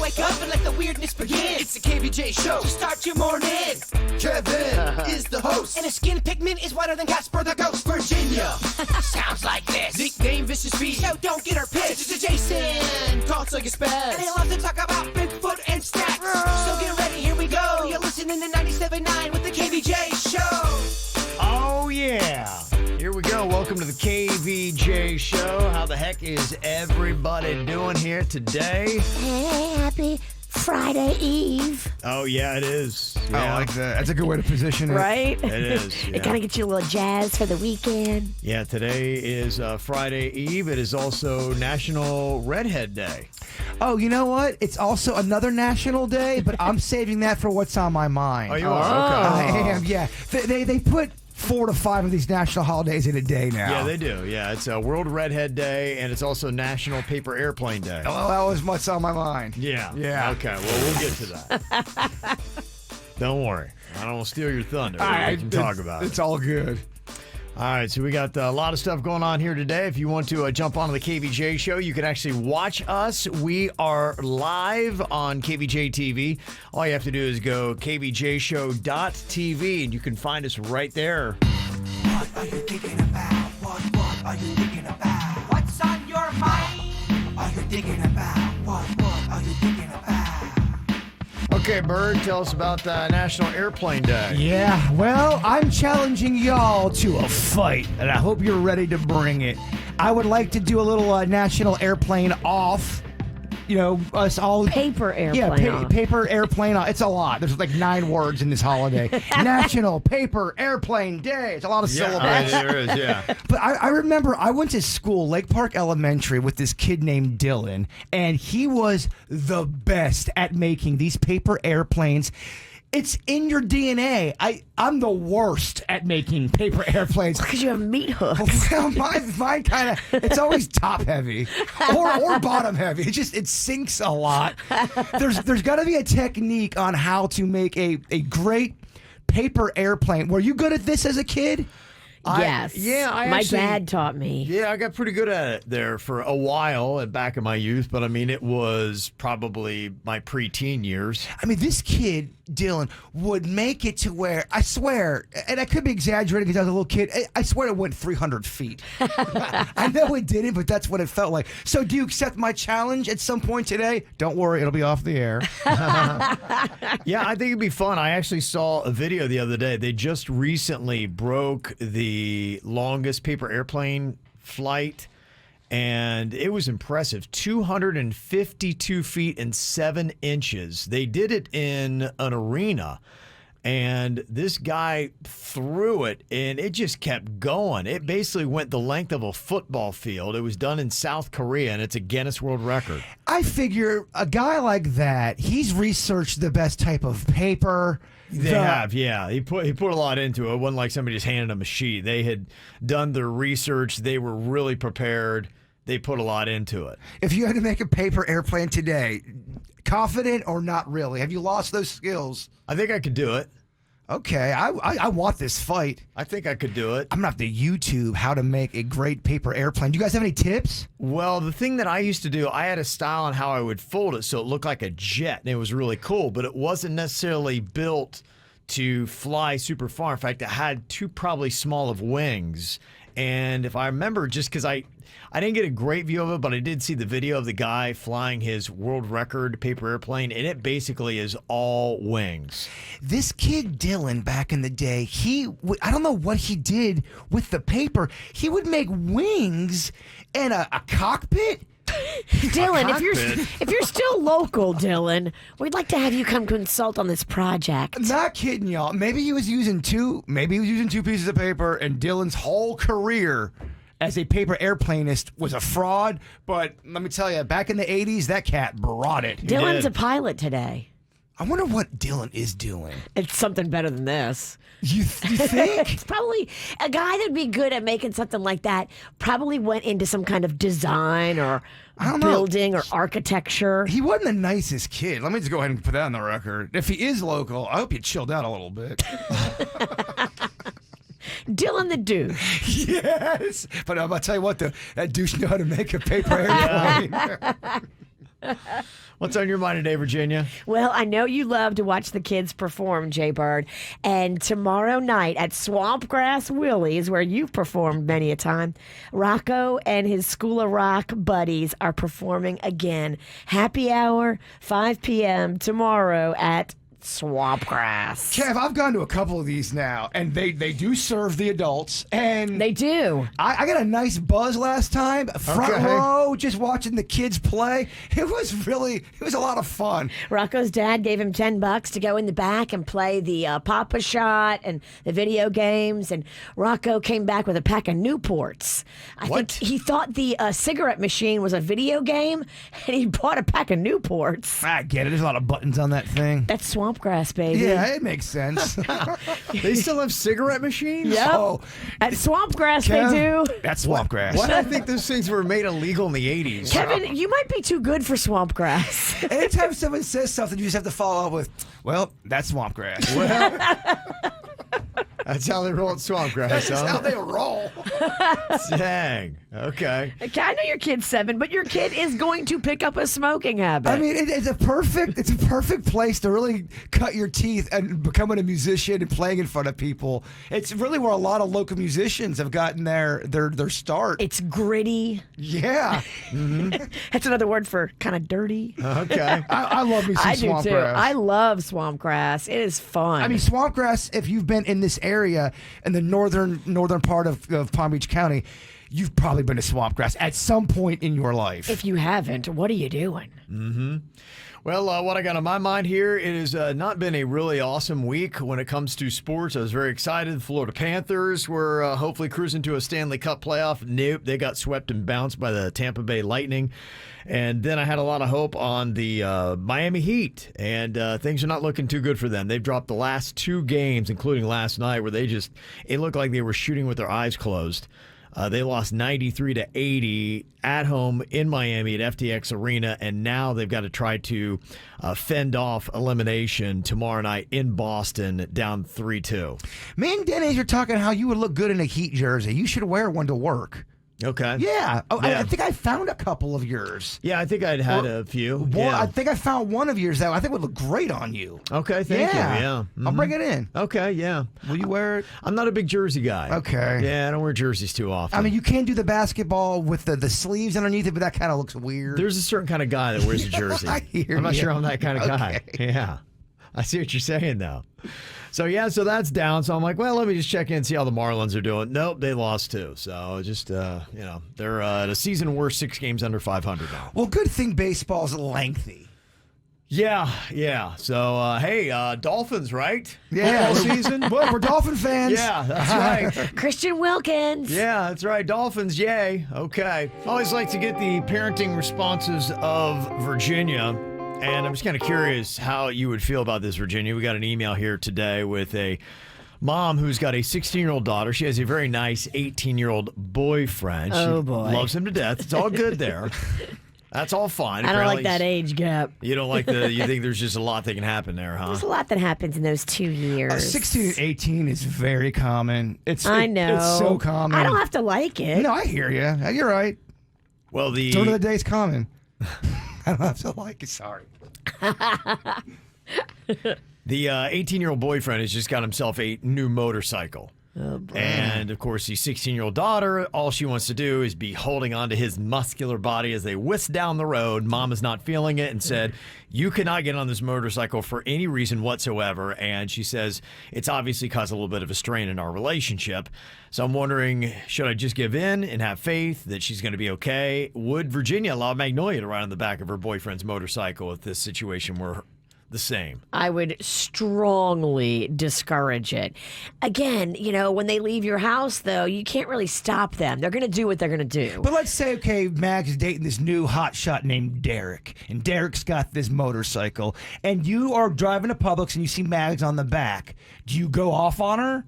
wake up and let the weirdness begin. It's the KVJ Show to start your morning. Kevin is the host, and his skin pigment is whiter than Casper the Ghost. Virginia sounds like this. Nickname Vicious Beast, so don't get her pissed. It's Jason, talks like a spaz, and he loves to talk about Bigfoot and stacks. So get ready, here we go. You're listening to 97.9 with the KVJ Show. Oh yeah, here we go. Welcome to the KVJ Show. How the heck is everybody doing here today? Hey, happy Friday Eve. Oh yeah, it is. I like that. That's a good way to position it. Right? It is. Yeah. It kind of gets you a little jazz for the weekend. Yeah, today is Friday Eve. It is also National Redhead Day. Oh, you know what? It's also another national day, but I'm saving that for what's on my mind. Oh, you are? Okay. I am, yeah. They put 4 to 5 of these national holidays in a day now. Yeah, they do. Yeah, it's World Redhead Day, and it's also National Paper Airplane Day. Oh, that was what's on my mind. Yeah. Yeah. Okay, well, we'll get to that. Don't worry. I don't want to steal your thunder. We can talk about it. It's all good. All right, so we got a lot of stuff going on here today. If you want to jump onto the KVJ Show, you can actually watch us. We are live on KVJ TV. All you have to do is go kvjshow.tv, and you can find us right there. What are you thinking about? What are you thinking about? What's on your mind? Are you thinking about? What are you thinking about? Okay, Bird, tell us about National Airplane Day. Yeah, well, I'm challenging y'all to a fight, and I hope you're ready to bring it. I would like to do a little national airplane off. You know, us all... Paper airplane off. Paper airplane off. It's a lot. There's like 9 words in this holiday. National Paper Airplane Day. It's a lot of syllables. Yeah, there is, yeah. But I remember I went to school, Lake Park Elementary, with this kid named Dylan, and he was the best at making these paper airplanes. It's in your DNA. I'm the worst at making paper airplanes. Because you have meat hooks. Well, mine kind of, it's always top heavy or bottom heavy. It sinks a lot. There's got to be a technique on how to make a great paper airplane. Were you good at this as a kid? Yes. My dad taught me. Yeah, I got pretty good at it there for a while back in my youth, but I mean, it was probably my preteen years. I mean, this kid, Dylan, would make it to where, I swear, and I could be exaggerating because I was a little kid, I swear it went 300 feet. I know it didn't, but that's what it felt like. So do you accept my challenge at some point today? Don't worry, it'll be off the air. Yeah, I think it'd be fun. I actually saw a video the other day. They just recently broke the longest paper airplane flight, and it was impressive. 252 feet and 7 inches. They did it in an arena, and this guy threw it, and it just kept going. It basically went the length of a football field. It was done in South Korea, and it's a Guinness World Record. I figure a guy like that, he's researched the best type of paper. They have, yeah. He put a lot into it. It wasn't like somebody just handed him a sheet. They had done their research. They were really prepared. They put a lot into it. If you had to make a paper airplane today, confident or not really? Have you lost those skills? I think I could do it. Okay, I want this fight. I think I could do it. I'm going to have to YouTube how to make a great paper airplane. Do you guys have any tips? Well, the thing that I used to do, I had a style on how I would fold it so it looked like a jet, and it was really cool, but it wasn't necessarily built to fly super far. In fact, it had too probably small of wings. And if I remember, just because I didn't get a great view of it, but I did see the video of the guy flying his world record paper airplane, and it basically is all wings. This kid Dylan back in the day, I don't know what he did with the paper. He would make wings and a cockpit. Dylan, if you're still local, Dylan, we'd like to have you come consult on this project. Not kidding, y'all. Maybe he was using 2 pieces of paper, and Dylan's whole career as a paper airplanist was a fraud. But let me tell you, back in the 80s, that cat brought it. Dylan's a pilot today. I wonder what Dylan is doing. It's something better than this. You think? It's probably a guy that'd be good at making something like that. Probably went into some kind of design or building or architecture. He wasn't the nicest kid. Let me just go ahead and put that on the record. If he is local, I hope you chilled out a little bit. Dylan the douche. Yes. But I'm going to tell you what, that douche knew how to make a paper airplane. What's on your mind today, Virginia? Well, I know you love to watch the kids perform, Jay Bird. And tomorrow night at Swampgrass Willie's, where you've performed many a time, Rocco and his School of Rock buddies are performing again. Happy hour, 5 p.m. tomorrow at Swampgrass. Kev, I've gone to a couple of these now, and they do serve the adults. And They do. I got a nice buzz last time. Front Okay. row, just watching the kids play. It was a lot of fun. Rocco's dad gave him $10 to go in the back and play the Papa Shot and the video games. And Rocco came back with a pack of Newports. I What? think he thought the cigarette machine was a video game, and he bought a pack of Newports. I get it. There's a lot of buttons on that thing. That's Swampgrass, baby. Yeah, it makes sense. They still have cigarette machines? Yep. Oh, At Swampgrass, Kev, they do. That's Swampgrass. Why do I think those things were made illegal in the 80s? Kevin, you might be too good for Swampgrass. Anytime someone says something, you just have to follow up with, well, that's Swampgrass. That's how they roll at Swampgrass, That's how huh? they roll. Dang. Okay. Okay, I know your kid's 7, but your kid is going to pick up a smoking habit. I mean, it's a perfect place to really cut your teeth and becoming a musician and playing in front of people. It's really where a lot of local musicians have gotten their start. it's gritty. Yeah, That's another word for kind of dirty. Okay. I love me some I do too. Swampgrass. I love Swampgrass. It is fun. I mean, Swampgrass, if you've been in this area in the northern part of Palm Beach County, you've probably been to Swampgrass at some point in your life. if you haven't, what are you doing? Well, what I got on my mind here, it has not been a really awesome week when it comes to sports. I was very excited. The Florida Panthers were hopefully cruising to a Stanley Cup playoff. Nope, they got swept and bounced by the Tampa Bay Lightning. And then I had a lot of hope on the Miami Heat, and things are not looking too good for them. They've dropped the last 2 games, including last night, where it looked like they were shooting with their eyes closed. They lost 93-80 at home in Miami at FTX Arena, and now they've got to try to fend off elimination tomorrow night in Boston, down 3-2. Me and Dennys are talking how you would look good in a Heat jersey. You should wear one to work. Okay. Yeah. Oh, Yeah. I think I found a couple of yours. Yeah, I think I'd had a few. Well, Yeah. I think I found one of yours that I think would look great on you. Okay, thank you. Yeah. I'll bring it in. Okay, yeah. Will you wear it? I'm not a big jersey guy. Okay. Yeah, I don't wear jerseys too often. I mean, you can do the basketball with the sleeves underneath it, but that kind of looks weird. There's a certain kind of guy that wears a jersey. I hear I'm not ya. sure I'm that kind of guy. Okay. Yeah. I see what you're saying, though. So that's down. So I'm like, well, let me just check in and see how the Marlins are doing. Nope, they lost too. So just, they're at a season worst 6 games under 500 now. Well, good thing baseball's lengthy. Yeah. So, hey, Dolphins, right? Yeah. Football season. Well, we're Dolphin fans. Yeah, that's right. Christian Wilkins. Yeah, that's right. Dolphins, yay. Okay. I always like to get the parenting responses of Virginia. And I'm just kind of curious how you would feel about this, Virginia. We got an email here today with a mom who's got a 16-year-old daughter. She has a very nice 18-year-old boyfriend. Oh, She boy. loves him to death. It's all good there. That's all fine. I don't like Apparently that age gap. You don't like you think there's just a lot that can happen there, huh? There's a lot that happens in those 2 years. 16 and 18 is very common. I know. It's so common. I don't have to like it. No, I hear you. You're right. Well, Turn of the day's common. I don't have to like it. Sorry. The 18-year-old boyfriend has just got himself a new motorcycle. Oh, boy. And, of course, the 16-year-old daughter, all she wants to do is be holding on to his muscular body as they whisk down the road. Mom is not feeling it and said, you cannot get on this motorcycle for any reason whatsoever. And she says, it's obviously caused a little bit of a strain in our relationship. So I'm wondering, should I just give in and have faith that she's going to be okay? Would Virginia allow Magnolia to ride on the back of her boyfriend's motorcycle if this situation were the same? I would strongly discourage it. Again, when they leave your house, though, you can't really stop them. They're going to do what they're going to do. But let's say, okay, Max is dating this new hotshot named Derek, and Derek's got this motorcycle, and you are driving to Publix and you see Mags on the back. Do you go off on her?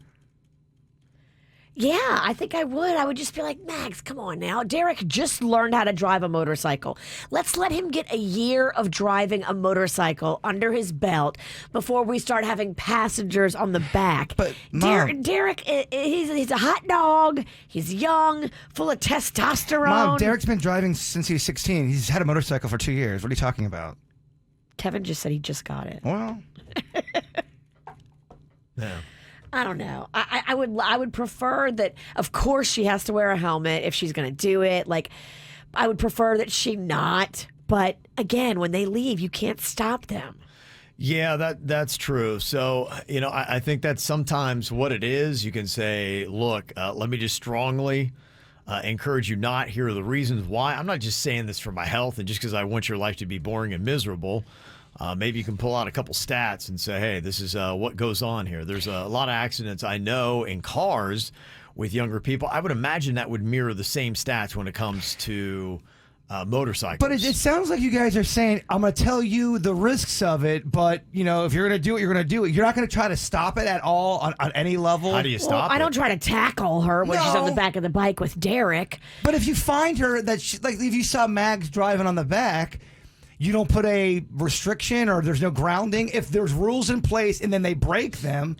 Yeah, I think I would. I would just be like, Max, come on now. Derek just learned how to drive a motorcycle. Let's let him get a year of driving a motorcycle under his belt before we start having passengers on the back. But, Mom, Derek, he's a hot dog. He's young, full of testosterone. Mom, Derek's been driving since he was 16. He's had a motorcycle for 2 years. What are you talking about? Kevin just said he just got it. Well, Yeah. I don't know. I would prefer that. Of course, she has to wear a helmet if she's going to do it. Like, I would prefer that she not. But again, when they leave, you can't stop them. Yeah, that's true. So, I think that's sometimes what it is. You can say, look, let me just strongly encourage you not. Here are the reasons why. I'm not just saying this for my health and just because I want your life to be boring and miserable. Maybe you can pull out a couple stats and say, hey, this is what goes on here. There's a lot of accidents I know in cars with younger people. I would imagine that would mirror the same stats when it comes to motorcycles. but it sounds like you guys are saying, I'm going to tell you the risks of it, but, if you're going to do it, you're going to do it. You're not going to try to stop it at all on any level. How do you stop I it? don't try to tackle her when she's on the back of the bike with Derek. But if you find her that, if you saw Mags driving on the back, you don't put a restriction or there's no grounding. If there's rules in place and then they break them.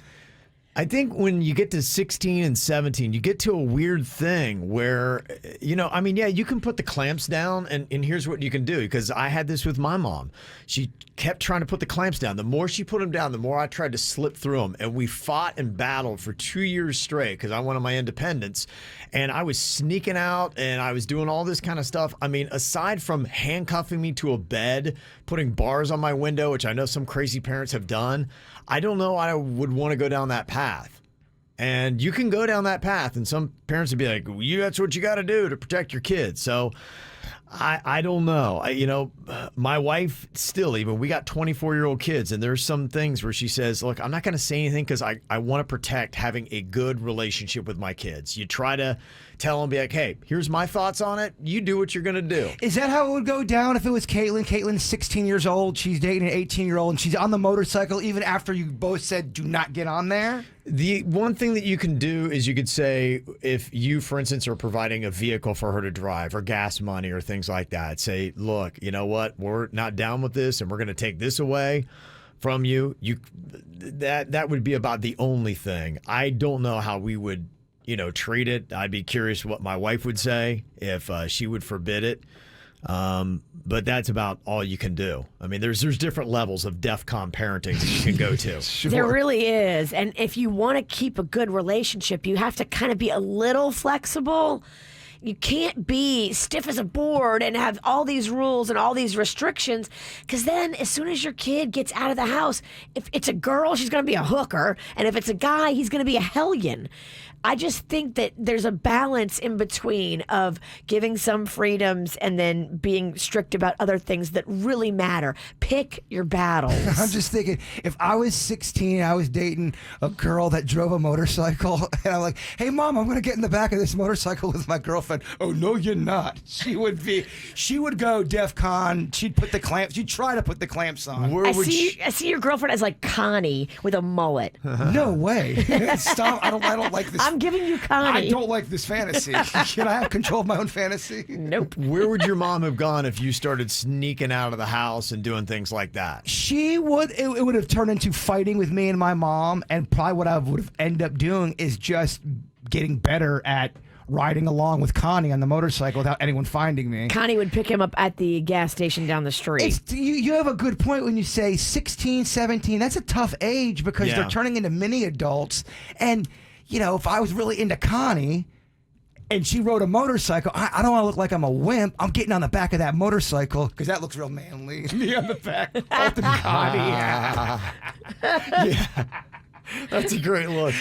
I think when you get to 16 and 17, you get to a weird thing where, you can put the clamps down and here's what you can do. Because I had this with my mom. She kept trying to put the clamps down. The more she put them down, the more I tried to slip through them. And we fought and battled for 2 years straight because I wanted my independence. And I was sneaking out and I was doing all this kind of stuff. I mean, aside from handcuffing me to a bed, putting bars on my window, which I know some crazy parents have done, I don't know I would want to go down that path. And you can go down that path, and some parents would be like, well, that's what you got to do to protect your kids. So I don't know. My wife still, even, we got 24-year-old kids, and there's some things where she says, look, I'm not going to say anything because I want to protect having a good relationship with my kids. You try to tell them, be like, hey, here's my thoughts on it. You do what you're going to do. Is that how it would go down if it was Caitlin? Caitlin's 16 years old. She's dating an 18-year-old, and she's on the motorcycle even after you both said do not get on there? The one thing that you can do is you could say, if you, for instance, are providing a vehicle for her to drive or gas money or things like that, say, look, you know what? We're not down with this and we're going to take this away from you. That would be about the only thing. I don't know how we would, treat it. I'd be curious what my wife would say if she would forbid it. But that's about all you can do. I mean, there's different levels of DEFCON parenting that you can go to. Sure. There really is. And if you want to keep a good relationship, you have to kind of be a little flexible. You can't be stiff as a board and have all these rules and all these restrictions, because then as soon as your kid gets out of the house, if it's a girl, she's going to be a hooker. And if it's a guy, he's going to be a hellion. I just think that there's a balance in between of giving some freedoms and then being strict about other things that really matter. Pick your battles. I'm just thinking, if I was 16, I was dating a girl that drove a motorcycle, and I'm like, hey, Mom, I'm going to get in the back of this motorcycle with my girlfriend. Oh, no, you're not. She would go DEFCON. She'd try to put the clamps on. I see your girlfriend as like Connie with a mullet. No way. Stop. I don't like this. I'm giving you Connie. I don't like this fantasy. Can I have control of my own fantasy? Nope. Where would your mom have gone if you started sneaking out of the house and doing things like that? She would. It would have turned into fighting with me and my mom, and probably what I would have ended up doing is just getting better at riding along with Connie on the motorcycle without anyone finding me. Connie would pick him up at the gas station down the street. You have a good point when you say 16, 17. That's a tough age because they're turning into mini adults. And, if I was really into Connie and she rode a motorcycle, I don't want to look like I'm a wimp. I'm getting on the back of that motorcycle because that looks real manly. Me on the back. Holding Connie. Yeah. That's a great look.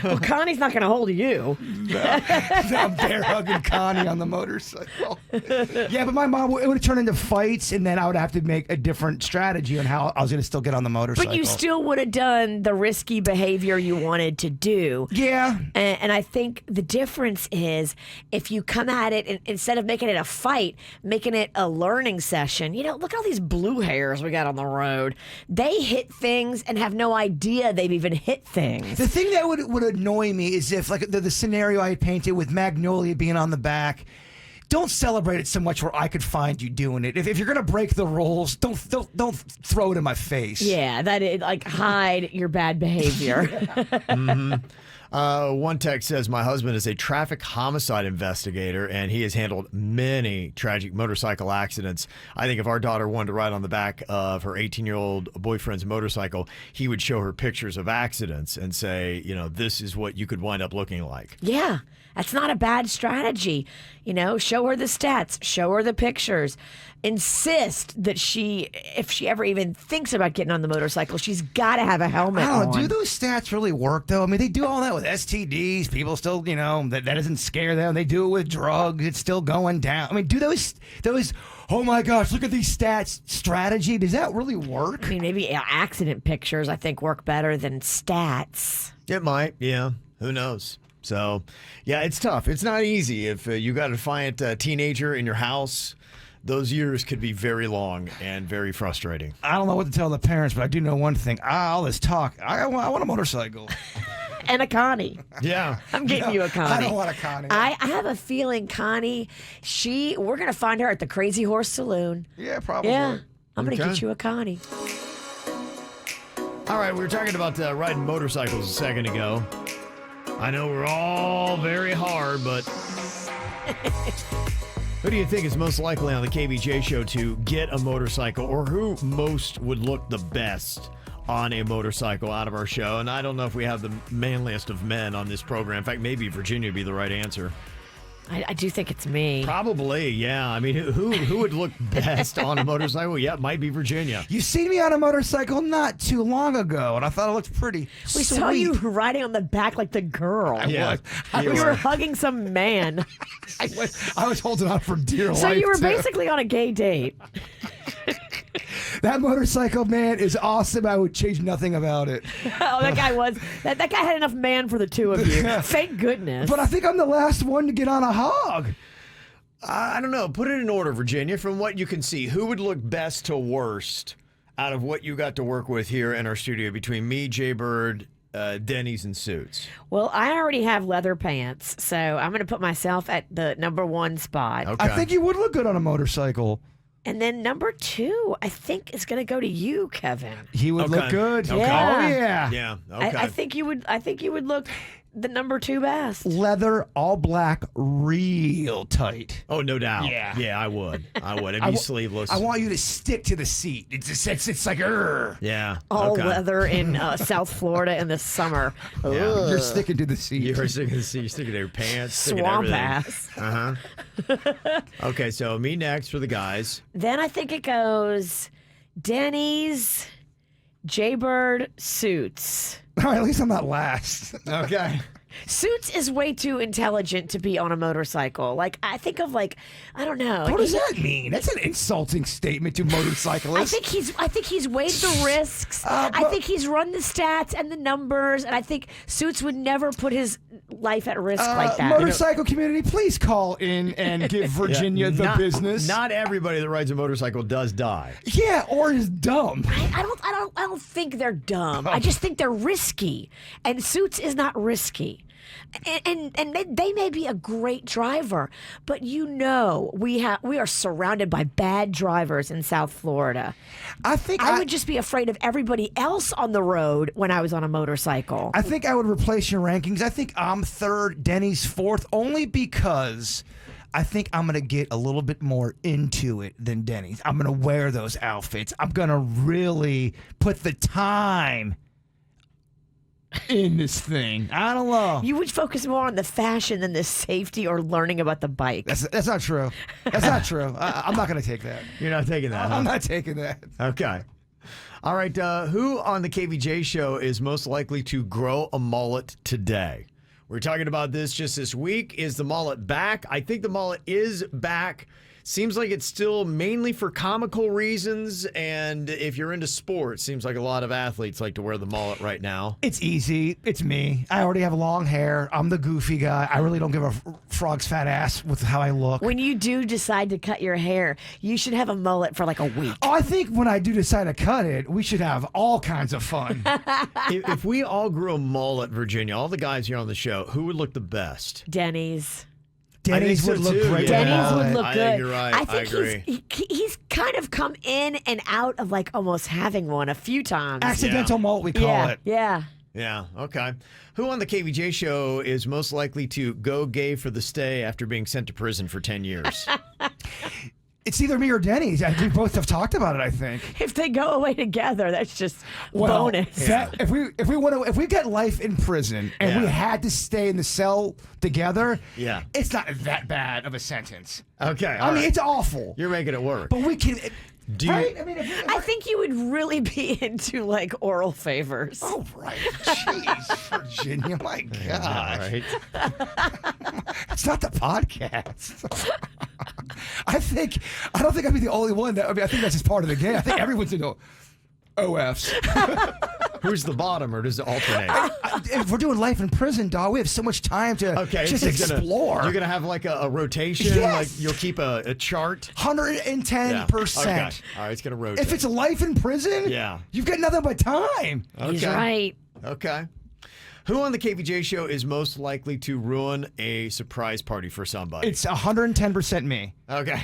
Well, Connie's not going to hold you. I'm bear hugging Connie on the motorcycle. Yeah, but my mom, it would have turned into fights, and then I would have to make a different strategy on how I was going to still get on the motorcycle. But you still would have done the risky behavior you wanted to do. Yeah. And I think the difference is if you come at it, and instead of making it a fight, making it a learning session. Look at all these blue hairs we got on the road. They hit things and have no idea they've even hit things. The thing that would would annoy me is if, like the scenario I had painted with Magnolia being on the back. Don't celebrate it so much where I could find you doing it. If you're gonna break the rules, don't throw it in my face. Yeah, that is like hide your bad behavior. One text says, my husband is a traffic homicide investigator, and he has handled many tragic motorcycle accidents. I think if our daughter wanted to ride on the back of her 18-year-old boyfriend's motorcycle, he would show her pictures of accidents and say, this is what you could wind up looking like. Yeah, that's not a bad strategy. Show her the stats, show her the pictures. Insist that if she ever even thinks about getting on the motorcycle, she's got to have a helmet on. Do those stats really work, though? I mean, they do all that with STDs. People still, that doesn't scare them. They do it with drugs. It's still going down. I mean, do those, oh my gosh, look at these stats strategy. Does that really work? I mean, maybe accident pictures, I think, work better than stats. It might, yeah. Who knows? So, yeah, it's tough. It's not easy. If you got a defiant teenager in your house, those years could be very long and very frustrating. I don't know what to tell the parents, but I do know one thing. All this talk, I want a motorcycle. And a Connie. Yeah. I'm getting you a Connie. I don't want a Connie. I have a feeling Connie, we're going to find her at the Crazy Horse Saloon. Yeah, probably. Yeah. I'm going to Okay. get you a Connie. All right, we were talking about riding motorcycles a second ago. I know we're all very hard, but who do you think is most likely on the KVJ show to get a motorcycle, or who most would look the best on a motorcycle out of our show? And I don't know if we have the manliest of men on this program. In fact, maybe Virginia would be the right answer. I do think it's me. Probably, yeah. I mean, who would look best on a motorcycle? Yeah, it might be Virginia. You seen me on a motorcycle not too long ago, and I thought it looked pretty We saw you riding on the back like the girl. Yeah, You were hugging some man. I was holding on for dear life. So you were too. basically on a gay date. That motorcycle, man, is awesome. I would change nothing about it. Oh, that guy was. That guy had enough man for the two of you. Thank goodness. But I think I'm the last one to get on a hog. I don't know. Put it in order, Virginia, from what you can see. Who would look best to worst out of what you got to work with here in our studio between me, Jay Bird, Dennys, and Suits? Well, I already have leather pants, so I'm going to put myself at the number one spot. Okay. I think you would look good on a motorcycle. And then number two, I think, is going to go to you, Kevin. He would look good. Okay. Yeah. Oh, yeah. Yeah. Okay. I think you would. I think you would look the number two best. Leather, all black, real tight. Oh, no doubt. Yeah. Yeah, I would. It'd be sleeveless. I want you to stick to the seat. It's like, Yeah. All okay. leather in South Florida in the summer. Yeah. You're sticking to the seat. You're sticking to your pants, sticking to Swamp everything. ass. Okay, so me next for the guys. Then I think it goes Dennys, Jaybird, Suits. All right, at least I'm not last. Okay. Suits is way too intelligent to be on a motorcycle. Like, I think of I don't know. What does that mean? That's an insulting statement to motorcyclists. I think he's weighed the risks. I think he's run the stats and the numbers, and I think Suits would never put his life at risk like that. Motorcycle community, please call in and give Virginia the business. Not everybody that rides a motorcycle does die. Yeah, or is dumb. I don't think they're dumb. I just think they're risky, and Suits is not risky. And they may be a great driver, but we are surrounded by bad drivers in South Florida. I think I would just be afraid of everybody else on the road when I was on a motorcycle. I think I would replace your rankings. I think I'm third, Denny's fourth, only because I think I'm going to get a little bit more into it than Denny's. I'm going to wear those outfits. I'm going to really put the time in this thing. I don't know. You would focus more on the fashion than the safety or learning about the bike. That's not true. That's not true. I'm not going to take that. You're not taking that, huh? I'm not taking that. Okay. All right. Who on the KVJ show is most likely to grow a mullet today? We're talking about this just this week. Is the mullet back? I think the mullet is back. Seems like it's still mainly for comical reasons, and if you're into sports, seems like a lot of athletes like to wear the mullet right now. It's easy. It's me. I already have long hair. I'm the goofy guy. I really don't give a frog's fat ass with how I look. When you do decide to cut your hair, you should have a mullet for like a week. Oh, I think when I do decide to cut it, we should have all kinds of fun. If we all grew a mullet, Virginia, all the guys here on the show, who would look the best? Dennys. Dennys so would look too, great. yeah. Dennys would look I good. think you're right. I think I agree. he's kind of come in and out of like almost having one a few times. Accidental mullet, we call it. Yeah. Yeah, okay. Who on the KVJ show is most likely to go gay for the stay after being sent to prison for 10 years? It's either me or Dennys. We both have talked about it, I think. If they go away together, that's just bonus. That, if we get life in prison and we had to stay in the cell together, it's not that bad of a sentence. Okay. I mean, it's awful. You're making it work. But we can. Do you, right? I mean, I think you would really be into like oral favors. Oh, right. Jeez, Virginia, my gosh. right? It's not the podcast. I don't think I'd be the only one that. I mean, I think that's just part of the game. I think everyone's into OFs. Who's the bottom, or does it alternate? If we're doing life in prison, dog, we have so much time to just explore. You're gonna have like a rotation. Yes. Like you'll keep a chart. 110%. Okay. All right, it's gonna rotate. If it's life in prison, you've got nothing but time. Okay. He's right. Okay. Who on the KVJ show is most likely to ruin a surprise party for somebody? It's 110% me. Okay.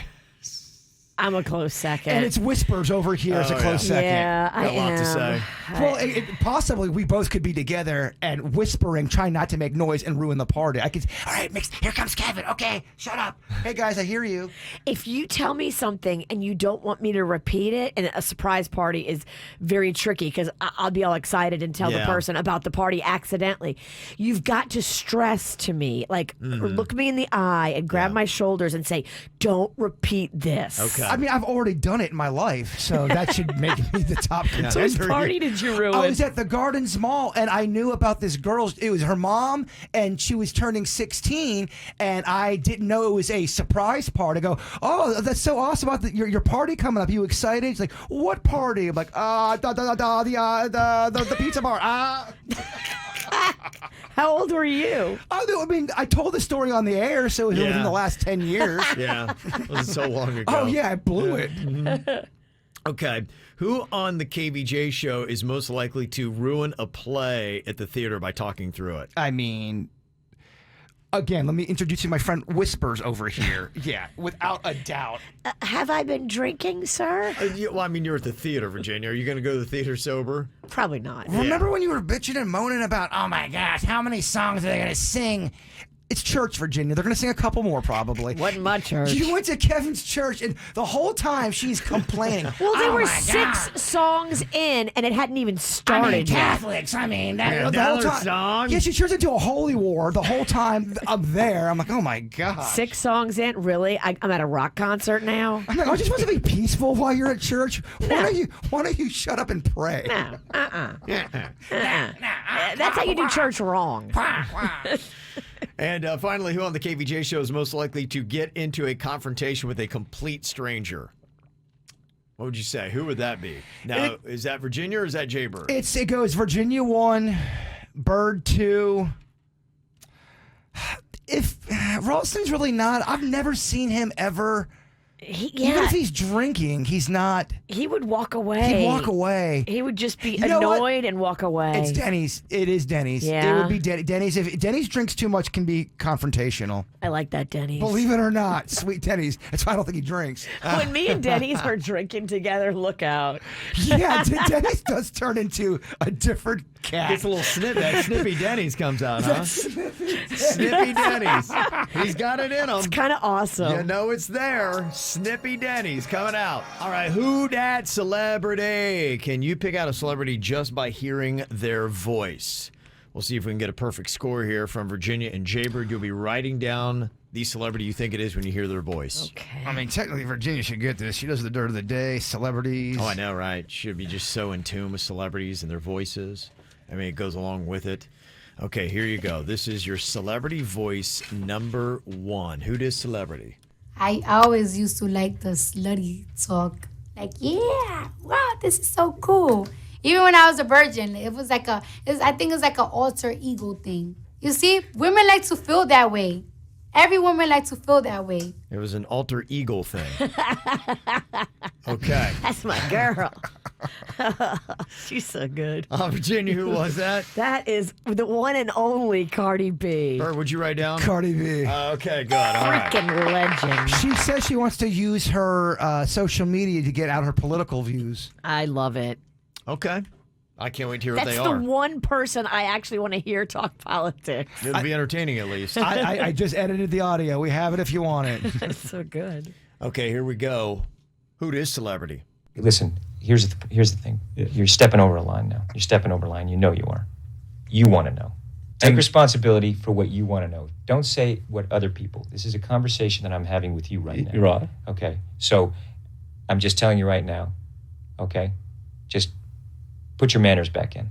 I'm a close second. And it's whispers over here as a close second. Yeah, I Got a lot to say. Well, possibly we both could be together and whispering, trying not to make noise and ruin the party. I could, all right, Mix, here comes Kevin. Okay, shut up. Hey, guys, I hear you. If you tell me something and you don't want me to repeat it, and a surprise party is very tricky because I'll be all excited and tell the person about the party accidentally. You've got to stress to me, like look me in the eye and grab my shoulders and say, don't repeat this. Okay. I mean, I've already done it in my life, so that should make me the top contender. Whose party did you ruin? I was at the Gardens Mall, and I knew about this girl. It was her mom, and she was turning 16, and I didn't know it was a surprise party. I go, oh, that's so awesome about your party coming up. You excited? She's like, what party? I'm like, the pizza bar. How old were you? I mean, I told the story on the air, so it was in the last 10 years. Yeah. It was so long ago. Oh, yeah, I blew it. Mm-hmm. Okay. Who on the KVJ show is most likely to ruin a play at the theater by talking through it? I mean, again, let me introduce you to my friend Whispers over here. Yeah, without a doubt. Have I been drinking, sir? Well, I mean, you're at the theater, Virginia. Are you going to go to the theater sober? Probably not. Remember when you were bitching and moaning about, oh my gosh, how many songs are they going to sing? It's church, Virginia. They're going to sing a couple more, probably. Wasn't my church. You went to Kevin's church, and the whole time she's complaining. Well, there were 6 songs in, and it hadn't even started yet. Catholics. I mean, the whole Another time. song? Yeah, she turns into a holy war the whole time I'm there. I'm like, oh my god. 6 songs in? Really? I'm at a rock concert now? I'm like, I just want to be peaceful while you're at church. Why don't you shut up and pray? No. That's how you do church wrong. And finally, who on the KVJ show is most likely to get into a confrontation with a complete stranger? What would you say? Who would that be? Now, is that Virginia or is that Jaybird? It goes Virginia 1, Bird 2. If Ralston's really not, I've never seen him ever. Even if he's drinking, he's not. He would walk away. He'd walk away. He would just be annoyed and walk away. It's Dennys. It is Dennys. Yeah. It would be Dennys. If Dennys drinks too much, can be confrontational. I like that, Dennys. Believe it or not, sweet Dennys. That's why I don't think he drinks. When me and Dennys are drinking together, look out. Yeah, Dennys does turn into a different cat. Gets a little Snippy Dennys comes out, huh? Snippy Dennys. He's got it in him. It's kind of awesome. You know it's there. Snippy Dennys coming out. All right, who dat celebrity? Can you pick out a celebrity just by hearing their voice? We'll see if we can get a perfect score here from Virginia and Jaybird. You'll be writing down the celebrity you think it is when you hear their voice. Okay. I mean, technically, Virginia should get this. She does the dirt of the day, celebrities. Oh, I know, right? Should be just so in tune with celebrities and their voices. I mean, it goes along with it. Okay, here you go. This is your celebrity voice number 1. Who does celebrity? I always used to like the slutty talk. Like, yeah, wow, this is so cool. Even when I was a virgin, it was like I think it's like an alter ego thing. You see, women like to feel that way. Every woman likes to feel that way. It was an alter ego thing. Okay. That's my girl. She's so good. Virginia, who was that? That is the one and only Cardi B. Bird, would you write down? Cardi B. Okay, good. All right. Freaking legend. She says she wants to use her social media to get out her political views. I love it. Okay. I can't wait to hear what That's they the are. one person I actually want to hear talk politics. It'll be entertaining at least. I just edited the audio. We have it if you want it. That's so good. Okay, here we go. Who is celebrity? Listen, here's the thing. You're stepping over a line now. You're stepping over a line. You know you are. You want to know. Take responsibility for what you want to know. Don't say what other people. This is a conversation that I'm having with you right now. You're right. Okay. So I'm just telling you right now. Okay? Just put your manners back in.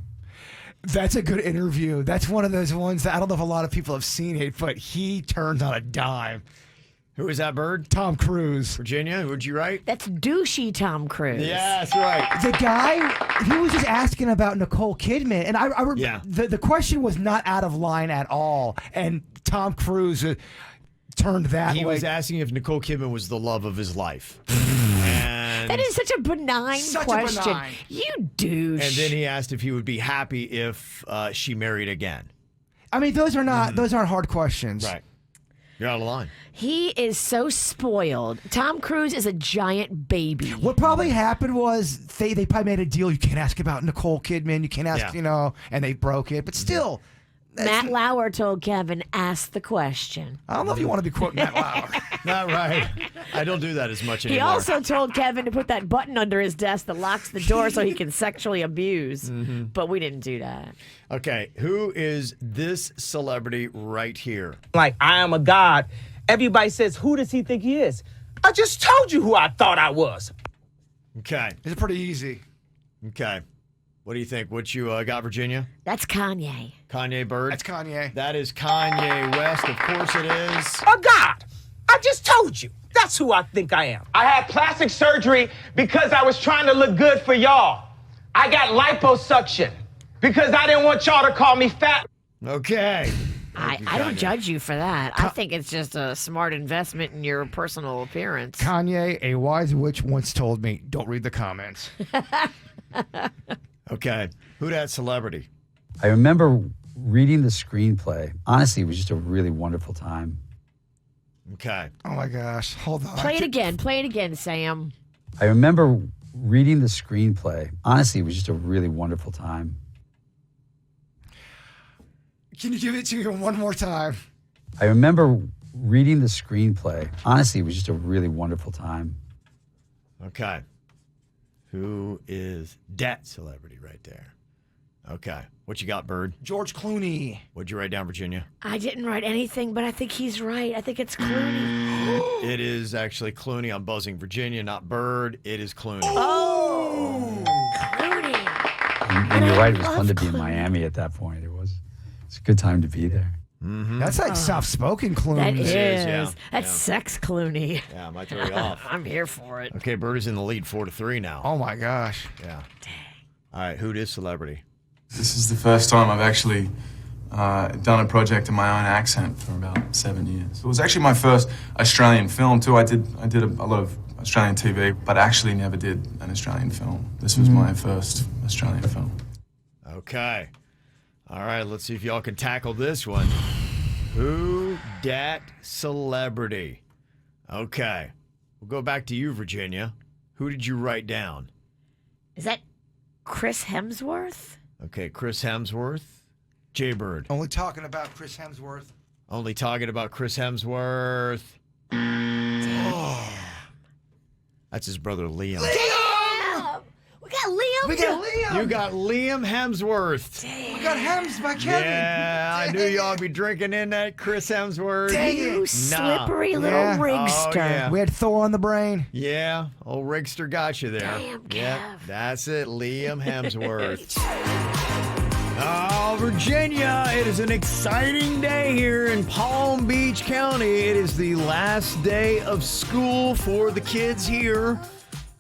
That's a good interview. That's one of those ones that I don't know if a lot of people have seen it, but he turns on a dime. Who is that, Bird? Tom Cruise. Virginia, who'd you write? That's douchey Tom Cruise. Yeah, that's right. The guy, he was just asking about Nicole Kidman, and Yeah. the question was not out of line at all, and Tom Cruise turned that He way. was asking if Nicole Kidman was the love of his life. And That is such a benign Such a question. benign. You douche. And then he asked if he would be happy if she married again. I mean, those aren't hard questions. Right. You're out of line. He is so spoiled. Tom Cruise is a giant baby. What probably happened was they probably made a deal. You can't ask about Nicole Kidman. You can't ask, and they broke it. But still, Matt Lauer told Kevin, ask the question. I don't know if you want to be quoting Matt Lauer. Not right. I don't do that as much He anymore. also told Kevin to put that button under his desk that locks the door so he can sexually abuse. But we didn't do that. Okay, who is this celebrity right here? Like, I am a god. Everybody says, who does he think he is? I just told you who I thought I was. Okay, It's pretty easy. okay. What do you think? What you got, Virginia? That's Kanye. Kanye Bird? That's Kanye. That is Kanye West. Of course it is. A god. I just told you. That's who I think I am. I had plastic surgery because I was trying to look good for y'all. I got liposuction because I didn't want y'all to call me fat. Okay. I don't judge you for that. I think it's just a smart investment in your personal appearance. Kanye, a wise witch, once told me, don't read the comments. Okay. Who that celebrity? I remember reading the screenplay. Honestly, it was just a really wonderful time. Okay. Oh my gosh. Hold on. Play it again. Play it again, Sam. I remember reading the screenplay. Honestly, it was just a really wonderful time. Can you give it to me one more time? I remember reading the screenplay. Honestly, it was just a really wonderful time. Okay. Who is that celebrity right there? Okay. What you got, Bird? George Clooney. What'd you write down, Virginia? I didn't write anything, but I think he's right. I think it's Clooney. It is actually Clooney. I'm buzzing Virginia, not Bird. It is Clooney. Oh, Clooney. And you're right, it was I fun to love be in Miami at that point. It's a good time to be there. That's like soft-spoken Clooney. That is. yeah. That's Yeah. sex Clooney. Yeah, I might throw you off. I'm here for it. Okay, Bird is in the lead 4-3 now. Oh my gosh. Yeah. All right, who is celebrity? This is the first time I've actually done a project in my own accent for about 7 years. It was actually my first Australian film too. I did a lot of Australian TV, but I actually never did an Australian film. This was my first Australian film. Okay. All right, let's see if y'all can tackle this one. Who dat celebrity? Okay. We'll go back to you, Virginia. Who did you write down? Is that Chris Hemsworth? Okay, Chris Hemsworth. Jay Bird. Only talking about Chris Hemsworth. Only talking about Chris Hemsworth. That's his brother Liam. We got Liam. We got Liam. You got Liam Hemsworth. We got Hems by Kevin. Yeah, I knew y'all be drinking in that Chris Hemsworth. You slippery little Yeah. rigster. Oh, yeah. We had Thor on the brain. Yeah, old Rigster got you there. Damn, Yeah, Kev. that's it, Liam Hemsworth. Oh, Virginia, it is an exciting day here in Palm Beach County. It is the last day of school for the kids here.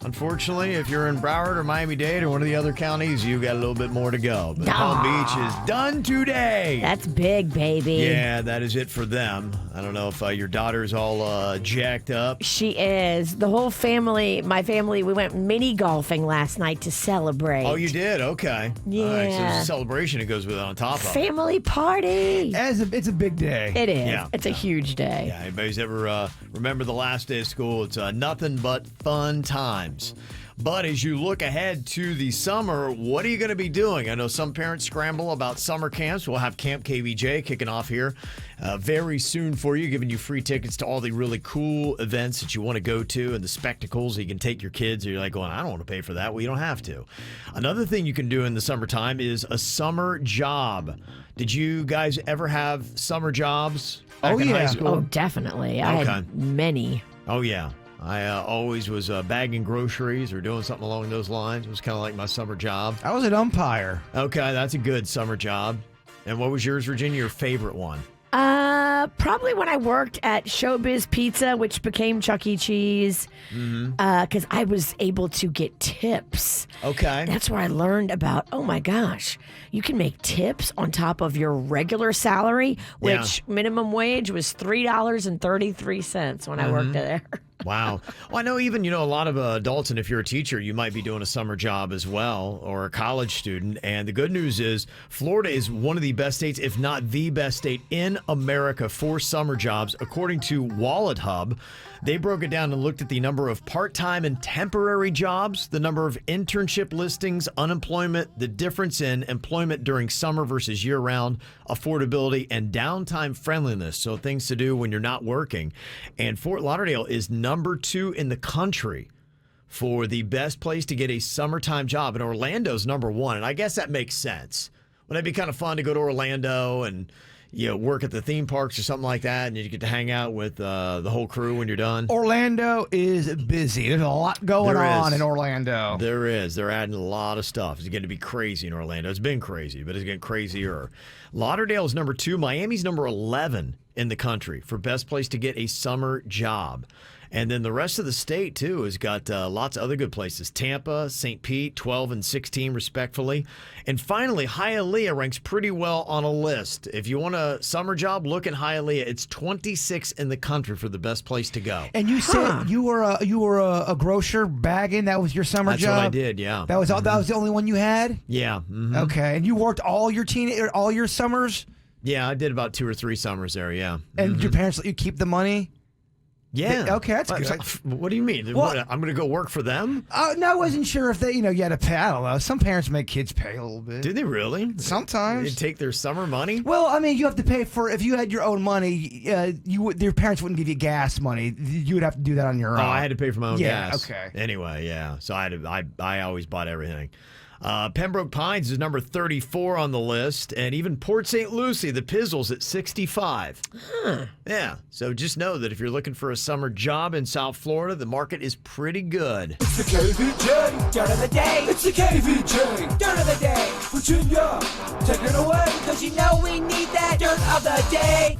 Unfortunately, if you're in Broward or Miami-Dade or one of the other counties, you got a little bit more to go. But Palm Beach is done today. That's big, baby. Yeah, that is it for them. I don't know if your daughter's all jacked up. She is. The whole family, my family, we went mini golfing last night to celebrate. Oh, you did? Okay. Yeah. All right, so there's a celebration that goes with it on top of it. Family party. It's a big day. It is. Yeah. It's a huge day. Yeah, anybody's ever remember the last day of school, it's nothing but fun times. But as you look ahead to the summer, what are you going to be doing? I know some parents scramble about summer camps. We'll have Camp KVJ kicking off here very soon for you, giving you free tickets to all the really cool events that you want to go to and the spectacles that you can take your kids. Or you're like going, I don't want to pay for that. Well, you don't have to. Another thing you can do in the summertime is a summer job. Did you guys ever have summer jobs back in high school? Oh, definitely. I had many. Oh, yeah. I always was bagging groceries or doing something along those lines. It was kind of like my summer job. I was an umpire. Okay, that's a good summer job. And what was yours, Virginia, your favorite one? Probably when I worked at Showbiz Pizza, which became Chuck E. Cheese, because I was able to get tips. Okay. That's where I learned about, oh my gosh, you can make tips on top of your regular salary, which minimum wage was $3.33 when I worked there. Wow. Well, I know even, a lot of adults, and if you're a teacher, you might be doing a summer job as well, or a college student. And the good news is Florida is one of the best states, if not the best state in America for summer jobs. According to Wallet Hub, they broke it down and looked at the number of part-time and temporary jobs, the number of internship listings, unemployment, the difference in employment during summer versus year-round, affordability, and downtime friendliness. So things to do when you're not working. And Fort Lauderdale is number 2 in the country for the best place to get a summertime job. And Orlando's number 1. And I guess that makes sense. Wouldn't it be kind of fun to go to Orlando and work at the theme parks or something like that, and you get to hang out with the whole crew when you're done? Orlando is busy. There's a lot going on in Orlando. There is. They're adding a lot of stuff. It's going to be crazy in Orlando. It's been crazy, but it's getting crazier. Lauderdale is number 2. Miami's number 11 in the country for best place to get a summer job. And then the rest of the state, too, has got lots of other good places. Tampa, St. Pete, 12 and 16, respectfully. And finally, Hialeah ranks pretty well on a list. If you want a summer job, look at Hialeah. It's 26 in the country for the best place to go. And you said you were a grocer bagging. That was your summer job? That's what I did, yeah. That was all. That was the only one you had? Yeah. Mm-hmm. Okay. And you worked all your summers? Yeah, I did about 2 or 3 summers there, yeah. And your parents let you keep the money? Yeah. Okay, that's good. What do you mean? Well, I'm going to go work for them? No, I wasn't sure if they, you had to pay. I don't know. Some parents make kids pay a little bit. Do they really? Sometimes. They take their summer money? Well, I mean, you have to pay for, if you had your own money, your parents wouldn't give you gas money. You would have to do that on your own. Oh, I had to pay for my own gas. Okay. Anyway, yeah. So I always bought everything. Pembroke Pines is number 34 on the list, and even Port St. Lucie, the Pizzles, at 65. Yeah, so just know that if you're looking for a summer job in South Florida, the market is pretty good. It's the KVJ Dirt of the Day. It's the KVJ Dirt of the Day. Virginia, take it away, because we need that Dirt of the Day.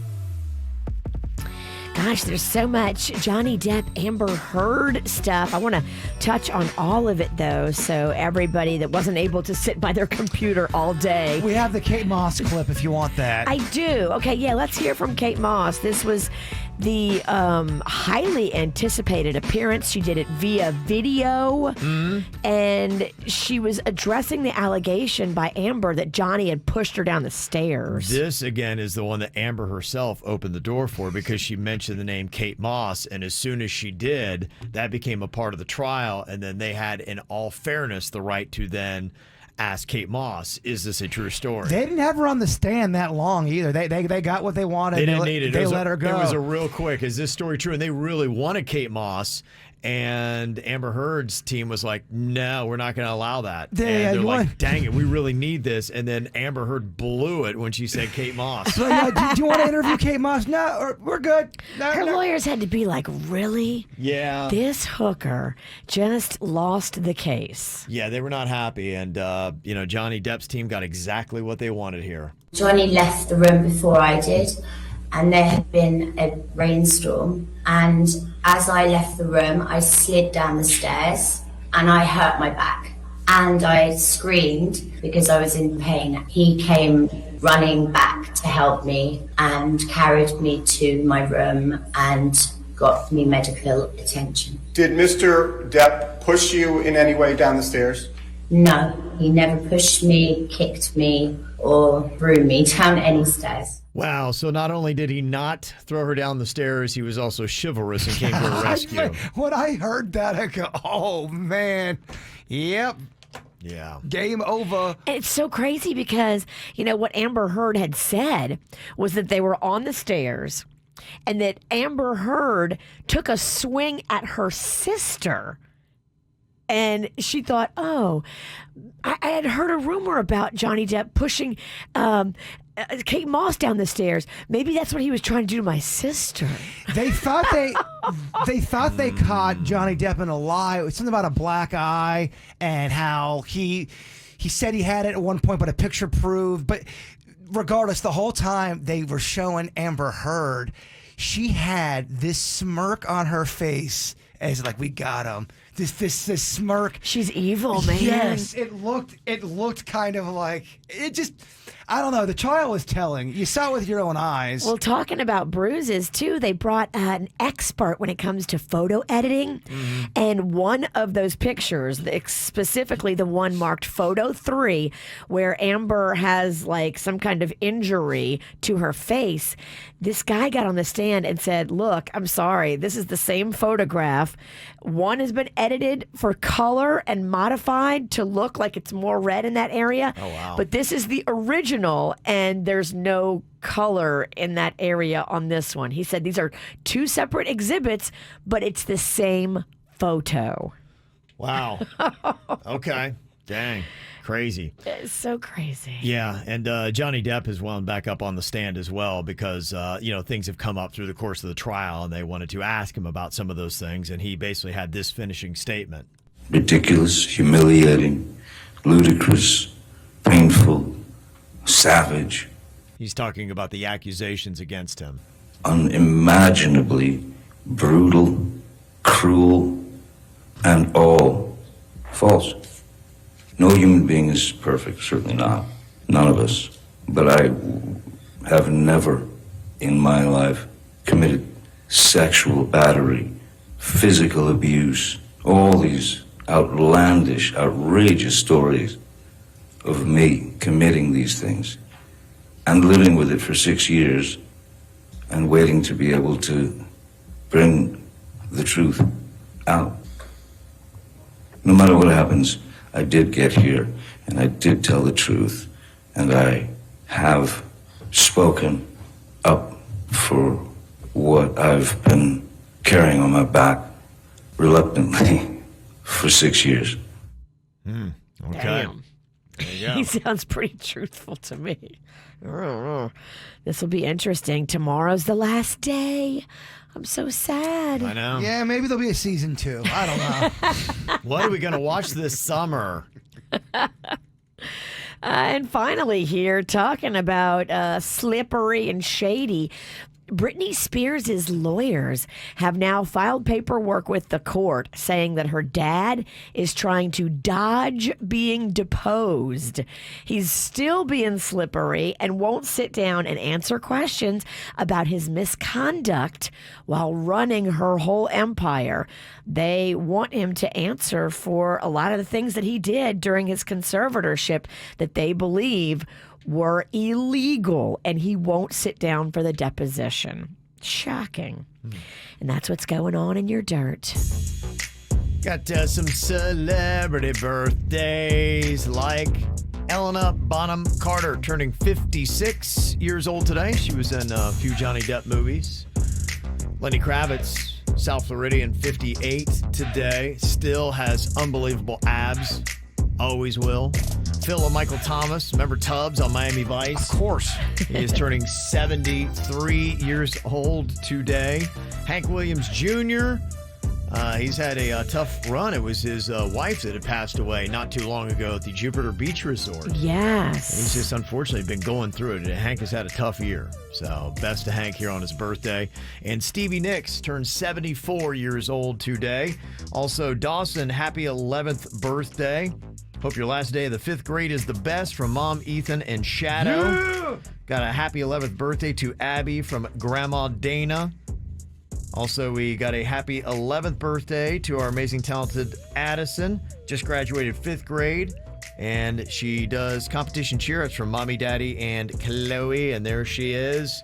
Gosh, there's so much Johnny Depp, Amber Heard stuff. I want to touch on all of it, though, so everybody that wasn't able to sit by their computer all day. We have the Kate Moss clip if you want that. I do. Okay, yeah, let's hear from Kate Moss. This was the highly anticipated appearance. She did it via video, and she was addressing the allegation by Amber that Johnny had pushed her down the stairs. This, again, is the one that Amber herself opened the door for because she mentioned the name Kate Moss, and as soon as she did, that became a part of the trial, and then they had, in all fairness, the right to then ask Kate Moss, is this a true story? They didn't have her on the stand that long either. They got what they wanted. They didn't need it. They let her go. It was a real quick, is this story true? And they really wanted Kate Moss, And Amber Heard's team was like, no, we're not going to allow that. Yeah, and they're you like, want- dang it, we really need this. And then Amber Heard blew it when she said Kate Moss. So, do you want to interview Kate Moss? No, we're good. No, Her no. lawyers had to be like, really? Yeah. This hooker just lost the case. Yeah, they were not happy. And, Johnny Depp's team got exactly what they wanted here. Johnny left the room before I did, and there had been a rainstorm. And as I left the room, I slid down the stairs and I hurt my back. And I screamed because I was in pain. He came running back to help me and carried me to my room and got me medical attention. Did Mr. Depp push you in any way down the stairs? No, he never pushed me, kicked me, or threw me down any stairs. Wow. So not only did he not throw her down the stairs, he was also chivalrous and came to her rescue. When I heard that, I go, oh, man. Yep. Yeah. Game over. And it's so crazy because, what Amber Heard had said was that they were on the stairs and that Amber Heard took a swing at her sister. And she thought, I had heard a rumor about Johnny Depp pushing Kate Moss down the stairs. Maybe that's what he was trying to do to my sister. They thought they caught Johnny Depp in a lie. It was something about a black eye and how he said he had it at one point, but a picture proved. But regardless, the whole time they were showing Amber Heard, she had this smirk on her face as like, we got him. This smirk. She's evil, man. Yes, it looked kind of like it just. I don't know. The trial was telling. You saw it with your own eyes. Well, talking about bruises, too, they brought an expert when it comes to photo editing. Mm-hmm. And one of those pictures, specifically the one marked photo 3, where Amber has like some kind of injury to her face, this guy got on the stand and said, look, I'm sorry, this is the same photograph. One has been edited for color and modified to look like it's more red in that area. Oh, wow. But this is the original, and there's no color in that area on this one. He said these are 2 separate exhibits, but it's the same photo. Wow. Okay. Dang. Crazy. It's so crazy. Yeah, and Johnny Depp has wound back up on the stand as well because, things have come up through the course of the trial, and they wanted to ask him about some of those things, and he basically had this finishing statement. Ridiculous, humiliating, ludicrous, painful, savage. He's talking about the accusations against him. Unimaginably brutal, cruel, and all false. No human being is perfect, certainly not. None of us. But I have never in my life committed sexual battery, physical abuse, all these outlandish, outrageous stories of me committing these things and living with it for 6 years and waiting to be able to bring the truth out. No matter what happens, I did get here, and I did tell the truth, and I have spoken up for what I've been carrying on my back reluctantly for 6 years. Okay. Damn. There you go. He sounds pretty truthful to me. This will be interesting. Tomorrow's the last day. I'm so sad. I know. Yeah, maybe there'll be a season 2. I don't know. What are we going to watch this summer? And finally here, talking about slippery and shady, Britney Spears' lawyers have now filed paperwork with the court saying that her dad is trying to dodge being deposed. He's still being slippery and won't sit down and answer questions about his misconduct while running her whole empire. They want him to answer for a lot of the things that he did during his conservatorship that they believe were illegal, and he won't sit down for the deposition. Shocking. And that's what's going on in your dirt. Got some celebrity birthdays like Helena Bonham Carter turning 56 years old today. She was in a few Johnny Depp movies. Lenny Kravitz South Floridian, 58 today. Still has unbelievable abs. Always will. Phil Michael Thomas, remember Tubbs on Miami Vice? Of course. He is turning 73 years old today. Hank Williams Jr., he's had a tough run. It was his wife that had passed away not too long ago at the Jupiter Beach Resort. Yes. He's just unfortunately been going through it. Hank has had a tough year. So best to Hank here on his birthday. And Stevie Nicks turns 74 years old today. Also, Dawson, happy 11th birthday. Hope your last day of the 5th grade is the best from Mom, Ethan, and Shadow. Yeah! Got a happy 11th birthday to Abby from Grandma Dana. Also, we got a happy 11th birthday to our amazing, talented Addison. Just graduated 5th grade. And she does competition cheer. It's from Mommy, Daddy, and Chloe. And there she is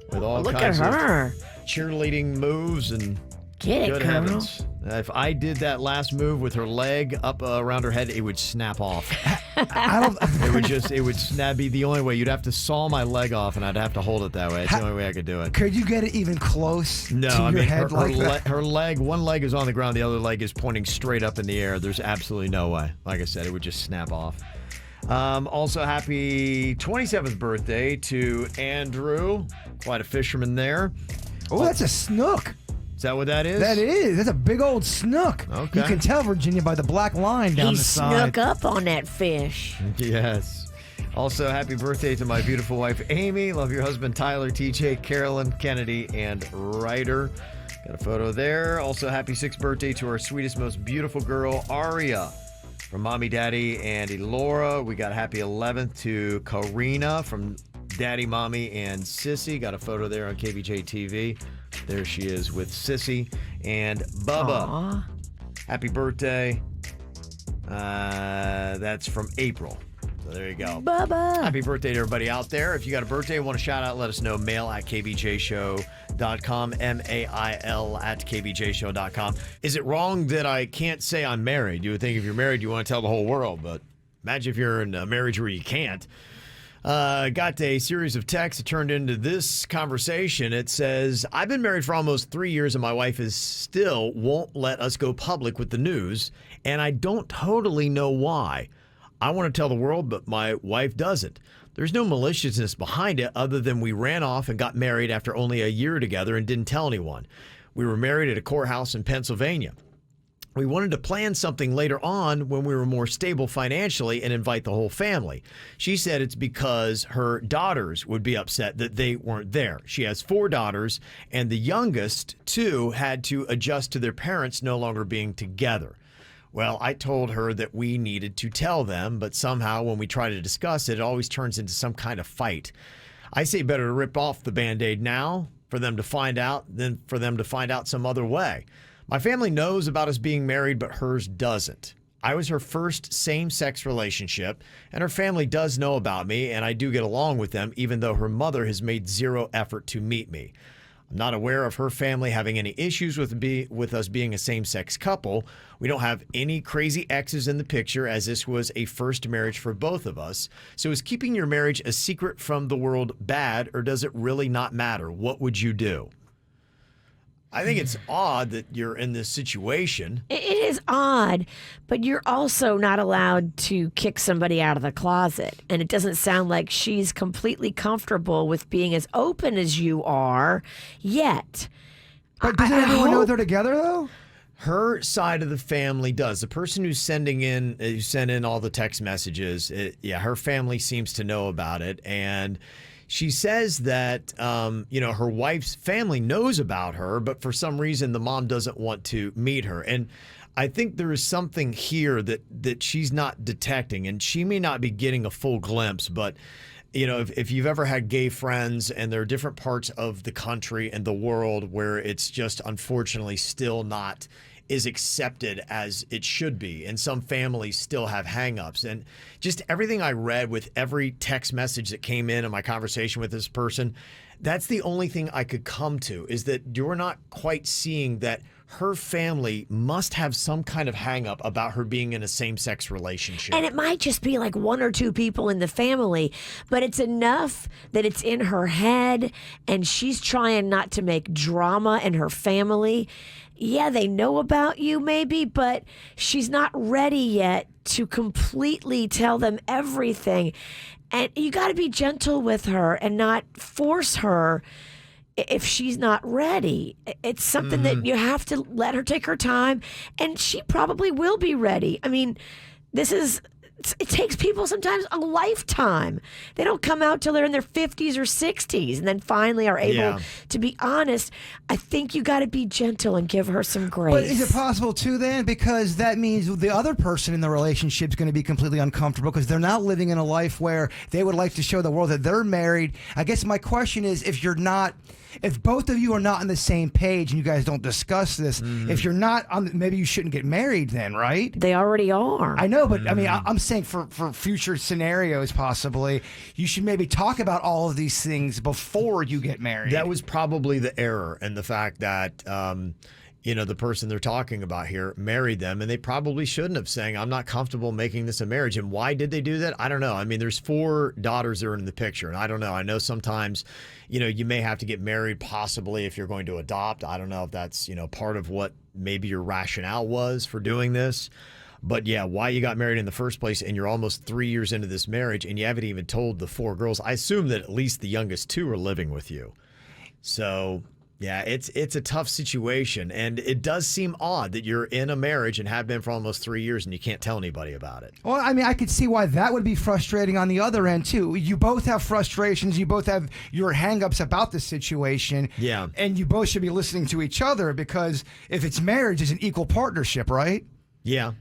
with all Look kinds at her. of cheerleading moves and Get it, good girl. heavens. If I did that last move with her leg up around her head, it would snap off. It would snap. Be the only way. You'd have to saw my leg off, and I'd have to hold it that way. It's the only way I could do it. Could you get it even close No, to I your mean, head like that? her leg, one leg is on the ground, the other leg is pointing straight up in the air. There's absolutely no way. Like I said, it would just snap off. Also, happy 27th birthday to Andrew. Quite a fisherman there. Oh, that's a snook. Is that what that is? That is. That's a big old snook. Okay. You can tell, Virginia, by the black line down He the side. snuck up on that fish. Yes. Also, happy birthday to my beautiful wife, Amy. Love your husband, Tyler, TJ, Carolyn, Kennedy, and Ryder. Got a photo there. Also, happy 6th birthday to our sweetest, most beautiful girl, Aria. From Mommy, Daddy, and Elora. We got a happy 11th to Karina from Daddy, Mommy, and Sissy. Got a photo there on KVJ TV. There she is with Sissy and Bubba. Aw. Happy birthday. That's from April. So there you go. Bubba. Happy birthday to everybody out there. If you got a birthday, want a shout out, let us know. Mail at kvjshow.com. MAIL at kvjshow.com. Is it wrong that I can't say I'm married? You would think if you're married, you want to tell the whole world. But imagine if you're in a marriage where you can't. Got a series of texts that turned into this conversation. It says, I've been married for almost 3 years and my wife is still won't let us go public with the news. And I don't totally know why. I want to tell the world, but my wife doesn't. There's no maliciousness behind it other than we ran off and got married after only a year together and didn't tell anyone. We were married at a courthouse in Pennsylvania. We wanted to plan something later on when we were more stable financially and invite the whole family. She said it's because her daughters would be upset that they weren't there. She has 4 daughters, and the youngest 2 had to adjust to their parents no longer being together. Well, I told her that we needed to tell them, but somehow when we try to discuss it, it always turns into some kind of fight. I say better to rip off the Band-Aid now for them to find out than for them to find out some other way. My family knows about us being married, but hers doesn't. I was her first same-sex relationship, and her family does know about me, and I do get along with them, even though her mother has made zero effort to meet me. I'm not aware of her family having any issues with us being a same-sex couple. We don't have any crazy exes in the picture, as this was a first marriage for both of us. So is keeping your marriage a secret from the world bad, or does it really not matter? What would you do? I think it's odd that you're in this situation. It is odd, but you're also not allowed to kick somebody out of the closet. And it doesn't sound like she's completely comfortable with being as open as you are yet. But doesn't everyone know they're together, though? Her side of the family does. The person who's sent in all the text messages, her family seems to know about it. And she says that, her wife's family knows about her, but for some reason the mom doesn't want to meet her. And I think there is something here that she's not detecting, and she may not be getting a full glimpse, but if you've ever had gay friends, and there are different parts of the country and the world where it's just unfortunately still not is accepted as it should be, and some families still have hang-ups. And just everything I read with every text message that came in my conversation with this person, that's the only thing I could come to, is that you're not quite seeing that her family must have some kind of hang up about her being in a same-sex relationship. And it might just be like one or two people in the family, but it's enough that it's in her head and she's trying not to make drama in her family. Yeah, they know about you maybe, but she's not ready yet to completely tell them everything. And you got to be gentle with her and not force her if she's not ready. It's something that you have to let her take her time, and she probably will be ready. I mean, it takes people sometimes a lifetime. They don't come out till they're in their 50s or 60s and then finally are able to be honest. I think you got to be gentle and give her some grace. But is it possible too then? Because that means the other person in the relationship is going to be completely uncomfortable because they're not living in a life where they would like to show the world that they're married. I guess my question is, if both of you are not on the same page and you guys don't discuss this, if you're not on, maybe you shouldn't get married then, right? They already are. I know, but I mean, I'm saying for future scenarios, possibly, you should maybe talk about all of these things before you get married. That was probably the error, and the fact that the person they're talking about here married them, and they probably shouldn't have, saying, I'm not comfortable making this a marriage. And why did they do that? I don't know. I mean, there's 4 daughters that are in the picture, and I don't know. I know sometimes, you may have to get married possibly if you're going to adopt. I don't know if that's, part of what maybe your rationale was for doing this. But yeah, why you got married in the first place, and you're almost 3 years into this marriage, and you haven't even told the 4 girls. I assume that at least the youngest 2 are living with you. So yeah, it's a tough situation, and it does seem odd that you're in a marriage and have been for almost 3 years and you can't tell anybody about it. Well, I mean, I could see why that would be frustrating on the other end, too. You both have frustrations. You both have your hang-ups about the situation. Yeah. And you both should be listening to each other because if it's marriage, it's an equal partnership, right? Yeah.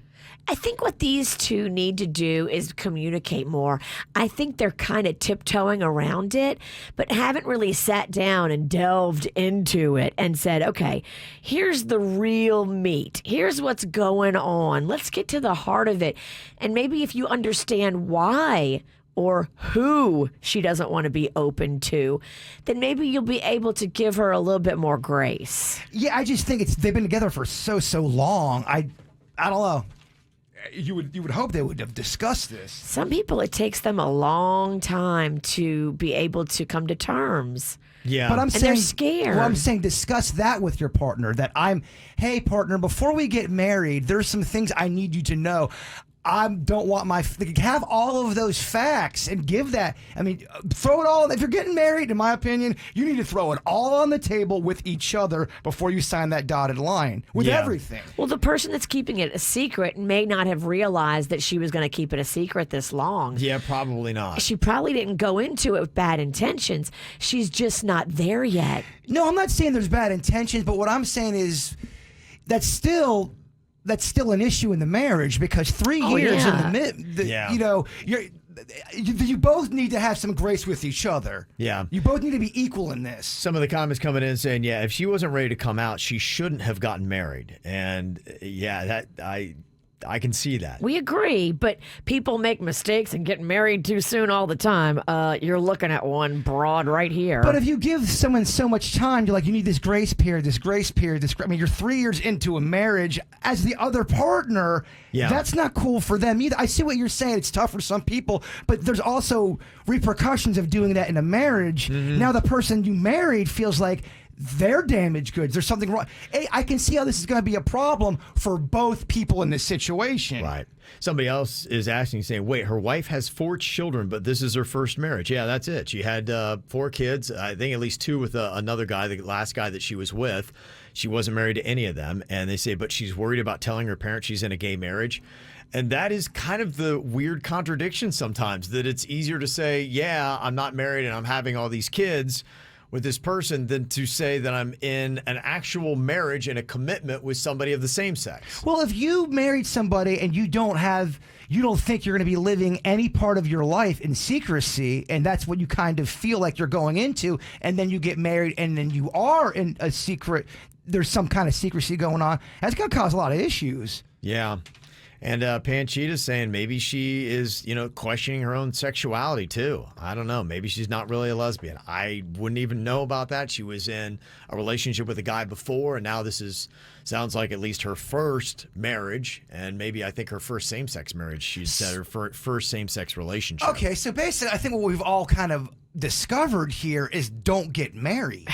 I think what these two need to do is communicate more. I think they're kind of tiptoeing around it, but haven't really sat down and delved into it and said, okay, here's the real meat. Here's what's going on. Let's get to the heart of it. And maybe if you understand why or who she doesn't want to be open to, then maybe you'll be able to give her a little bit more grace. Yeah, I just think they've been together for so long. I don't know. You would hope they would have discussed this. Some people, it takes them a long time to be able to come to terms. Yeah. But I'm and saying, they're scared. Well, I'm saying discuss that with your partner. Hey, partner, before we get married, there's some things I need you to know. I don't want have all of those facts and give that. I mean, throw it all. If you're getting married, in my opinion, you need to throw it all on the table with each other before you sign that dotted line with everything. Well, the person that's keeping it a secret may not have realized that she was going to keep it a secret this long. Yeah, probably not. She probably didn't go into it with bad intentions. She's just not there yet. No, I'm not saying there's bad intentions, but what I'm saying is that's still an issue in the marriage because 3 years in you both need to have some grace with each other. Yeah. You both need to be equal in this. Some of the comments coming in saying, yeah, if she wasn't ready to come out, she shouldn't have gotten married. And yeah, I can see that. We agree, but people make mistakes and get married too soon all the time. You're looking at one broad right here. But if you give someone so much time, you need this grace period. I mean, you're 3 years into a marriage as the other partner. Yeah. That's not cool for them either. I see what you're saying. It's tough for some people, but there's also repercussions of doing that in a marriage. Mm-hmm. Now the person you married feels like they're damaged goods. There's something wrong. Hey, I can see how this is going to be a problem for both people in this situation. Right. Somebody else is asking, saying, wait, her wife has 4 children, but this is her first marriage. Yeah, that's it. She had 4 kids, I think at least 2 with another guy, the last guy that she was with. She wasn't married to any of them. And they say, but she's worried about telling her parents she's in a gay marriage. And that is kind of the weird contradiction sometimes, that it's easier to say, yeah, I'm not married and I'm having all these kids with this person than to say that I'm in an actual marriage and a commitment with somebody of the same sex. Well, if you married somebody and you don't think you're going to be living any part of your life in secrecy, and that's what you kind of feel like you're going into, and then you get married and then you are in a secret, there's some kind of secrecy going on, that's going to cause a lot of issues. Yeah. And Panchita's saying maybe she is, questioning her own sexuality too. I don't know. Maybe she's not really a lesbian. I wouldn't even know about that. She was in a relationship with a guy before, and now this is sounds like at least her first marriage, and maybe I think her first same-sex marriage, she said her first same-sex relationship. Okay, so basically, I think what we've all kind of discovered here is don't get married.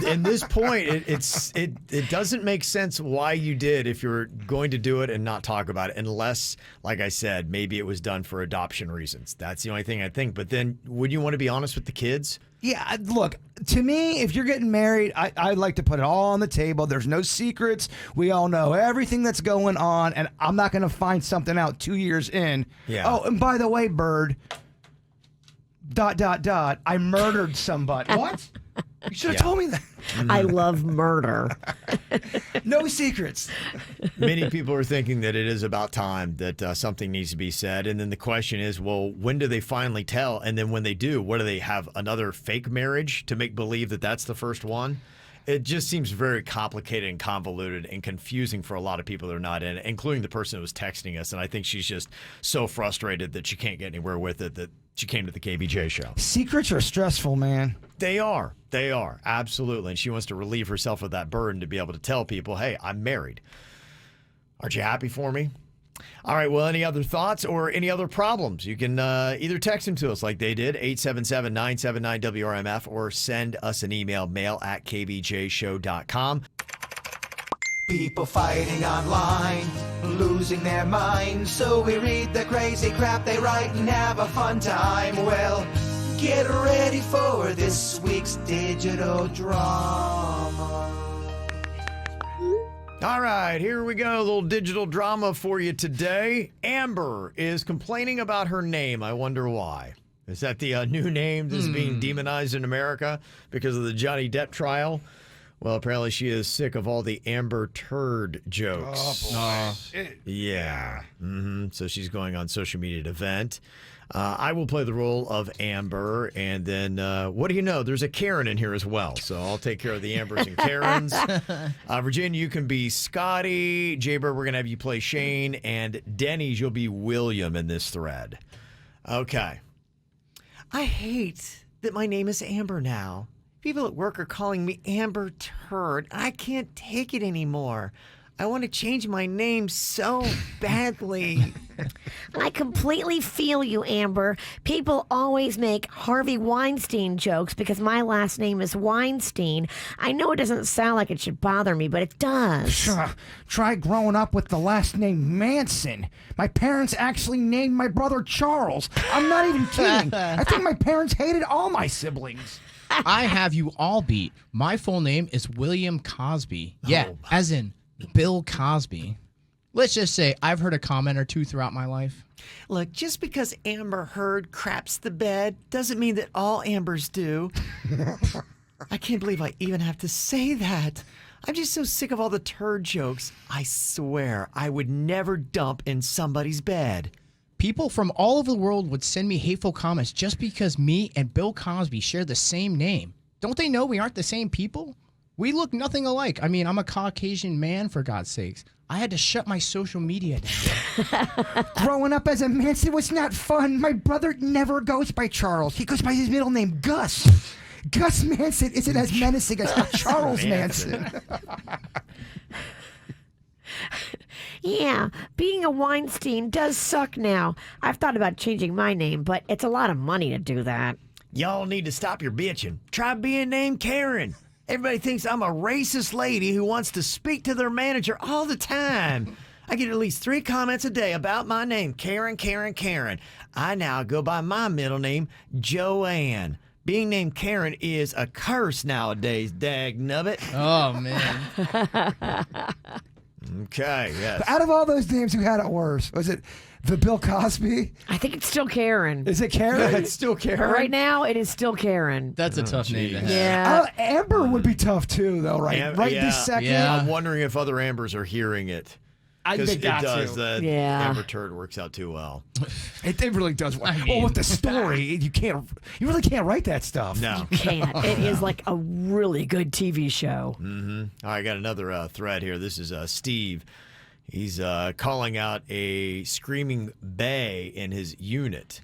In this point, it doesn't make sense why you did if you're going to do it and not talk about it, unless, like I said, maybe it was done for adoption reasons. That's the only thing I think. But then, would you want to be honest with the kids? Yeah, look, to me, if you're getting married, I'd like to put it all on the table. There's no secrets. We all know everything that's going on, and I'm not going to find something out 2 years in. Yeah. Oh, and by the way, Bird, ... I murdered somebody. What? You should have told me that. I love murder. No secrets. Many people are thinking that it is about time that something needs to be said. And then the question is, well, when do they finally tell? And then when they do, what do they have, another fake marriage to make believe that that's the first one? It just seems very complicated and convoluted and confusing for a lot of people that are not in it, including the person who was texting us. And I think she's just so frustrated that she can't get anywhere with it that she came to the KVJ show. Secrets are stressful, man. They are. They are. Absolutely. And she wants to relieve herself of that burden to be able to tell people, hey, I'm married. Aren't you happy for me? All right, well, any other thoughts or any other problems? You can either text them to us like they did, 877-979-WRMF, or send us an email, mail@kvjshow.com. People fighting online, losing their minds. So we read the crazy crap they write and have a fun time. Well, get ready for this week's digital drama. All right, here we go. A little digital drama for you today. Amber is complaining about her name. I wonder why. Is that the new name that's being demonized in America because of the Johnny Depp trial? Well, apparently she is sick of all the Amber Turd jokes. Oh, boy. Yeah. So she's going on social media to vent. I will play the role of Amber, and then what do you know? There's a Karen in here as well, so I'll take care of the Ambers and Karens. Virginia, you can be Scotty. Jaybird, we're going to have you play Shane, and Dennys, you'll be William in this thread. Okay. I hate that my name is Amber now. People at work are calling me Amber Turd. I can't take it anymore. I want to change my name so badly. I completely feel you, Amber. People always make Harvey Weinstein jokes because my last name is Weinstein. I know it doesn't sound like it should bother me, but it does. Try growing up with the last name Manson. My parents actually named my brother Charles. I'm not even kidding. I think my parents hated all my siblings. I have you all beat. My full name is William Cosby. Yeah, as in Bill Cosby. Let's just say I've heard a comment or two throughout my life. Look, just because Amber Heard craps the bed doesn't mean that all Ambers do. I can't believe I even have to say that. I'm just so sick of all the turd jokes. I swear I would never dump in somebody's bed. People from all over the world would send me hateful comments just because me and Bill Cosby share the same name. Don't they know we aren't the same people? We look nothing alike. I mean, I'm a Caucasian man, for God's sakes. I had to shut my social media down. Growing up as a Manson was not fun. My brother never goes by Charles. He goes by his middle name, Gus. Gus Manson isn't as menacing as Charles Manson. Yeah, being a Weinstein does suck now. I've thought about changing my name, but it's a lot of money to do that. Y'all need to stop your bitching. Try being named Karen. Everybody thinks I'm a racist lady who wants to speak to their manager all the time. I get at least 3 comments a day about my name, Karen, Karen, Karen. I now go by my middle name, Joanne. Being named Karen is a curse nowadays, dagnubbit. Oh, man. Okay, yes. Out of all those names, who had it worse? Was it the Bill Cosby? I think it's still Karen. Is it Karen? It's still Karen. Right now, it is still Karen. That's a tough name to have. Yeah. Amber would be tough too, though, right? This second. Yeah. I'm wondering if other Ambers are hearing it. Because it does. The Amber Turd works out too well. It really does. Well, with the story, you really can't write that stuff. No. You can't. It is like a really good TV show. Mm-hmm. All right, I got another thread here. This is Steve. He's calling out a screaming bae in his unit.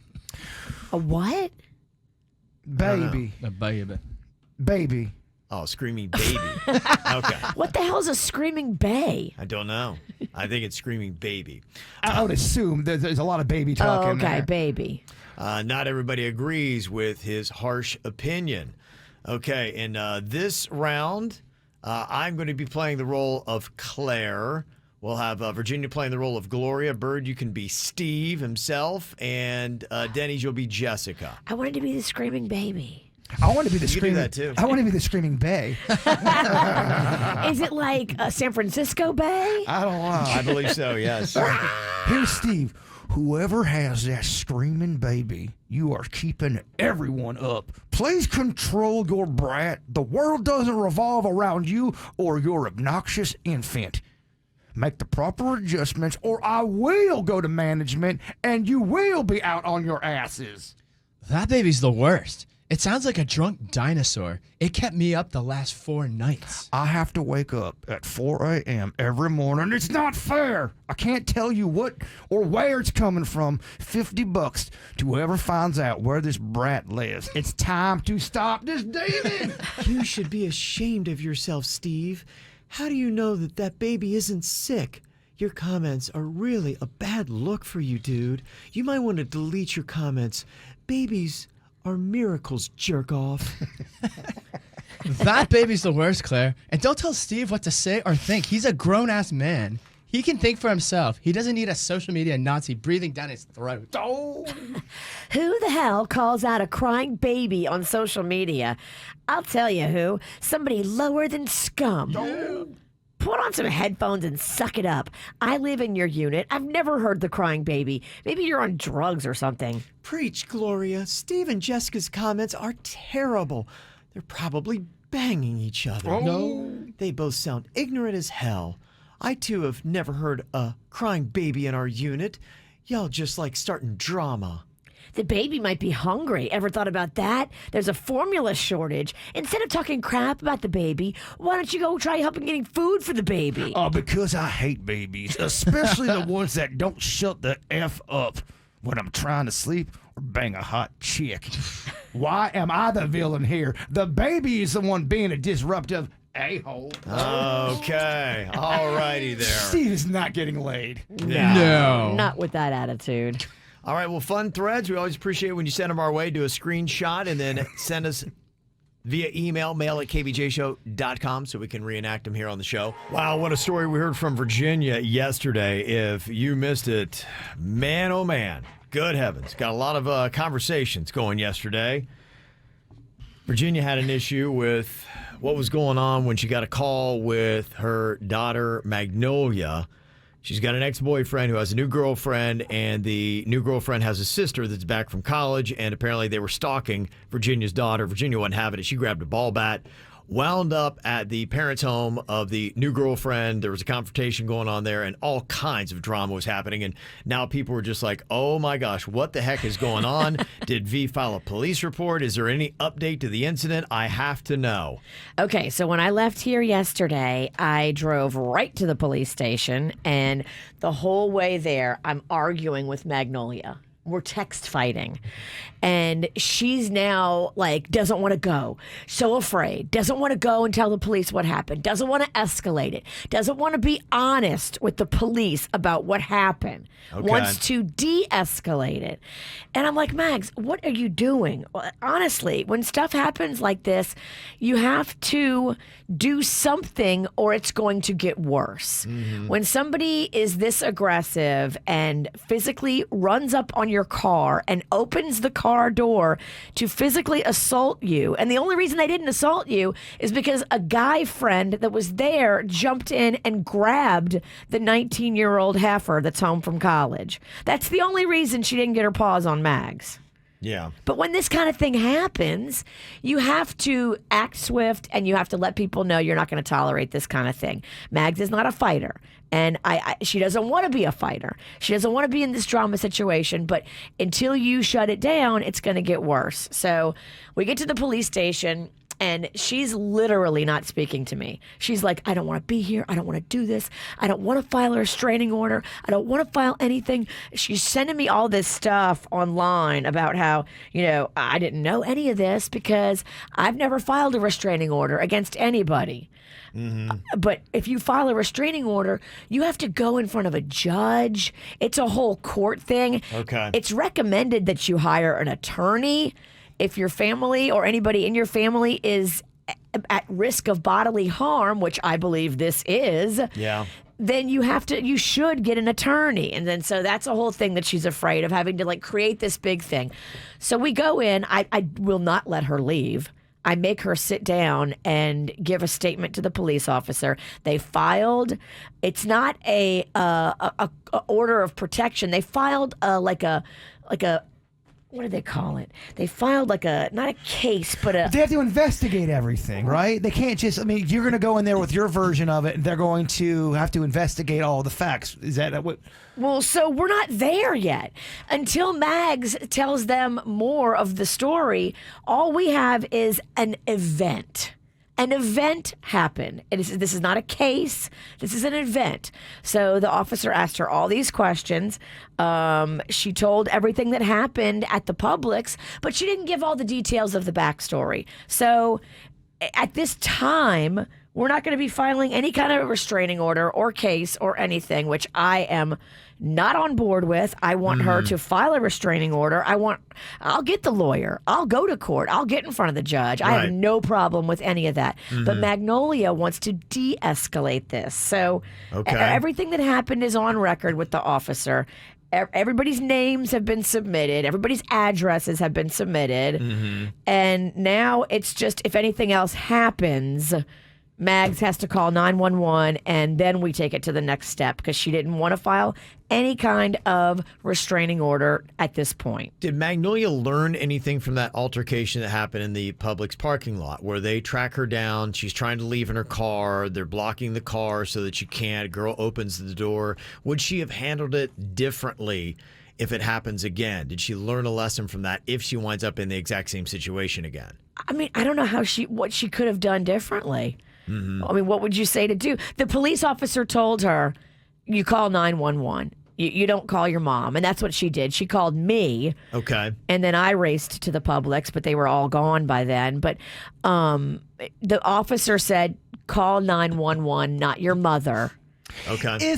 A what? Baby. A baby. Baby. Oh, screaming baby. Okay. What the hell is a screaming bay? I don't know. I think it's screaming baby. I would assume there's a lot of baby talk in there. Baby. Not everybody agrees with his harsh opinion. Okay, in this round, I'm going to be playing the role of Claire. We'll have Virginia playing the role of Gloria. Bird, you can be Steve himself. And Dennys, you'll be Jessica. I wanted to be the screaming baby. I want to be the You can do screaming. that, too. I want to be the screaming bay. Is it like a San Francisco Bay? I don't know. I believe so, yes. Here's Steve. Whoever has that screaming baby, you are keeping everyone up. Please control your brat. The world doesn't revolve around you or your obnoxious infant. Make the proper adjustments, or I will go to management and you will be out on your asses. That baby's the worst. It sounds like a drunk dinosaur. It kept me up the last 4 nights. I have to wake up at 4 a.m. every morning. It's not fair. I can't tell you what or where it's coming from. $50 to whoever finds out where this brat lives. It's time to stop this demon. You should be ashamed of yourself, Steve. How do you know that that baby isn't sick? Your comments are really a bad look for you, dude. You might want to delete your comments. Babies are miracles, jerk off. That baby's the worst, Claire. And don't tell Steve what to say or think. He's a grown-ass man. He can think for himself. He doesn't need a social media Nazi breathing down his throat. Oh. Who the hell calls out a crying baby on social media? I'll tell you who. Somebody lower than scum. Put on some headphones and suck it up. I live in your unit. I've never heard the crying baby. Maybe you're on drugs or something. Preach, Gloria. Steve and Jessica's comments are terrible. They're probably banging each other. Oh. No. They both sound ignorant as hell. I, too, have never heard a crying baby in our unit. Y'all just like starting drama. The baby might be hungry. Ever thought about that? There's a formula shortage. Instead of talking crap about the baby, why don't you go try helping getting food for the baby? Because I hate babies, especially the ones that don't shut the F up when I'm trying to sleep or bang a hot chick. Why am I the villain here? The baby is the one being a disruptive a-hole. Okay. All righty there. Steve is not getting laid. No. Not with that attitude. All right, well, fun threads. We always appreciate when you send them our way. Do a screenshot and then send us via email, mail@kvjshow.com, so we can reenact them here on the show. Wow, what a story we heard from Virginia yesterday. If you missed it, man, oh man, good heavens. Got a lot of conversations going yesterday. Virginia had an issue with what was going on when she got a call with her daughter, Magnolia. She's got an ex-boyfriend who has a new girlfriend, and the new girlfriend has a sister that's back from college, and apparently they were stalking Virginia's daughter. Virginia wasn't having it. She grabbed a ball bat, wound up at the parents' home of the new girlfriend. There was a confrontation going on there, and all kinds of drama was happening. And now people were just like, oh my gosh, what the heck is going on? Did V file a police report? Is there any update to the incident? I have to know. Okay, so when I left here yesterday, I drove right to the police station, and the whole way there, I'm arguing with Magnolia. We're text fighting. And she's now like, doesn't want to go. So afraid. Doesn't want to go and tell the police what happened. Doesn't want to escalate it. Doesn't want to be honest with the police about what happened. Okay. Wants to de-escalate it. And I'm like, Mags, what are you doing? Well, honestly, when stuff happens like this, you have to do something or it's going to get worse. Mm-hmm. When somebody is this aggressive and physically runs up on your car and opens the car door to physically assault you, and the only reason they didn't assault you is because a guy friend that was there jumped in and grabbed the 19-year-old heifer that's home from college. That's the only reason she didn't get her paws on Mags. Yeah. But when this kind of thing happens, you have to act swift and you have to let people know you're not going to tolerate this kind of thing. Mags is not a fighter, and she doesn't want to be a fighter. She doesn't want to be in this drama situation, but until you shut it down, it's going to get worse. So we get to the police station, And she's literally not speaking to me. She's like, I don't want to be here. I don't want to do this. I don't want to file a restraining order. I don't want to file anything. She's sending me all this stuff online about how, I didn't know any of this because I've never filed a restraining order against anybody. But if you file a restraining order, you have to go in front of a judge. It's a whole court thing. Okay. It's recommended that you hire an attorney if your family or anybody in your family is at risk of bodily harm, which I believe this is. Yeah. Then you should get an attorney. And then so that's a whole thing that she's afraid of, having to create this big thing. So we go in. I will not let her leave. I make her sit down and give a statement to the police officer. They filed. It's not a order of protection. They filed like a what do they call it? They filed not a case, but They have to investigate everything, right? They can't just, you're going to go in there with your version of it, and they're going to have to investigate all the facts. Is that what? Well, so we're not there yet. Until Mags tells them more of the story, all we have is an event. An event happened. This is not a case. This is an event. So the officer asked her all these questions. She told everything that happened at the Publix, but she didn't give all the details of the backstory. So at this time, we're not going to be filing any kind of restraining order or case or anything, which I am not on board with. I want her to file a restraining order. I'll get the lawyer. I'll go to court. I'll get in front of the judge. I have no problem with any of that. But Magnolia wants to de-escalate this. So everything that happened is on record with the officer. Everybody's names have been submitted. Everybody's addresses have been submitted. And now it's just, if anything else happens, Mags has to call 911, and then we take it to the next step because she didn't want to file any kind of restraining order at this point. Did Magnolia learn anything from that altercation that happened in the Publix parking lot where they track her down? She's trying to leave in her car. They're blocking the car so that she can't. Girl opens the door. Would she have handled it differently if it happens again? Did she learn a lesson from that if she winds up in the exact same situation again? I don't know what she could have done differently. What would you say to do? The police officer told her, you call 911. You don't call your mom. And that's what she did. She called me. Okay. And then I raced to the Publix, but they were all gone by then. But the officer said, call 911, not your mother. Okay.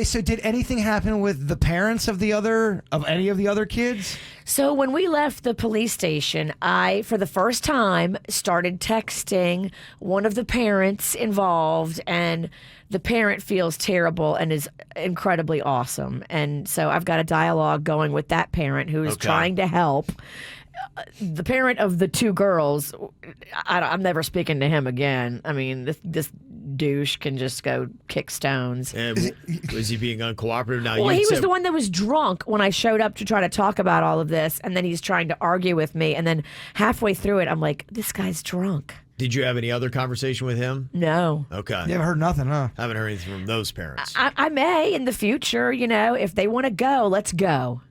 So did anything happen with the parents of any of the other kids? So when we left the police station, I, for the first time, started texting one of the parents involved, and the parent feels terrible and is incredibly awesome. And so I've got a dialogue going with that parent who is trying to help. The parent of the two girls, I'm never speaking to him again. This douche can just go kick stones. And was he being uncooperative now? Well, he was the one that was drunk when I showed up to try to talk about all of this, and then he's trying to argue with me, and then halfway through it, I'm like, this guy's drunk. Did you have any other conversation with him? No. Okay. You haven't heard nothing, huh? Haven't heard anything from those parents. I may in the future, if they want to go, let's go.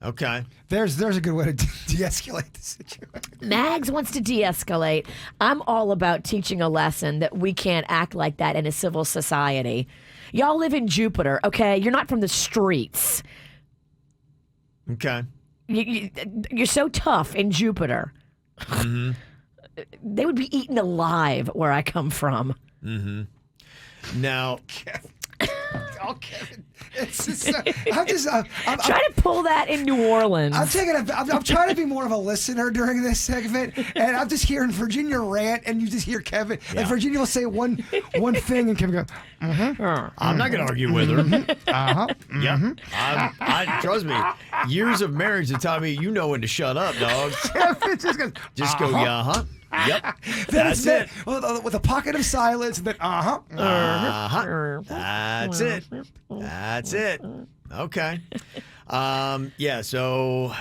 Okay. There's a good way to de-escalate the situation. Mags wants to de-escalate. I'm all about teaching a lesson that we can't act like that in a civil society. Y'all live in Jupiter, okay? You're not from the streets. Okay. You're so tough in Jupiter. They would be eaten alive where I come from. Now... Kevin. I'm trying to pull that in New Orleans. I'm trying to be more of a listener during this segment, and I'm just hearing Virginia rant, and you just hear Kevin. Yeah. Like Virginia will say one thing, and Kevin goes, I'm not going to argue with her. Yep. I trust me. Years of marriage have taught me you know when to shut up, dog. Kevin just goes, go, yeah, Yep. That's it. With a pocket of silence, and then That's it. That's it. Okay. So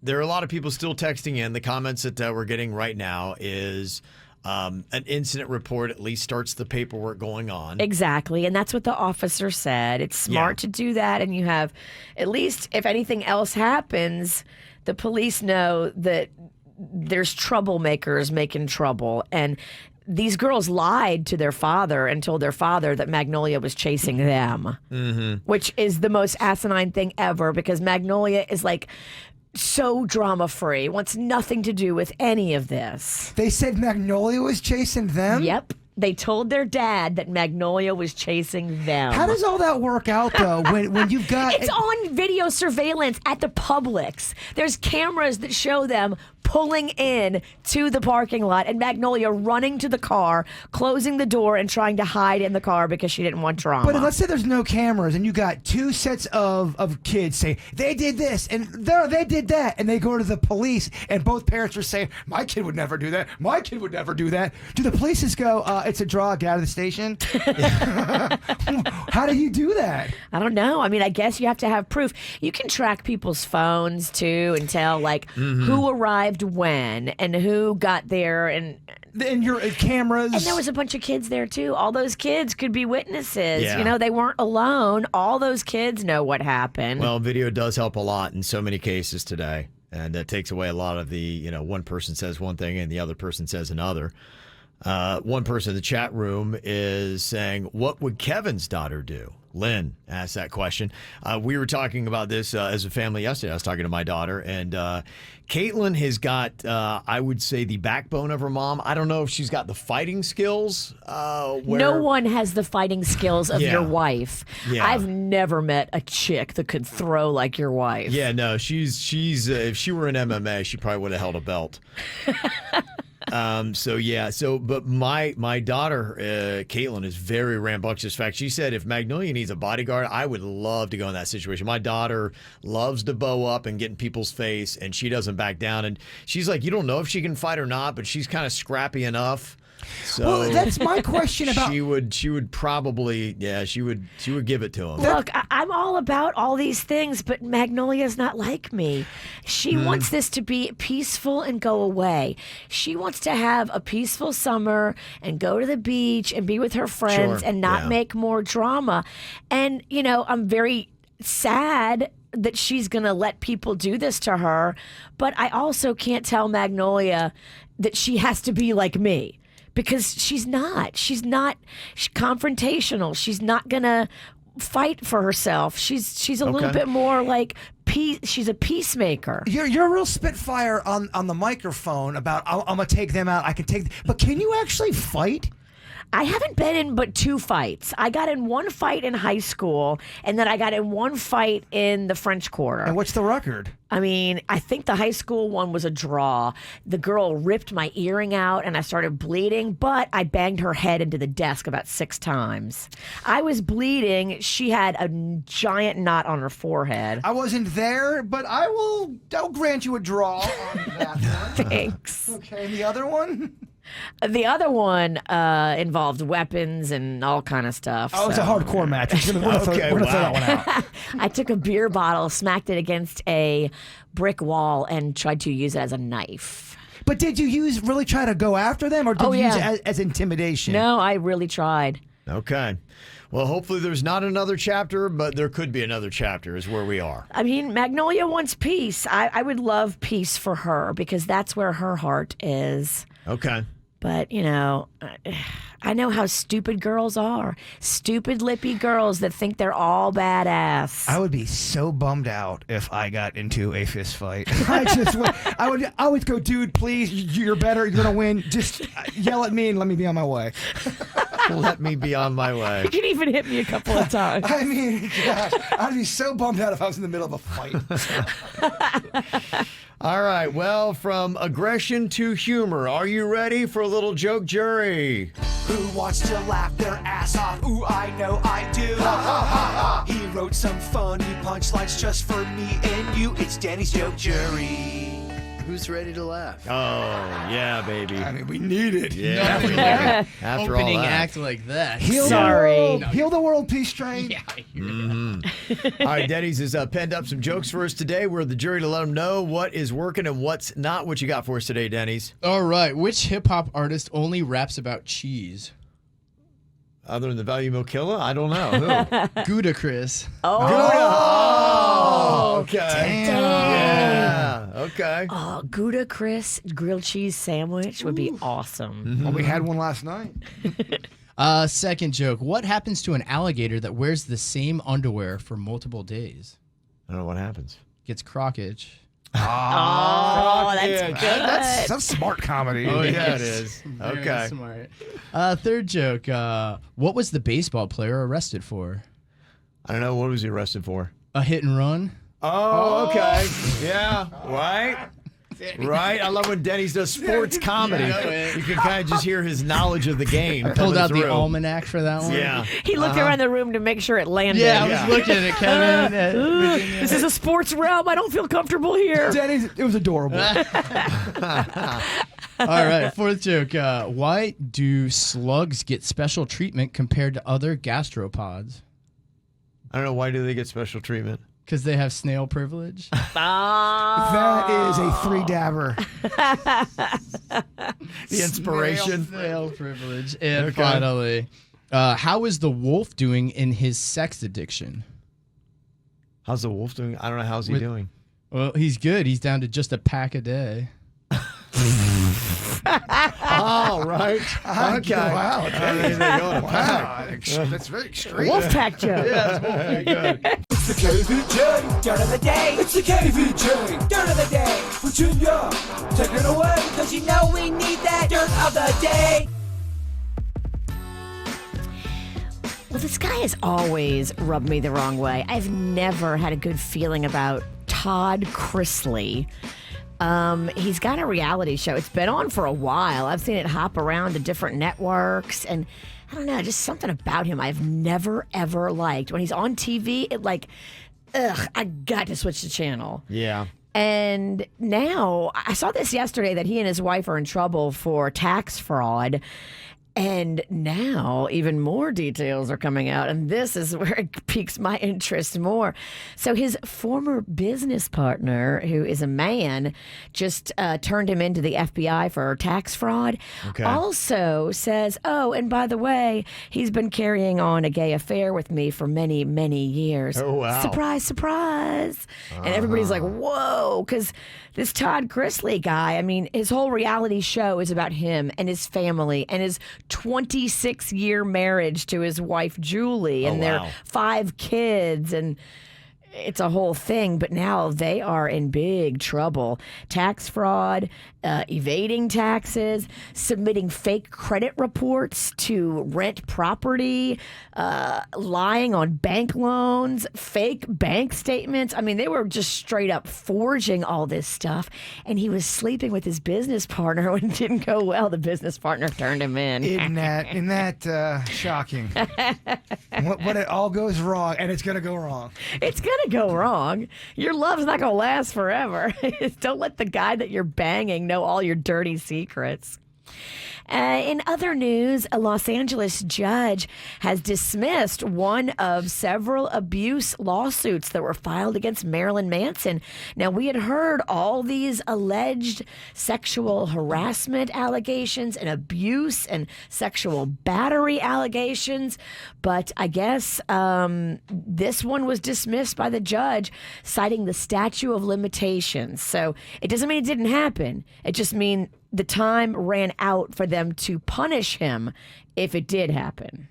there are a lot of people still texting in. The comments that we're getting right now is an incident report at least starts the paperwork going on. Exactly. And that's what the officer said. It's smart to do that. And you have, at least if anything else happens, the police know that there's troublemakers making trouble. And these girls lied to their father and told their father that Magnolia was chasing them, which is the most asinine thing ever because Magnolia is like so drama free, wants nothing to do with any of this. They said Magnolia was chasing them? Yep. They told their dad that Magnolia was chasing them. How does all that work out, though, when you've got... It's on video surveillance at the Publix. There's cameras that show them pulling in to the parking lot and Magnolia running to the car, closing the door and trying to hide in the car because she didn't want drama. But let's say there's no cameras and you got two sets of kids say, they did this and they did that, and they go to the police and both parents are saying, my kid would never do that, my kid would never do that. Do the police just go, it's a draw, get out of the station? How do you do that? I don't know. I mean, I guess you have to have proof. You can track people's phones too and tell like who arrived when and who got there and your cameras. And there was a bunch of kids there too. All those kids could be witnesses. Yeah. You know, they weren't alone. All those kids know what happened. Well, video does help a lot in so many cases today. And that takes away a lot of the, one person says one thing and the other person says another. One person in the chat room is saying, what would Kevin's daughter do? Lynn asked that question. We were talking about this as a family yesterday. I was talking to my daughter, and Caitlin has got, I would say, the backbone of her mom. I don't know if she's got the fighting skills. No one has the fighting skills of your wife. Yeah. I've never met a chick that could throw like your wife. Yeah, no, she's if she were in MMA, she probably would have held a belt. But my daughter, Caitlin, is very rambunctious. In fact, she said if Magnolia needs a bodyguard, I would love to go in that situation. My daughter loves to bow up and get in people's face, and she doesn't back down. And she's like, you don't know if she can fight or not, but she's kind of scrappy enough. So well, that's my question about. She would probably, she would give it to him. Look, I'm all about all these things, but Magnolia's not like me. She wants this to be peaceful and go away. She wants to have a peaceful summer and go to the beach and be with her friends and not make more drama. And, I'm very sad that she's going to let people do this to her, but I also can't tell Magnolia that she has to be like me. Because she's not confrontational. She's not gonna fight for herself. She's a little bit more like she's a peacemaker. You're a real spitfire on the microphone about I'm gonna take them out. I can take, but can you actually fight? I haven't been in but 2 fights. I got in 1 fight in high school, and then I got in 1 fight in the French Quarter. And what's the record? I mean, I think the high school one was a draw. The girl ripped my earring out, and I started bleeding, but I banged her head into the desk about 6 times. I was bleeding. She had a giant knot on her forehead. I wasn't there, but I'll grant you a draw on that one. Thanks. Okay, and the other one? The other one involved weapons and all kind of stuff. Oh, it's a hardcore match. We're gonna throw that one out. I took a beer bottle, smacked it against a brick wall, and tried to use it as a knife. But did you really try to go after them, or did you use it as intimidation? No, I really tried. Okay. Well, hopefully there's not another chapter, but there could be another chapter is where we are. I mean, Magnolia wants peace. I would love peace for her because that's where her heart is. Okay. But, I know how stupid girls are. Stupid, lippy girls that think they're all badass. I would be so bummed out if I got into a fist fight. I would go, dude, please, you're better. You're going to win. Just yell at me and let me be on my way. Let me be on my way. You can even hit me a couple of times. I mean, gosh, I'd be so bummed out if I was in the middle of a fight. All right, well, from aggression to humor, are you ready for a little joke jury? Who wants to laugh their ass off? Ooh, I know I do. Ha ha ha ha. He wrote some funny punchlines just for me and you. It's Dennys Joke Jury. Who's ready to laugh? Oh, yeah, baby. I mean, we need it. Yeah. After Opening all that. act like that. Heal the world, peace train. Yeah, I hear it. All right, Dennys has penned up some jokes for us today. We're the jury to let them know what is working and what's not. What you got for us today, Dennys? All right. Which hip-hop artist only raps about cheese? Other than the Value Mill Killer? I don't know. Who? Gouda Chris. Oh. Okay. Damn. Yeah. Yeah. Okay. Oh, Gouda Chris grilled cheese sandwich would be awesome. Well, we had one last night. Second joke. What happens to an alligator that wears the same underwear for multiple days? I don't know what happens. Gets crockage. Oh, that's good. That's smart comedy. Oh, yeah, it is. Very Okay. smart. Third joke. What was the baseball player arrested for? I don't know. What was he arrested for? A hit and run. Oh, okay. Yeah. Right. Right. I love when Dennys does sports comedy. You can kind of just hear his knowledge of the game. Pulled coming out the through. almanac for that one. Yeah. He looked around the room to make sure it landed. Yeah, I was looking at it, Kevin. This is a sports realm. I don't feel comfortable here. Denny's, it was adorable. All right, fourth joke. Why do slugs get special treatment compared to other gastropods? I don't know. Why do they get special treatment? Because they have snail privilege. That is a three-dabber. The inspiration. Snail privilege. And Okay. finally, how is the wolf doing in his sex addiction? How's the wolf doing? I don't know. How's he doing? Well, he's good. He's down to just a pack a day. Oh, right. Okay. Wow. Wow. That's very extreme. Wolfpack joke. Very good. It's the KVJ Dirt of the Day. It's the KVJ Dirt of the Day. Virginia, take it away, because you know we need that Dirt of the Day. Well, this guy has always rubbed me the wrong way. I've never had a good feeling about Todd Chrisley. He's got a reality show. It's been on for a while. I've seen it hop around to different networks, and I don't know, just something about him I've never, ever liked. When he's on TV, I got to switch the channel. Yeah. And now, I saw this yesterday that he and his wife are in trouble for tax fraud. And now even more details are coming out, and this is where it piques my interest more. So his former business partner, who is a man, just turned him into the FBI for tax fraud. Okay. Also says, oh, and by the way, he's been carrying on a gay affair with me for many, many years. Oh, wow. Surprise, surprise. And everybody's like, whoa, because this Todd Chrisley guy, I mean, his whole reality show is about him and his family and his 26-year marriage to his wife, Julie, and their 5 kids. And it's a whole thing, but now they are in big trouble. Tax fraud, evading taxes, submitting fake credit reports to rent property, lying on bank loans, fake bank statements. I mean, they were just straight up forging all this stuff. And he was sleeping with his business partner when it didn't go well. The business partner turned him in. Isn't that shocking? When it all goes wrong, and it's going to go wrong. It's going to go wrong. Your love's not going to last forever. Don't let the guy that you're banging know all your dirty secrets. In other news, a Los Angeles judge has dismissed one of several abuse lawsuits that were filed against Marilyn Manson. Now, we had heard all these alleged sexual harassment allegations and abuse and sexual battery allegations, but I guess this one was dismissed by the judge, citing the statute of limitations. So it doesn't mean it didn't happen. It just means the time ran out for them to punish him if it did happen.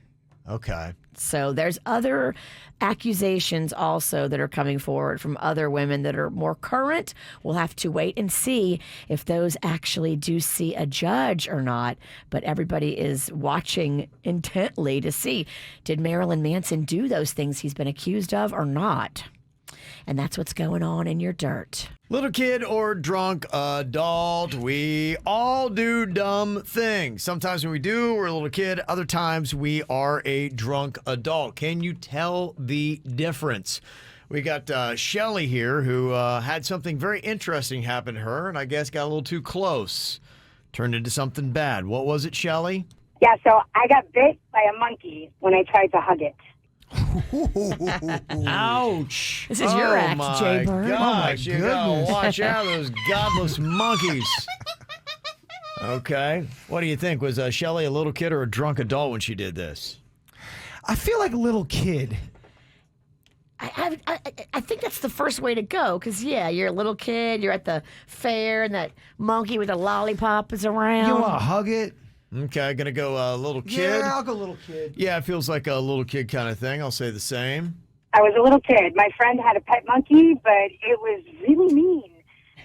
Okay. So there's other accusations also that are coming forward from other women that are more current. We'll have to wait and see if those actually do see a judge or not. But everybody is watching intently to see, did Marilyn Manson do those things he's been accused of or not? And that's what's going on in your dirt. Little kid or drunk adult, we all do dumb things. Sometimes when we do, we're a little kid. Other times we are a drunk adult. Can you tell the difference? We got Shelly here who had something very interesting happen to her and I guess got a little too close. Turned into something bad. What was it, Shelly? Yeah, so I got bit by a monkey when I tried to hug it. Ouch. This is your act, my Jay Bird. Gosh, Oh, my you gotta goodness. watch out those godless monkeys. Okay. What do you think? Was Shelly a little kid or a drunk adult when she did this? I feel like a little kid. I think that's the first way to go because, yeah, you're a little kid, you're at the fair, and that monkey with a lollipop is around. You want to hug it? Okay, gonna go little kid. Yeah, I'll go little kid. Yeah, it feels like a little kid kind of thing. I'll say the same. I was a little kid. My friend had a pet monkey, but it was really mean.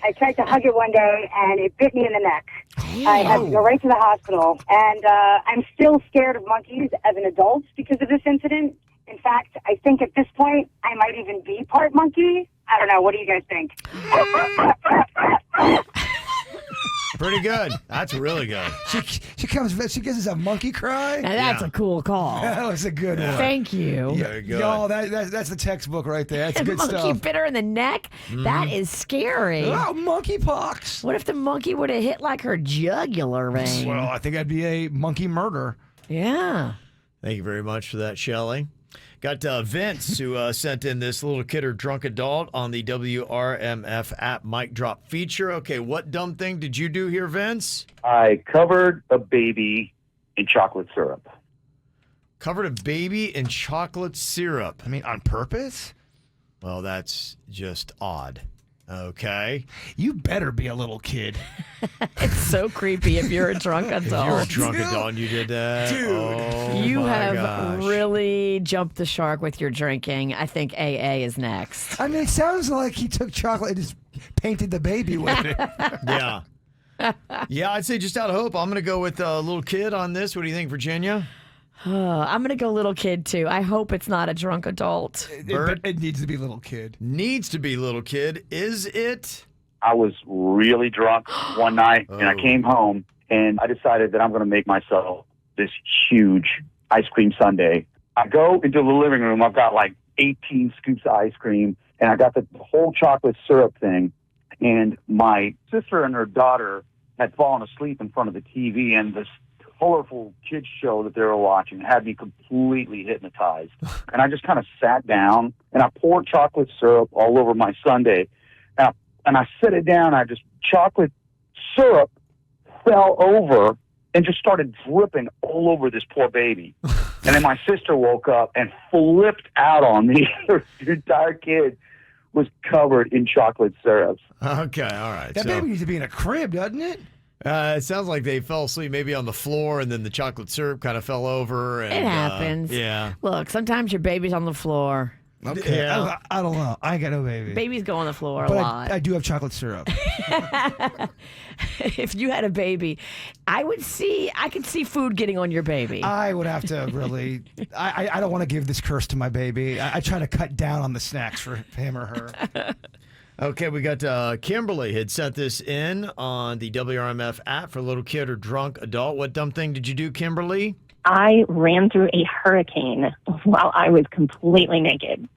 I tried to hug it one day, and it bit me in the neck. I had to go right to the hospital. And I'm still scared of monkeys as an adult because of this incident. In fact, I think at this point, I might even be part monkey. I don't know. What do you guys think? Pretty good. That's really good. She gives us a monkey cry. Now that's a cool call. That was a good one. Thank you. Very good. Y'all, that's the textbook right there. That's good monkey stuff. bit her in the neck? That is scary. Oh, monkeypox. What if the monkey would have hit like her jugular vein? Well, I think that'd be a monkey murder. Yeah. Thank you very much for that, Shelley. Got Vince who sent in this little kid or drunk adult on the WRMF app mic drop feature. Okay, what dumb thing did you do here, Vince? I covered a baby in chocolate syrup. Covered a baby in chocolate syrup. I mean, on purpose? Well, that's just odd. Okay. You better be a little kid. It's so creepy if you're a drunk adult. If you're a drunk adult and you did that, Dude. oh You my have gosh. really jumped the shark with your drinking. I think AA is next. I mean, it sounds like he took chocolate and just painted the baby with it. Yeah. Yeah, I'd say just out of hope, I'm going to go with a little kid on this. What do you think, Virginia? I'm going to go little kid, too. I hope it's not a drunk adult. It needs to be little kid. Needs to be little kid. Is it? I was really drunk one night, and I came home, and I decided that I'm going to make myself this huge ice cream sundae. I go into the living room. I've got like 18 scoops of ice cream, and I got the whole chocolate syrup thing. And my sister and her daughter had fallen asleep in front of the TV, and this colorful kids show that they were watching had me completely hypnotized. And I just kind of sat down, and I poured chocolate syrup all over my sundae. And I set it down. Chocolate syrup fell over and just started dripping all over this poor baby. And then my sister woke up and flipped out on me. Her entire kid was covered in chocolate syrup. Okay, all right. That baby needs to be in a crib, doesn't it? It sounds like they fell asleep maybe on the floor, and then the chocolate syrup kind of fell over. And, It happens. Yeah. Look, sometimes your baby's on the floor. Okay. Yeah. I don't know. I ain't got no baby. Babies go on the floor But a lot. I do have chocolate syrup. If you had a baby, I could see food getting on your baby. I would have to really. I don't want to give this curse to my baby. I try to cut down on the snacks for him or her. Okay, we got Kimberly had sent this in on the WRMF app for little kid or drunk adult. What dumb thing did you do, Kimberly? I ran through a hurricane while I was completely naked.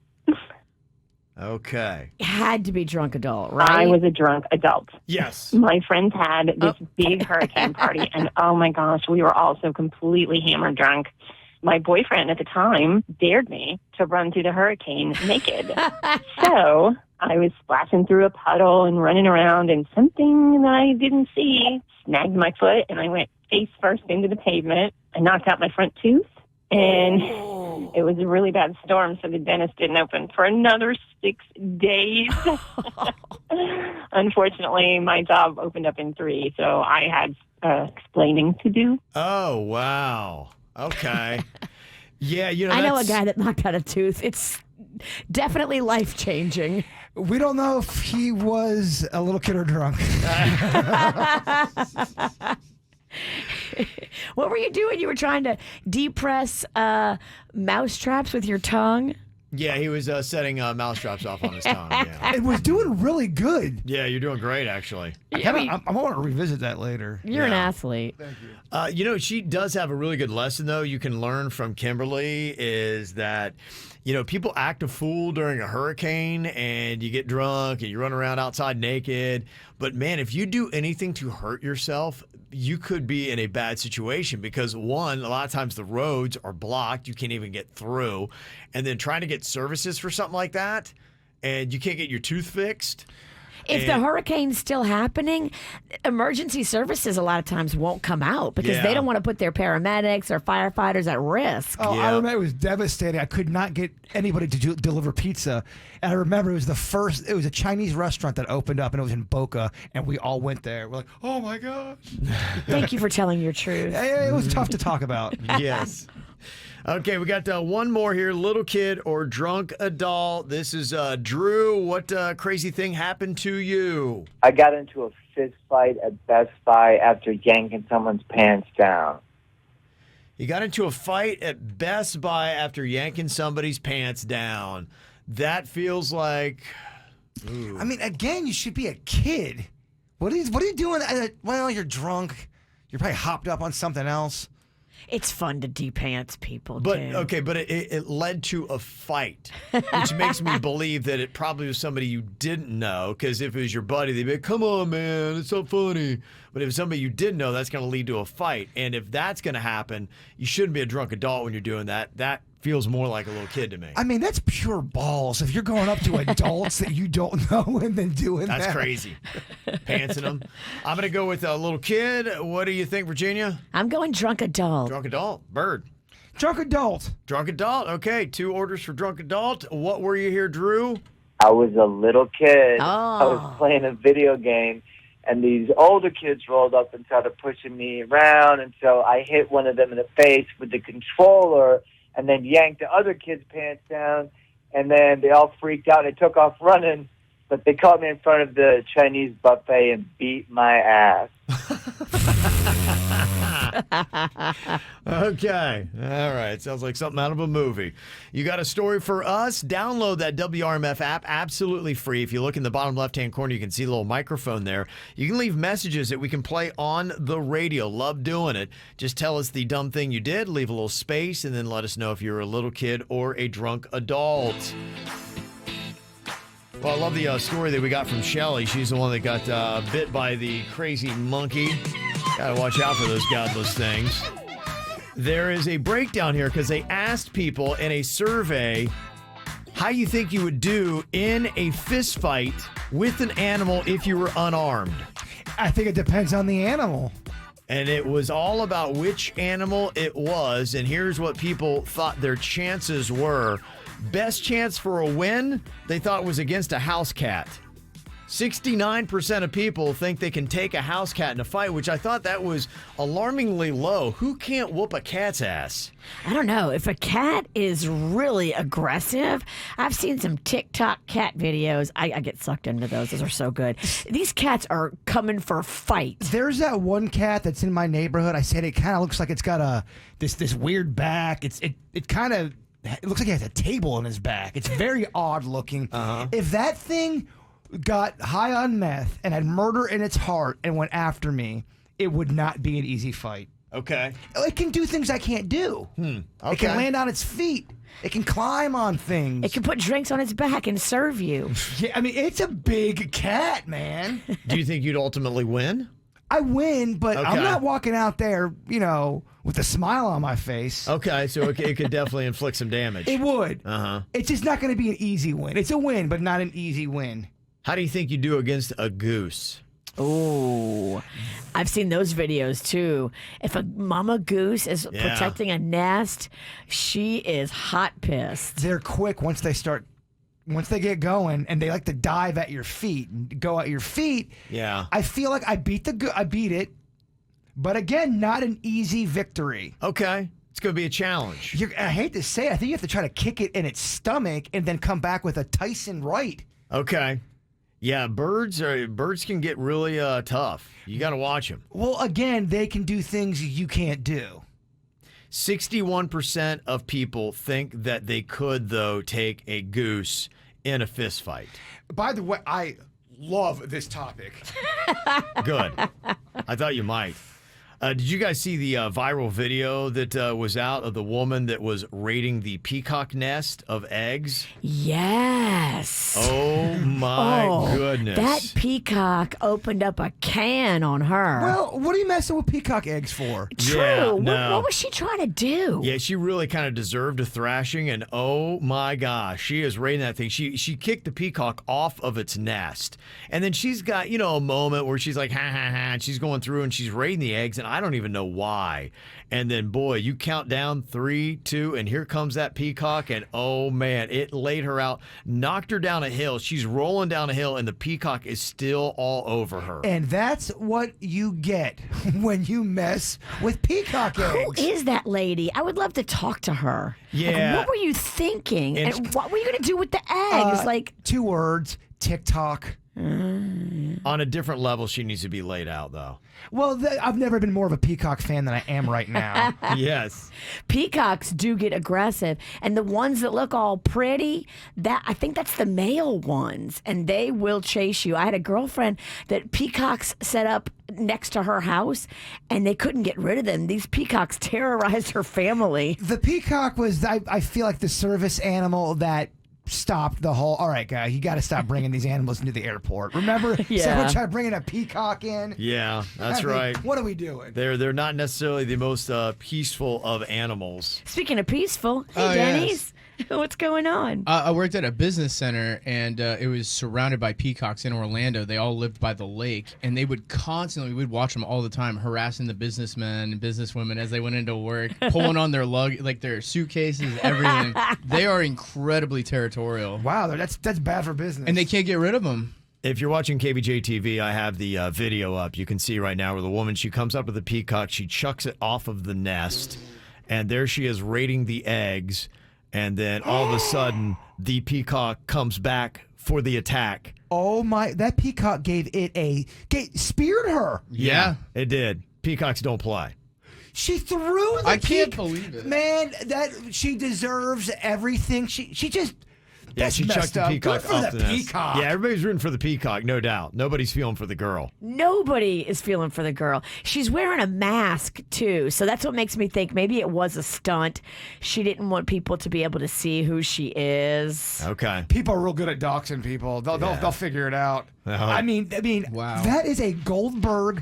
Okay. Had to be drunk adult, right? I was a drunk adult. Yes. My friends had this big hurricane party, and oh my gosh, we were all so completely hammered drunk. My boyfriend at the time dared me to run through the hurricane naked. So I was splashing through a puddle and running around, and something that I didn't see snagged my foot, and I went face first into the pavement. I knocked out my front tooth, and it was a really bad storm, so the dentist didn't open for another 6 days. Unfortunately, my job opened up in 3, so I had explaining to do. Oh, wow. Okay. Yeah, I know a guy that knocked out a tooth. It's definitely life-changing. We don't know if he was a little kid or drunk. What were you doing? You were trying to depress mouse traps with your tongue? Yeah, he was setting mousetraps off on his tongue. Yeah. It was doing really good. Yeah, you're doing great, actually. I want to revisit that later. You're an athlete. Thank you. She does have a really good lesson, though, you can learn from Kimberly is that, people act a fool during a hurricane and you get drunk and you run around outside naked. But, man, if you do anything to hurt yourself, you could be in a bad situation because, one, a lot of times the roads are blocked. You can't even get through. And then trying to get services for something like that and you can't get your tooth fixed. If the hurricane's still happening, emergency services a lot of times won't come out because they don't want to put their paramedics or firefighters at risk. Oh, I remember it was devastating. I could not get anybody to deliver pizza. And I remember it was a Chinese restaurant that opened up, and it was in Boca, and we all went there. We're like, oh my gosh. Thank you for telling your truth. It was tough to talk about. Yes. Okay, we got one more here. Little kid or drunk adult. This is Drew. What crazy thing happened to you? I got into a fist fight at Best Buy after yanking someone's pants down. You got into a fight at Best Buy after yanking somebody's pants down. That feels like... Ooh. I mean, again, you should be a kid. What are you doing? Well, you're drunk. You're probably hopped up on something else. It's fun to de-pants people, but too. Okay, but it led to a fight, which makes me believe that it probably was somebody you didn't know, because if it was your buddy, they'd be like, come on, man, it's so funny. But if it's somebody you didn't know, that's going to lead to a fight. And if that's going to happen, you shouldn't be a drunk adult when you're doing that. That feels more like a little kid to me. I mean, that's pure balls. If you're going up to adults that you don't know and then doing That's that. crazy. Pantsing them. I'm going to go with a little kid. What do you think, Virginia? I'm going drunk adult. Drunk adult. Bird. Drunk adult. Drunk adult. Okay, 2 orders for drunk adult. What were you here, Drew? I was a little kid. I was playing a video game, and these older kids rolled up and started pushing me around, and so I hit one of them in the face with the controller and then yanked the other kid's pants down, and then they all freaked out and they took off running, but they caught me in front of the Chinese buffet and beat my ass. Okay. All right. Sounds like something out of a movie. You got a story for us? Download that WRMF app absolutely free. If you look in the bottom left-hand corner, you can see a little microphone there. You can leave messages that we can play on the radio. Love doing it. Just tell us the dumb thing you did, leave a little space, and then let us know if you're a little kid or a drunk adult. Well, I love the story that we got from Shelly. She's the one that got bit by the crazy monkey. Gotta watch out for those godless things. There is a breakdown here because they asked people in a survey how you think you would do in a fist fight with an animal if you were unarmed. I think it depends on the animal. And it was all about which animal it was. And here's what people thought their chances were. Best chance for a win, they thought was against a house cat. 69% of people think they can take a house cat in a fight, which I thought that was alarmingly low. Who can't whoop a cat's ass? I don't know. If a cat is really aggressive, I've seen some TikTok cat videos. I get sucked into those. Those are so good. These cats are coming for fights. There's that one cat that's in my neighborhood. I said it kind of looks like it's got this weird back. It kind of looks like he has a table in his back. It's very odd looking. If that thing got high on meth and had murder in its heart and went after me, it would not be an easy fight. Okay. It can do things I can't do. Okay. It can land on its feet. It can climb on things. It can put drinks on its back and serve you. Yeah, I mean, it's a big cat, man. Do you think you'd ultimately win? I win, but Okay. I'm not walking out there, with a smile on my face. Okay, so it could definitely inflict some damage. It would. Uh-huh. It's just not going to be an easy win. It's a win, but not an easy win. How do you think you do against a goose? Oh, I've seen those videos too. If a mama goose is protecting a nest, she is hot pissed. They're quick once they get going, and they like to dive at your feet and go at your feet. Yeah. I feel like I beat it, but again, not an easy victory. Okay. It's going to be a challenge. I hate to say it, I think you have to try to kick it in its stomach and then come back with a Tyson right. Okay. Yeah, birds can get really tough. You got to watch them. Well, again, they can do things you can't do. 61% of people think that they could, though, take a goose in a fist fight. By the way, I love this topic. Good. I thought you might. Did you guys see the viral video that was out of the woman that was raiding the peacock nest of eggs? Yes. Oh, my goodness. goodness. That peacock opened up a can on her. Well, what are you messing with peacock eggs for? True. Yeah, What- no. what was she trying to do? Yeah, she really kind of deserved a thrashing, and oh my gosh, she is raiding that thing. She kicked the peacock off of its nest, and then she's got a moment where she's like ha ha ha, and she's going through and she's raiding the eggs, and I don't even know why. And then boy, you count down 3, 2, and here comes that peacock, and oh man, it laid her out, knocked her down a hill. She's rolling down a hill, and the peacock is still all over her. And that's what you get when you mess with peacock eggs. Who is that lady? I would love to talk to her. Yeah. What were you thinking? And- And what were you going to do with the eggs? 2 words, TikTok. On a different level, she needs to be laid out, though. Well, I've never been more of a peacock fan than I am right now. Yes. Peacocks do get aggressive, and the ones that look all pretty, I think that's the male ones, and they will chase you. I had a girlfriend that peacocks set up next to her house, and they couldn't get rid of them. These peacocks terrorized her family. The peacock was, I feel like, the service animal that stopped the whole, all right, guy, you got to stop bringing these animals into the airport. Remember? Yeah. Someone tried bringing a peacock in? Yeah, that's I mean, right. What are we doing? They're not necessarily the most peaceful of animals. Speaking of peaceful, hey, Oh, Dennys, what's going on? I worked at a business center, and it was surrounded by peacocks in Orlando. They all lived by the lake, and they would constantly, we'd watch them all the time, harassing the businessmen and businesswomen as they went into work, pulling on their like their suitcases, everything. They are incredibly territorial. Wow, that's bad for business. And they can't get rid of them. If you're watching KVJ TV, I have the video up. You can see right now where the woman, she comes up with the peacock, she chucks it off of the nest, and there she is raiding the eggs. And then all of a sudden, the peacock comes back for the attack. Oh my, that peacock speared her. Yeah, it did. Peacocks don't play. She threw the I can't believe it. Man, she deserves everything. She just Yeah, that's she chucked messed the up. peacock Good for off the the nest. peacock. Yeah, everybody's rooting for the peacock, no doubt. Nobody's feeling for the girl. Nobody is feeling for the girl. She's wearing a mask, too. So that's what makes me think maybe it was a stunt. She didn't want people to be able to see who she is. Okay. People are real good at doxing people. They'll figure it out. Uh-huh. I mean, Wow. that is a Goldberg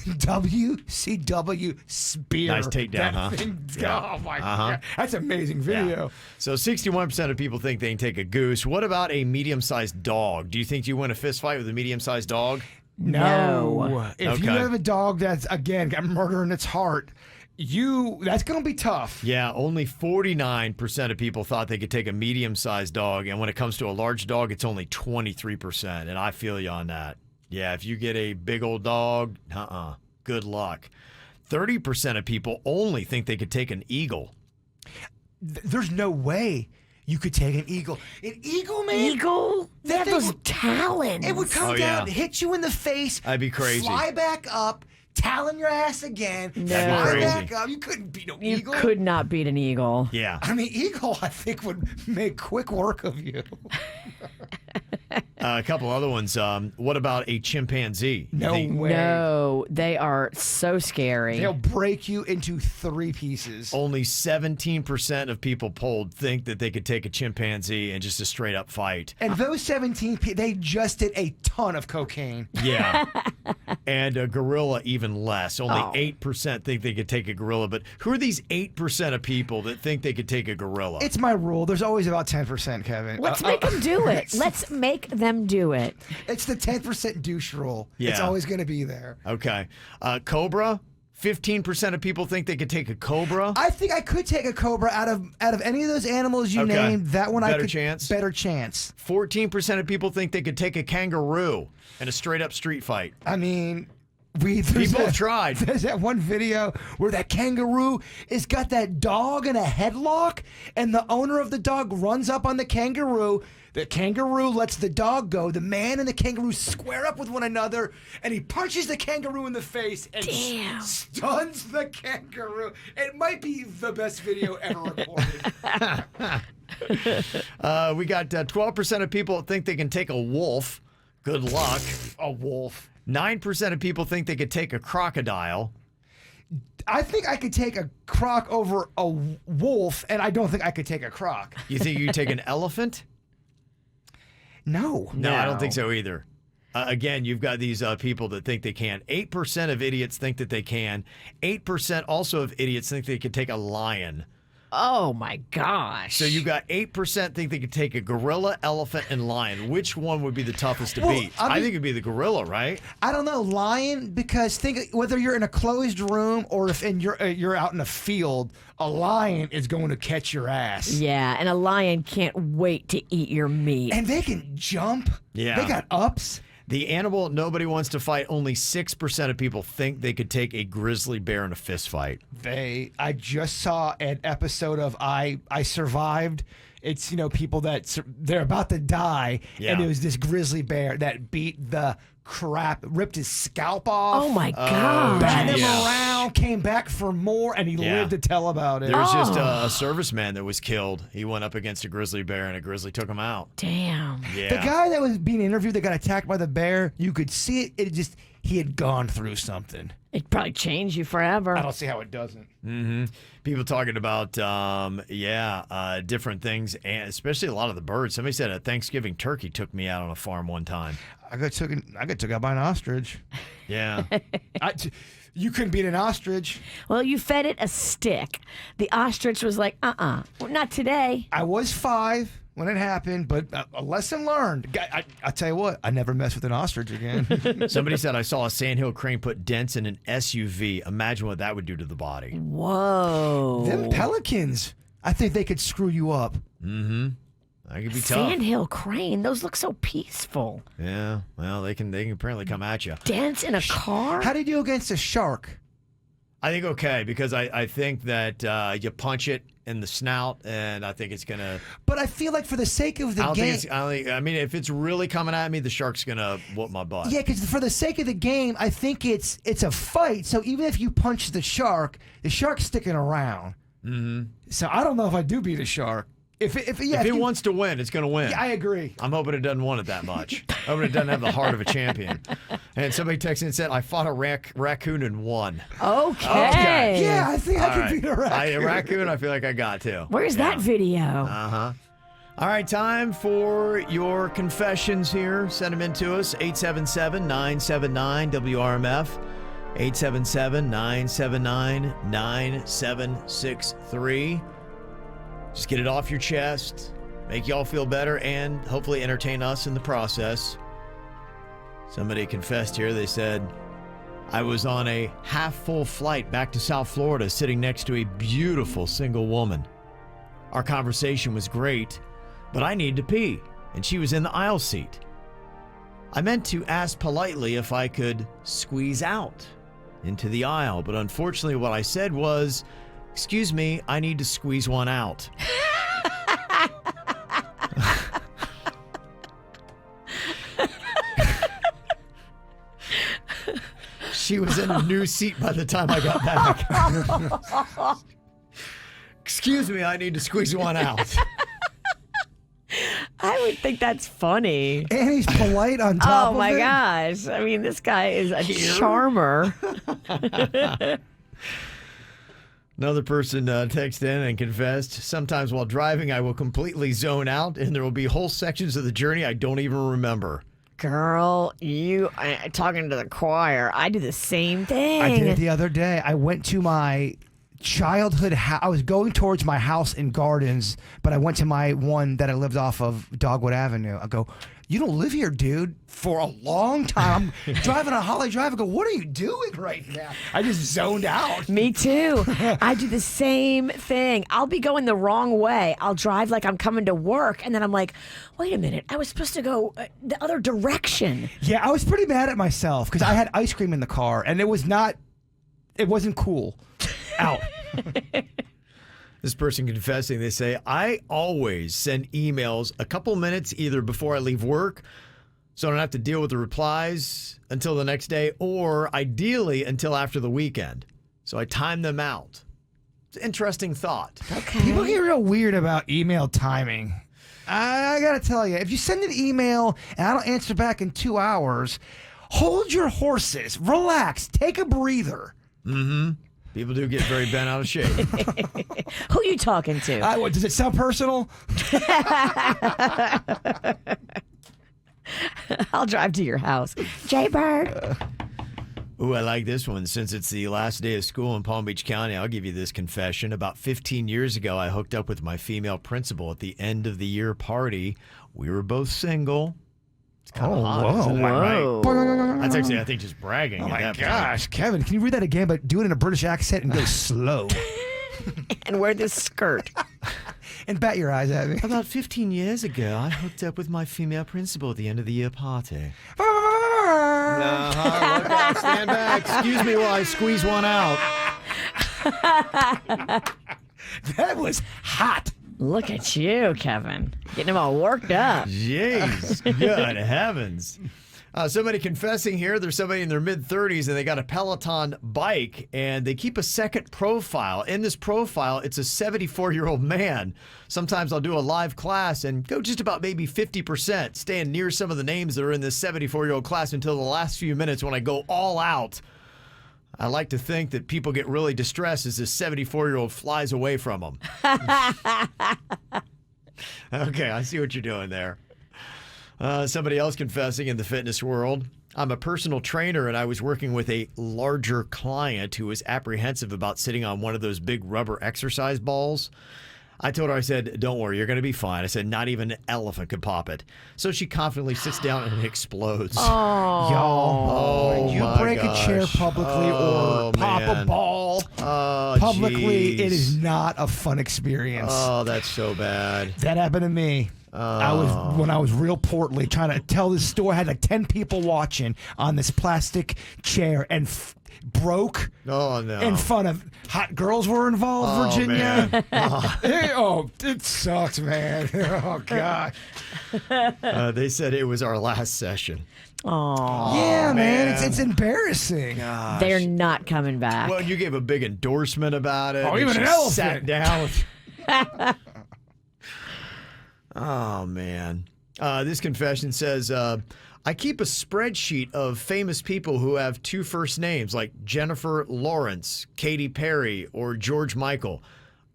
WCW spear. Nice takedown, That huh? thing- Yeah. Oh my Uh-huh. god, that's an amazing video. So 61% of people think they can take a goose. What about a medium-sized dog? Do you think you win a fist fight with a medium-sized dog? No. If you Okay. have a dog that's again got murder in its heart, that's gonna be tough. Yeah, only 49% of people thought they could take a medium-sized dog, and when it comes to a large dog, it's only 23%, and I feel you on that. Yeah, if you get a big old dog, good luck. 30% of people only think they could take an eagle. There's no way you could take an eagle. An eagle, man. Eagle? They have thing those would- talons. It would come Oh, down, yeah. hit you in the face. That'd be crazy. Fly back up, talon your ass again. That'd be Fly crazy. back up. You couldn't beat no You eagle. could not beat an eagle. Yeah. I mean, eagle, I think, would make quick work of you. A couple other ones. What about a chimpanzee? You No think way. No, they are so scary. They'll break you into 3 pieces. Only 17% of people polled think that they could take a chimpanzee and just a straight up fight. And those 17 people, they just did a ton of cocaine. Yeah. And a gorilla, even less. Only Oh. 8% think they could take a gorilla. But who are these 8% of people that think they could take a gorilla? It's my rule. There's always about 10%, Kevin. Let's make them do it. Let's make them do it. It's the 10% douche rule. It's Yeah. always going to be there. Okay. Cobra, 15% of people think they could take a cobra. I think I could take a cobra out of any of those animals you Okay. named. That one I Better could chance? Better chance. 14% of people think they could take a kangaroo in a straight up street fight. I mean, People have tried. There's that one video where that kangaroo has got that dog in a headlock, and the owner of the dog runs up on the kangaroo. The kangaroo lets the dog go. The man and the kangaroo square up with one another, and he punches the kangaroo in the face and stuns the kangaroo. It might be the best video ever recorded. We got 12% of people think they can take a wolf. Good luck. A wolf. 9% of people think they could take a crocodile. I think I could take a croc over a wolf, and I don't think I could take a croc. You think you could take an elephant? No. No, I don't think so either. Again, you've got these people that think they can. 8% of idiots think that they can. 8% also of idiots think they could take a lion. Oh my gosh. So you got 8% think they could take a gorilla, elephant, and lion. Which one would be the toughest to beat? I think it'd be the gorilla, right? I don't know, lion, because think whether you're in a closed room or if you're out in a field, a lion is going to catch your ass. Yeah, and a lion can't wait to eat your meat. And they can jump. Yeah. They got ups. The animal nobody wants to fight, only 6% of people think they could take a grizzly bear in a fist fight. I just saw an episode of I Survived. It's, people that they're about to die. Yeah. And it was this grizzly bear that beat the crap, ripped his scalp off. Oh my God. Batted him around, came back for more, and he lived to tell about it. There was just a serviceman that was killed. He went up against a grizzly bear, and a grizzly took him out. Damn. Yeah. The guy that was being interviewed that got attacked by the bear, you could see it. He had gone through something. It'd probably change you forever. I don't see how it doesn't. Mm-hmm. People talking about, different things, and especially a lot of the birds. Somebody said a Thanksgiving turkey took me out on a farm one time. I got took out by an ostrich. Yeah. You couldn't beat an ostrich. Well, you fed it a stick. The ostrich was like, well, not today. I was 5 when it happened, but a lesson learned. I tell you what, I never mess with an ostrich again. Somebody said I saw a sandhill crane put dents in an SUV. Imagine what that would do to the body. Whoa. Them pelicans, I think they could screw you up. Mm-hmm. That could be tough. Sandhill crane. Those look so peaceful. Yeah. Well, they can apparently come at you. Dents in a car? How do you do against a shark? I think okay, because I think that you punch it in the snout, and I think it's gonna. But I feel like for the sake of the game, I mean, if it's really coming at me, the shark's gonna whoop my butt. Yeah, because for the sake of the game, I think it's a fight. So even if you punch the shark's sticking around. Mm-hmm. So I don't know if I do beat a shark. If it wants to win, it's going to win. Yeah, I agree. I'm hoping it doesn't want it that much. I'm hoping it doesn't have the heart of a champion. And somebody texted and said, I fought a raccoon and won. Okay. Yeah, I think I All could right. beat a raccoon. A raccoon, I feel like I got to. Where's that video? Uh-huh. All right, time for your confessions here. Send them in to us, 877-979-WRMF, 877-979-9763. Just get it off your chest, make y'all feel better, and hopefully entertain us in the process. Somebody confessed here. They said, I was on a half-full flight back to South Florida sitting next to a beautiful single woman. Our conversation was great, but I needed to pee, and she was in the aisle seat. I meant to ask politely if I could squeeze out into the aisle, but unfortunately what I said was, excuse me, I need to squeeze one out. She was in a new seat by the time I got back. Excuse me, I need to squeeze one out. I would think that's funny. And he's polite on top of it. Oh my gosh. I mean, this guy is a charmer. Another person texted in and confessed, sometimes while driving, I will completely zone out, and there will be whole sections of the journey I don't even remember. Girl, you talking to the choir. I do the same thing. I did it the other day. I went to my childhood house. I was going towards my house in Gardens, but I went to my one that I lived off of Dogwood Avenue. I go, you don't live here, dude, for a long time. I'm driving on Holly Drive. I go, what are you doing right now? I just zoned out. Me too. I do the same thing. I'll be going the wrong way. I'll drive like I'm coming to work, and then I'm like, wait a minute, I was supposed to go the other direction. Yeah, I was pretty mad at myself because I had ice cream in the car, and it wasn't cool. Out. This person confessing, they say, I always send emails a couple minutes either before I leave work so I don't have to deal with the replies until the next day, or ideally until after the weekend. So I time them out. It's an interesting thought. Okay. People get real weird about email timing. I got to tell you, if you send an email and I don't answer back in 2 hours, hold your horses, relax, take a breather. Mm-hmm. People do get very bent out of shape. Who you talking to? What, does it sound personal? I'll drive to your house. Jaybird. Ooh, I like this one. Since it's the last day of school in Palm Beach County, I'll give you this confession. About 15 years ago, I hooked up with my female principal at the end of the year party. We were both single. It's kind of hot, isn't it? Right? That's actually, I think, just bragging. Oh my at that gosh, Kevin, can you read that again, but do it in a British accent and go slow? And wear this skirt. And bat your eyes at me. About 15 years ago, I hooked up with my female principal at the end of the year party. Stand back. Excuse me while I squeeze one out. That was hot. Look at you, Kevin. Getting him all worked up. Jeez, good heavens. Somebody confessing here, there's somebody in their mid-30s and they got a Peloton bike and they keep a second profile. In this profile, it's a 74-year-old man. Sometimes I'll do a live class and go just about maybe 50%, staying near some of the names that are in this 74-year-old class until the last few minutes when I go all out. I like to think that people get really distressed as this 74-year-old flies away from them. Okay, I see what you're doing there. Somebody else confessing in the fitness world. I'm a personal trainer and I was working with a larger client who was apprehensive about sitting on one of those big rubber exercise balls. I told her, I said, don't worry, you're going to be fine. I said, not even an elephant could pop it. So she confidently sits down and it explodes. Oh. Y'all, when you break a chair publicly or pop a ball publicly, it is not a fun experience. Oh, that's so bad. That happened to me. When I was real portly trying to tell this story. I had like 10 people watching on this plastic chair and broke. Oh, no. In front of hot girls were involved, Virginia. Man. It sucked, man. Oh, God. They said it was our last session. Oh, yeah, man. It's embarrassing. Gosh. They're not coming back. Well, you gave a big endorsement about it. Oh, even an elephant. Sat down. Oh, man. This confession says, I keep a spreadsheet of famous people who have two first names, like Jennifer Lawrence, Katy Perry, or George Michael.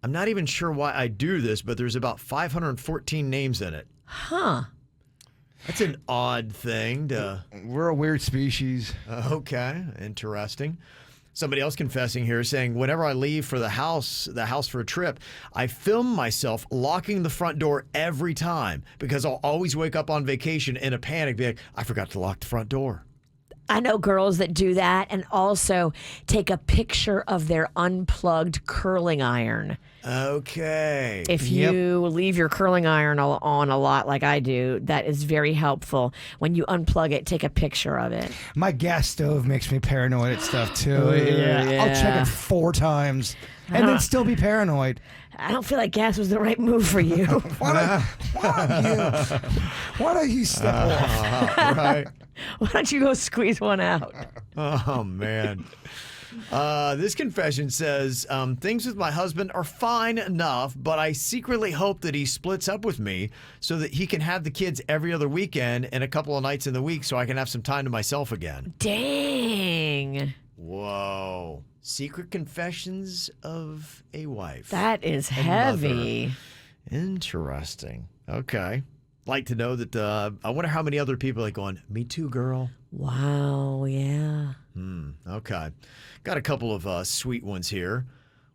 I'm not even sure why I do this, but there's about 514 names in it. Huh. That's an odd thing to... We're a weird species. Okay, interesting. Somebody else confessing here saying, whenever I leave for the house for a trip, I film myself locking the front door every time because I'll always wake up on vacation in a panic, be like, I forgot to lock the front door. I know girls that do that and also take a picture of their unplugged curling iron. Okay. If you leave your curling iron on a lot like I do, that is very helpful. When you unplug it, take a picture of it. My gas stove makes me paranoid at stuff, too. Yeah. I'll check it 4 times and then still be paranoid. I don't feel like gas was the right move for you. Why don't you step off? Right. Why don't you go squeeze one out? Oh, man. This confession says, things with my husband are fine enough, but I secretly hope that he splits up with me so that he can have the kids every other weekend and a couple of nights in the week so I can have some time to myself again. Dang. Whoa. Secret confessions of a wife. That is and heavy. mother. Interesting. Okay. Like to know that, I wonder how many other people are going, me too, girl. Wow, yeah. Okay. Got a couple of sweet ones here.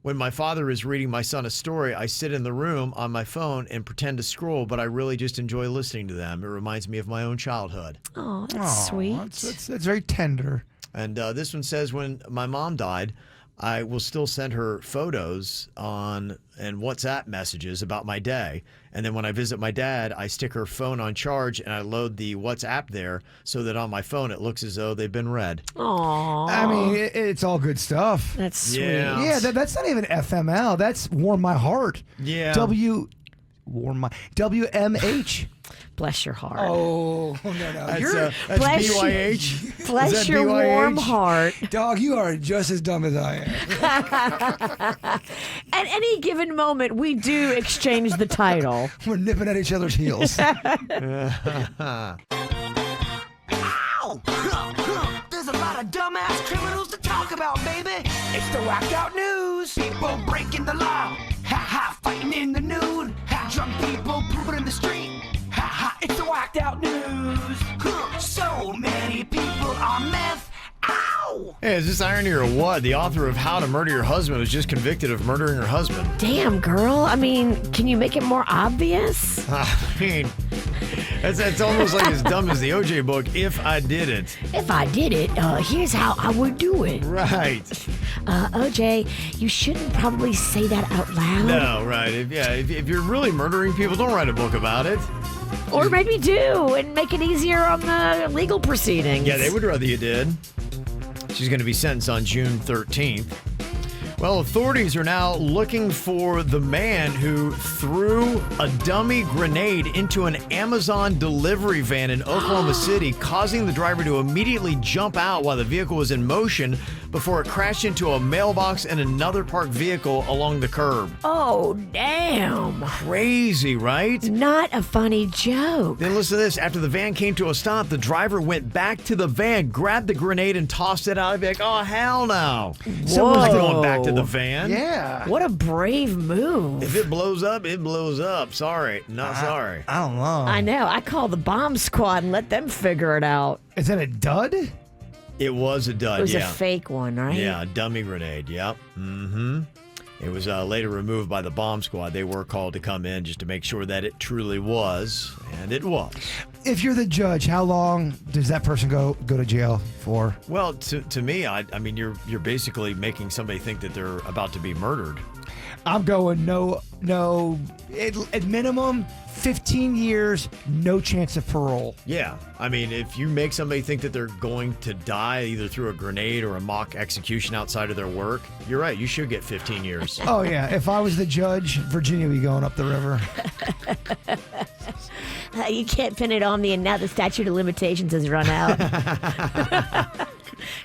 When my father is reading my son a story, I sit in the room on my phone and pretend to scroll, but I really just enjoy listening to them. It reminds me of my own childhood. Oh, that's sweet. That's very tender. And this one says, when my mom died, I will still send her photos and WhatsApp messages about my day. And then when I visit my dad, I stick her phone on charge and I load the WhatsApp there so that on my phone it looks as though they've been read. Aww. I mean, it's all good stuff. That's sweet. Yeah. Yeah, that's not even FML. That's Warm My Heart. Yeah. WMH. Bless your heart. Oh, no. That's Bless BYH. Bless Is that your BYH? warm heart. Dog, you are just as dumb as I am. At any given moment, we do exchange the title. We're nipping at each other's heels. There's a lot of dumbass criminals to talk about, baby. It's the whacked out news. People breaking the law. Ha, fighting in the nude. Ha, drunk people pooping in the street. Ha, it's the whacked out news. on meth. Ow! Hey, is this irony or what? The author of How to Murder Your Husband was just convicted of murdering her husband. Damn, girl. I mean, can you make it more obvious? I mean, it's almost like as dumb as the OJ book, If I Did It. If I did it, here's how I would do it. Right. OJ, you shouldn't probably say that out loud. No, right. If you're really murdering people, don't write a book about it. Or maybe do and make it easier on the legal proceedings. Yeah, they would rather you did. She's going to be sentenced on June 13th. Well, authorities are now looking for the man who threw a dummy grenade into an Amazon delivery van in Oklahoma City, causing the driver to immediately jump out while the vehicle was in motion before it crashed into a mailbox and another parked vehicle along the curb. Oh, damn. Crazy, right? Not a funny joke. Then listen to this. After the van came to a stop, the driver went back to the van, grabbed the grenade, and tossed it out. I'd be like, oh, hell no. Someone's going back to the van. Yeah. What a brave move. If it blows up, it blows up. Sorry. Not sorry. I don't know. I know. I call the bomb squad and let them figure it out. Is that a dud? It was a dud, It was yeah. a fake one, right? Yeah, a dummy grenade, yep. Mm-hmm. It was later removed by the bomb squad. They were called to come in just to make sure that it truly was, and it was. If you're the judge, how long does that person go to jail for? Well, to me, I mean, you're basically making somebody think that they're about to be murdered. I'm going no. At minimum, 15 years, no chance of parole. Yeah, I mean, if you make somebody think that they're going to die either through a grenade or a mock execution outside of their work, you're right. You should get 15 years. Oh, yeah. If I was the judge, Virginia would be going up the river. You can't pin it on me, and now the statute of limitations has run out.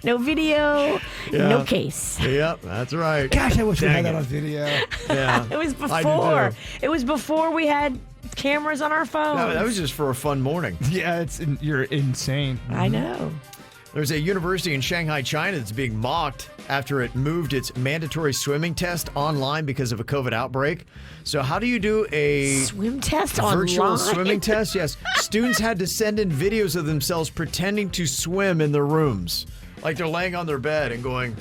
No video, no case. Yep, that's right. Gosh, I wish we had Dang that on it. video. Yeah. It was I do before. too. It was before we had cameras on our phones. No, that was just for a fun morning. Yeah, you're insane. I know. There's a university in Shanghai, China that's being mocked after it moved its mandatory swimming test online because of a COVID outbreak. So how do you do a swim test virtual online? swimming test? Yes. Students had to send in videos of themselves pretending to swim in their rooms. Like they're laying on their bed and going...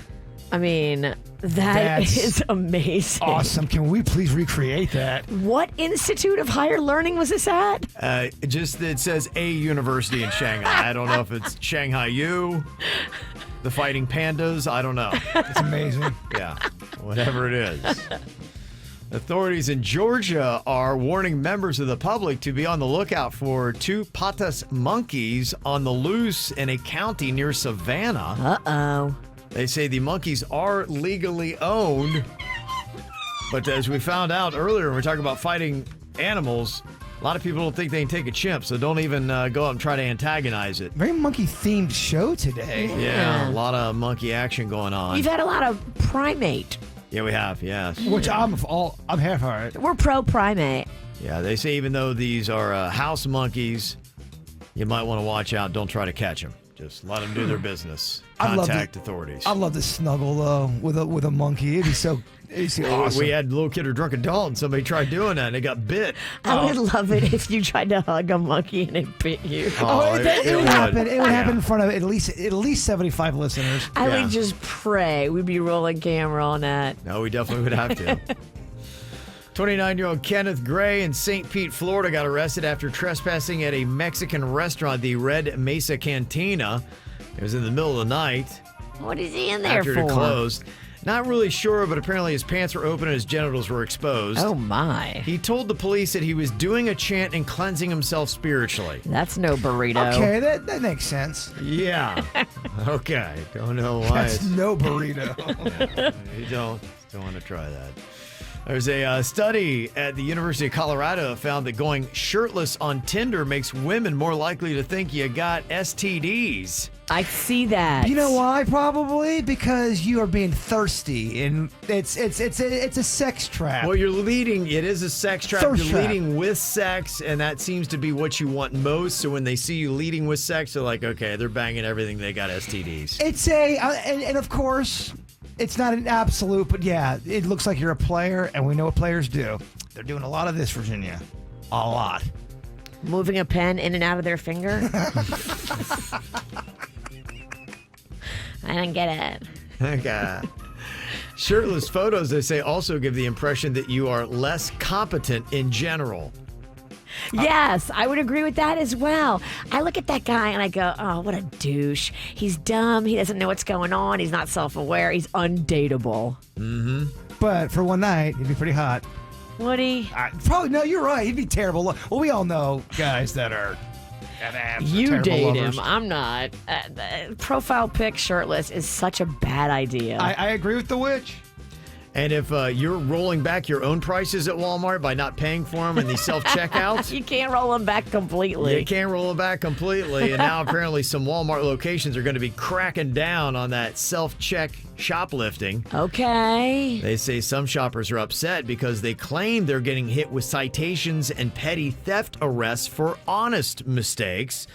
I mean, That's is amazing. Awesome. Can we please recreate that? What Institute of Higher Learning was this at? It says a university in Shanghai. I don't know if it's Shanghai U, the Fighting Pandas. I don't know. It's amazing. Yeah, whatever it is. Authorities in Georgia are warning members of the public to be on the lookout for two patas monkeys on the loose in a county near Savannah. Uh-oh. They say the monkeys are legally owned, but as we found out earlier when we talked about fighting animals, a lot of people don't think they can take a chimp, so don't even go out and try to antagonize it. Very monkey-themed show today. Yeah, a lot of monkey action going on. We've had a lot of primate. Yeah, we have, yes. Which I'm half all right. We're pro-primate. Yeah, they say even though these are house monkeys, you might want to watch out. Don't try to catch them. Just let them do their business. Contact authorities. I'd love to snuggle though with a monkey. It'd be so awesome. We had a little kid or drunk adult, and somebody tried doing that, and they got bit. I would love it if you tried to hug a monkey and it bit you. It would happen. It would happen in front of at least 75 listeners. I would just pray we'd be rolling camera on that. No, we definitely would have to. 29-year-old Kenneth Gray in St. Pete, Florida, got arrested after trespassing at a Mexican restaurant, the Red Mesa Cantina. It was in the middle of the night. What is he in there after for? it closed. Not really sure, but apparently his pants were open and his genitals were exposed. Oh, my. He told the police that he was doing a chant and cleansing himself spiritually. That's no burrito. Okay, that makes sense. Yeah. Okay. Don't know why. That's no burrito. Yeah, you don't want to try that. There's a study at the University of Colorado that found that going shirtless on Tinder makes women more likely to think you got STDs. I see that. You know why? Probably because you are being thirsty, and it's a sex trap. Well, you're leading. It is a sex trap. Thirst You're trap. leading with sex, and that seems to be what you want most. So when they see you leading with sex, they're like, okay, they're banging everything. They got STDs. It's and of course, it's not an absolute, but yeah, it looks like you're a player, and we know what players do. They're doing a lot of this, Virginia. A lot. Moving a pen in and out of their finger. I didn't get it. Okay. Shirtless photos, they say, also give the impression that you are less competent in general. Yes, I would agree with that as well. I look at that guy and I go, oh, what a douche. He's dumb. He doesn't know what's going on. He's not self-aware. He's undateable. Mm-hmm. But for one night, he'd be pretty hot. Would he? Probably, no, you're right. He'd be terrible. Well, we all know guys that are... You date him. I'm not. Profile pic shirtless is such a bad idea. I agree with the witch. And if you're rolling back your own prices at Walmart by not paying for them in the self-checkouts, you can't roll them back completely. You can't roll them back completely. And now apparently some Walmart locations are going to be cracking down on that self-check shoplifting. Okay. They say some shoppers are upset because they claim they're getting hit with citations and petty theft arrests for honest mistakes.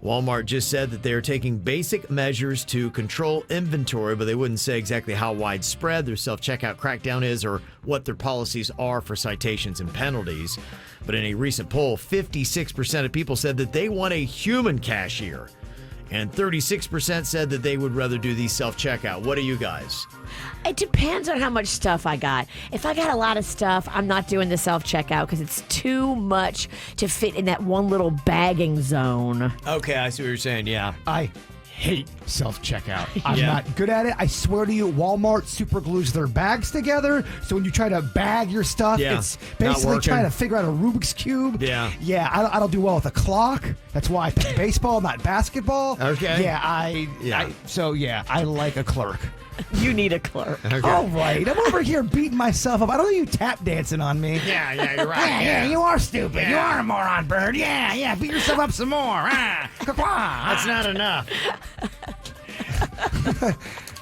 Walmart just said that they are taking basic measures to control inventory, but they wouldn't say exactly how widespread their self-checkout crackdown is or what their policies are for citations and penalties. But in a recent poll, 56% of people said that they want a human cashier, and 36% said that they would rather do the self-checkout. What do you guys? It depends on how much stuff I got. If I got a lot of stuff, I'm not doing the self-checkout because it's too much to fit in that one little bagging zone. Okay, I see what you're saying, yeah. I hate self-checkout. I'm not good at it. I swear to you, Walmart super glues their bags together. So when you try to bag your stuff, it's basically trying to figure out a Rubik's Cube. Yeah. Yeah, I don't do well with a clock. That's why I pick baseball, not basketball. Okay. Yeah, I like a clerk. You need a clerk. Okay. All right, I'm over here beating myself up. I don't need you tap dancing on me. Yeah, you're right. Yeah, you are stupid. You are a moron, Bird. Yeah, beat yourself up some more. That's not enough.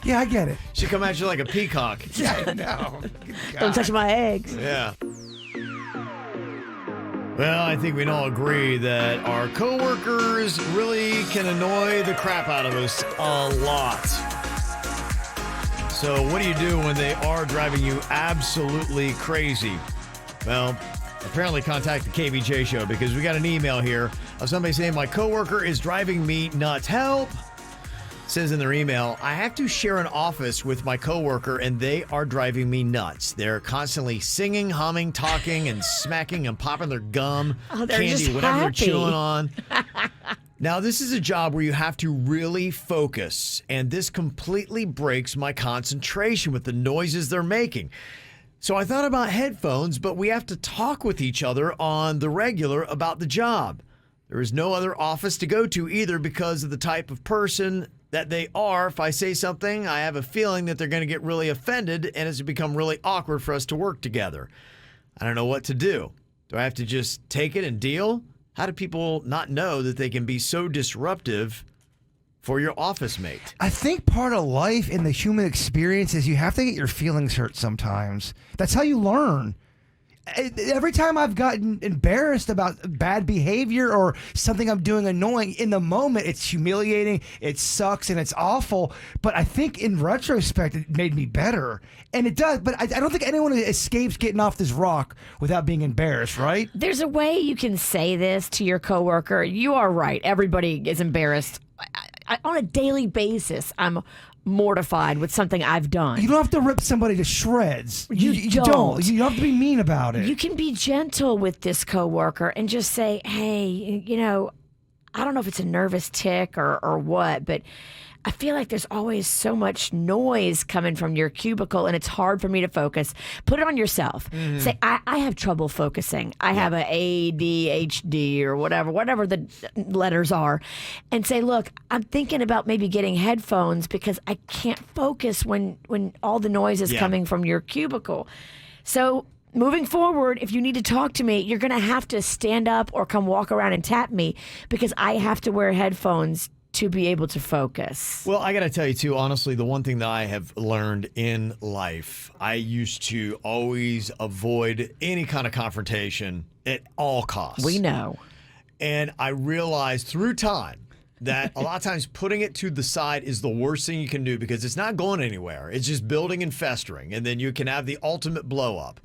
Yeah, I get it. She come at you like a peacock. Yeah, I know. Don't touch my eggs. Yeah. Well, I think we can all agree that our coworkers really can annoy the crap out of us a lot. So what do you do when they are driving you absolutely crazy? Well, apparently contact the KVJ Show because we got an email here of somebody saying, my coworker is driving me nuts. Help! It says in their email, I have to share an office with my coworker and they are driving me nuts. They're constantly singing, humming, talking, and smacking and popping their gum, candy, whatever they're chewing on. Now, this is a job where you have to really focus, and this completely breaks my concentration with the noises they're making. So I thought about headphones, but we have to talk with each other on the regular about the job. There is no other office to go to either because of the type of person that they are. If I say something, I have a feeling that they're going to get really offended, and it's become really awkward for us to work together. I don't know what to do. Do I have to just take it and deal? How do people not know that they can be so disruptive for your office mate? I think part of life in the human experience is you have to get your feelings hurt sometimes. That's how you learn. Every time I've gotten embarrassed about bad behavior or something I'm doing annoying, in the moment, it's humiliating, it sucks, and it's awful. But I think in retrospect, it made me better. And it does, but I don't think anyone escapes getting off this rock without being embarrassed, right? There's a way you can say this to your coworker. You are right. Everybody is embarrassed. On a daily basis, I'm mortified with something I've done. You don't have to rip somebody to shreds. You don't. You don't have to be mean about it. You can be gentle with this coworker and just say, hey, I don't know if it's a nervous tick or what, but I feel like there's always so much noise coming from your cubicle and it's hard for me to focus. Put it on yourself. Mm-hmm. Say, I have trouble focusing. I have a ADHD or whatever the letters are. And say, look, I'm thinking about maybe getting headphones because I can't focus when all the noise is coming from your cubicle. So moving forward, if you need to talk to me, you're going to have to stand up or come walk around and tap me because I have to wear headphones to be able to focus. Well, I got to tell you, too, honestly, the one thing that I have learned in life, I used to always avoid any kind of confrontation at all costs. We know. And I realized through time that a lot of times putting it to the side is the worst thing you can do because it's not going anywhere. It's just building and festering, and then you can have the ultimate blow up.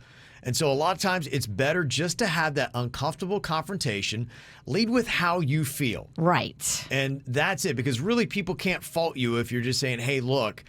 And so a lot of times it's better just to have that uncomfortable confrontation, lead with how you feel. Right. And that's it, because really people can't fault you if you're just saying, hey, look,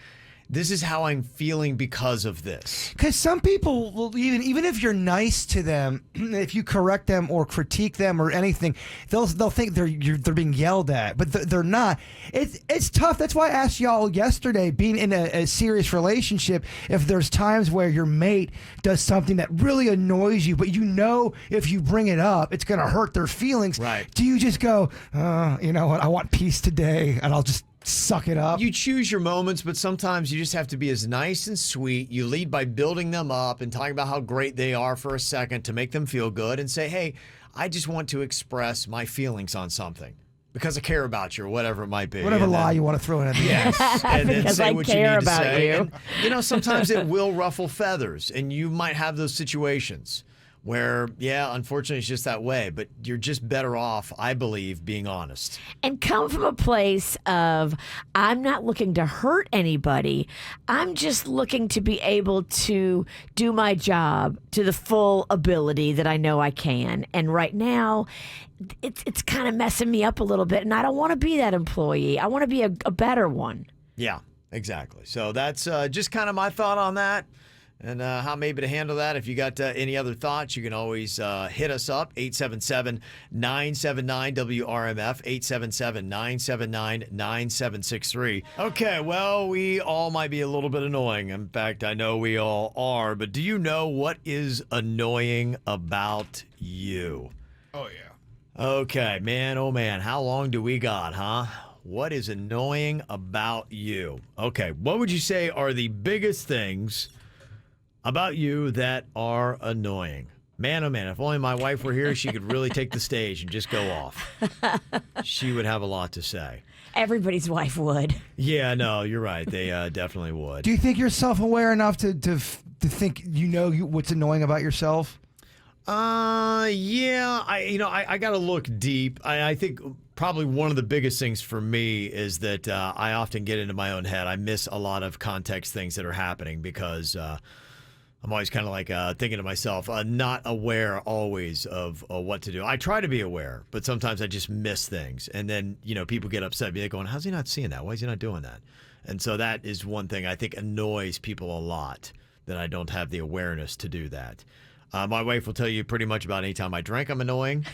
this is how I'm feeling because of this. Because some people will even if you're nice to them, if you correct them or critique them or anything, they'll think they're being yelled at, but they're not. It's tough. That's why I asked y'all yesterday, being in a serious relationship, if there's times where your mate does something that really annoys you, but you know if you bring it up, it's going to hurt their feelings. Right. Do you just go, you know what? I want peace today, and I'll just suck it up? You choose your moments, but sometimes you just have to be as nice and sweet. You lead by building them up and talking about how great they are for a second to make them feel good, and say, hey, I just want to express my feelings on something because I care about you, or whatever it might be. Whatever lie you want to throw in at the end. Yes, and then Because say I what you care need to about say. you. And, sometimes it will ruffle feathers, and you might have those situations where, yeah, unfortunately it's just that way, but you're just better off, I believe, being honest. And come from a place of, I'm not looking to hurt anybody. I'm just looking to be able to do my job to the full ability that I know I can. And right now, it's kind of messing me up a little bit, and I don't want to be that employee. I want to be a better one. Yeah, exactly. So that's just kind of my thought on that. And how maybe to handle that. If you got any other thoughts, you can always hit us up, 877-979-WRMF, 877-979-9763. Okay, well, we all might be a little bit annoying. In fact, I know we all are. But do you know what is annoying about you? Oh, yeah. Okay, man, oh, man. How long do we got, huh? What is annoying about you? Okay, what would you say are the biggest things about you that are annoying? Man, oh man, if only my wife were here, she could really take the stage and just go off. She would have a lot to say. Everybody's wife would. Yeah, no, you're right. They definitely would. Do you think you're self-aware enough to think what's annoying about yourself? Yeah, I got to look deep. I think probably one of the biggest things for me is that I often get into my own head. I miss a lot of context things that are happening because I'm always kind of like thinking to myself, not aware always of what to do. I try to be aware, but sometimes I just miss things. And then, people get upset, be like going, how's he not seeing that? Why is he not doing that? And so that is one thing I think annoys people a lot, that I don't have the awareness to do that. My wife will tell you pretty much about any time I drink, I'm annoying.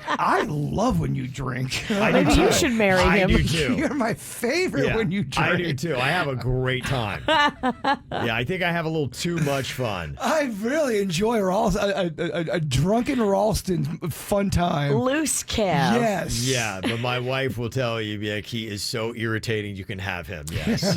I love when you drink. Maybe you should marry him. I do too. You're my favorite when you drink. I do too. I have a great time. Yeah, I think I have a little too much fun. I really enjoy a drunken Ralston fun time. Loose Kev. Yes. Yeah, but my wife will tell you, he is so irritating, you can have him. Yes.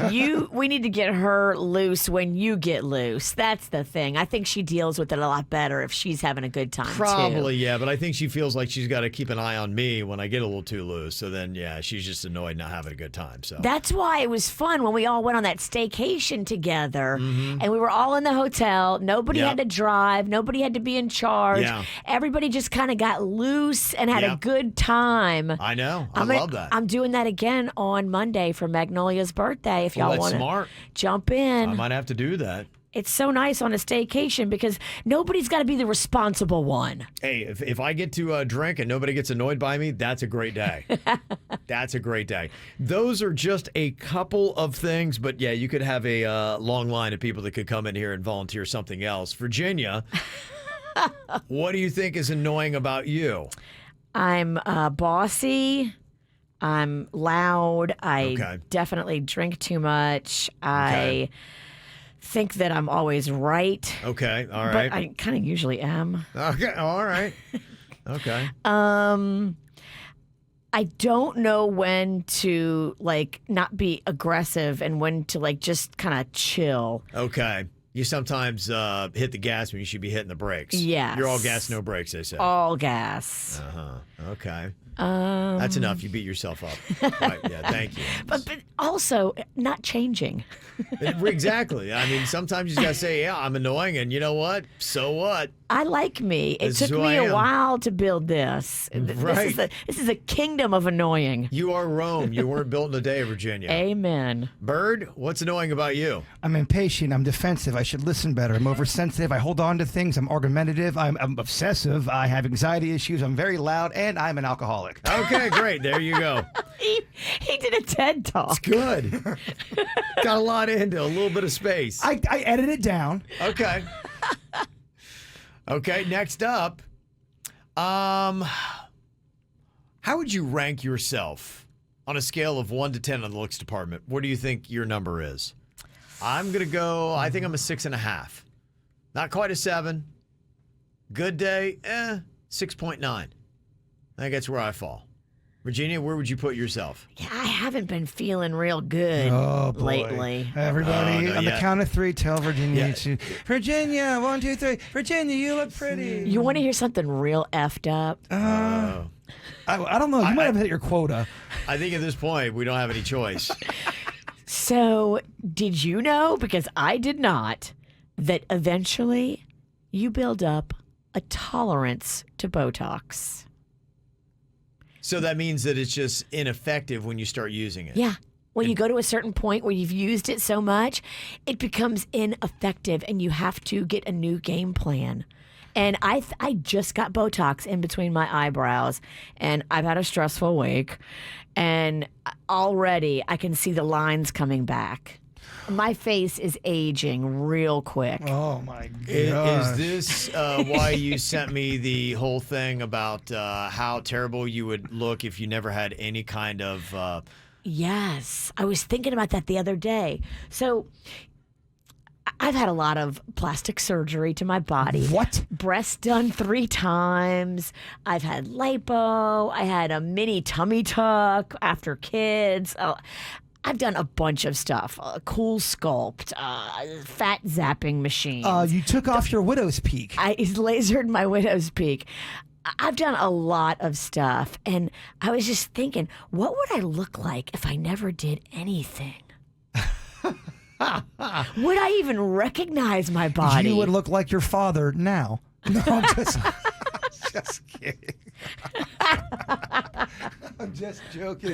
We need to get her loose when you get loose. That's the thing. I think she deals with it a lot better if she's having a good time Probably, too. yeah, but I think she feels like she's got to keep an eye on me when I get a little too loose. So then, yeah, she's just annoyed not having a good time. So that's why it was fun when we all went on that staycation together, Mm-hmm. and we were all in the hotel. Nobody had to drive. Nobody had to be in charge. Yeah. Everybody just kind of got loose and had a good time. I know. I love that. I'm doing that again on Monday for Magnolia's birthday. If y'all that's want smart. to jump in. I might have to do that. It's so nice on a staycation because nobody's got to be the responsible one. Hey, if I get to drink and nobody gets annoyed by me, that's a great day. That's a great day. Those are just a couple of things, but yeah, you could have a long line of people that could come in here and volunteer something else. Virginia, what do you think is annoying about you? I'm bossy. I'm loud. I definitely drink too much. I think that I'm always right. Okay, all right. But I kind of usually am. Okay, all right. Okay. I don't know when to not be aggressive and when to just kind of chill. Okay. You sometimes hit the gas when you should be hitting the brakes. Yes. You're all gas, no brakes, they say. All gas. Uh-huh. Okay. That's enough. You beat yourself up. Right, yeah, thank you. But also not changing. Exactly. I mean, sometimes you just got to say, yeah, I'm annoying, and you know what? So what? I like me. It This is took who me I a am. while to build this. Right. This is a kingdom of annoying. You are Rome. You weren't built in a day, Virginia. Amen. Bird, what's annoying about you? I'm impatient. I'm defensive. I should listen better. I'm oversensitive. I hold on to things. I'm argumentative. I'm obsessive. I have anxiety issues. I'm very loud, and I'm an alcoholic. Okay, great. There you go. He did a TED Talk. It's good. Got a lot into a little bit of space. I edited it down. Okay. Okay, next up. How would you rank yourself on a scale of 1 to 10 on the looks department? What do you think your number is? I'm going to go, I think I'm a 6.5. Not quite a 7. Good day, 6.9. I think that's where I fall. Virginia, where would you put yourself? Yeah, I haven't been feeling real good lately. Everybody, not on the yet. count of 3, tell Virginia to. Virginia, 1, 2, 3. Virginia, you look pretty. You want to hear something real effed up? I don't know. You might have hit your quota. I think at this point, we don't have any choice. So, did you know, because I did not, that eventually you build up a tolerance to Botox? So that means that it's just ineffective when you start using it. Yeah. When you go to a certain point where you've used it so much, it becomes ineffective and you have to get a new game plan. And I just got Botox in between my eyebrows, and I've had a stressful week, and already I can see the lines coming back. My face is aging real quick. Oh my Is gosh. this why you sent me the whole thing about how terrible you would look if you never had any kind of... Yes. I was thinking about that the other day. So I've had a lot of plastic surgery to my body. What? Breast done 3 times. I've had lipo. I had a mini tummy tuck after kids. I've done a bunch of stuff. Cool sculpt, fat zapping machine. You took off your widow's peak. I lasered my widow's peak. I've done a lot of stuff, and I was just thinking, what would I look like if I never did anything? Would I even recognize my body? You would look like your father now. No, I'm just kidding. I'm just joking.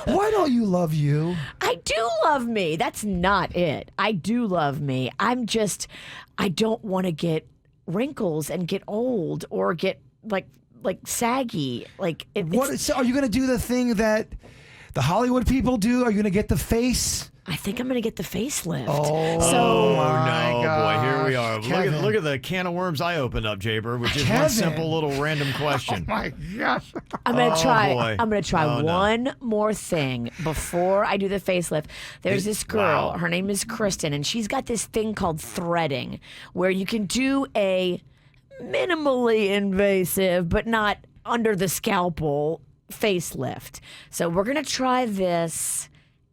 Why don't you love you? I do love me. That's not it. I do love me. I don't want to get wrinkles and get old or get like saggy. So are you going to do the thing that the Hollywood people do? Are you going to get the face? I think I'm going to get the facelift. Oh, my no, gosh, boy, here we are. Kevin. Look at the can of worms I opened up, Jaber, with just one Kevin. simple little random question. Oh my gosh. I'm gonna try. boy. I'm gonna try Oh, no. one more thing before I do the facelift. There's this girl. Wow. Her name is Kristen, and she's got this thing called threading, where you can do a minimally invasive, but not under the scalpel facelift. So we're gonna try this,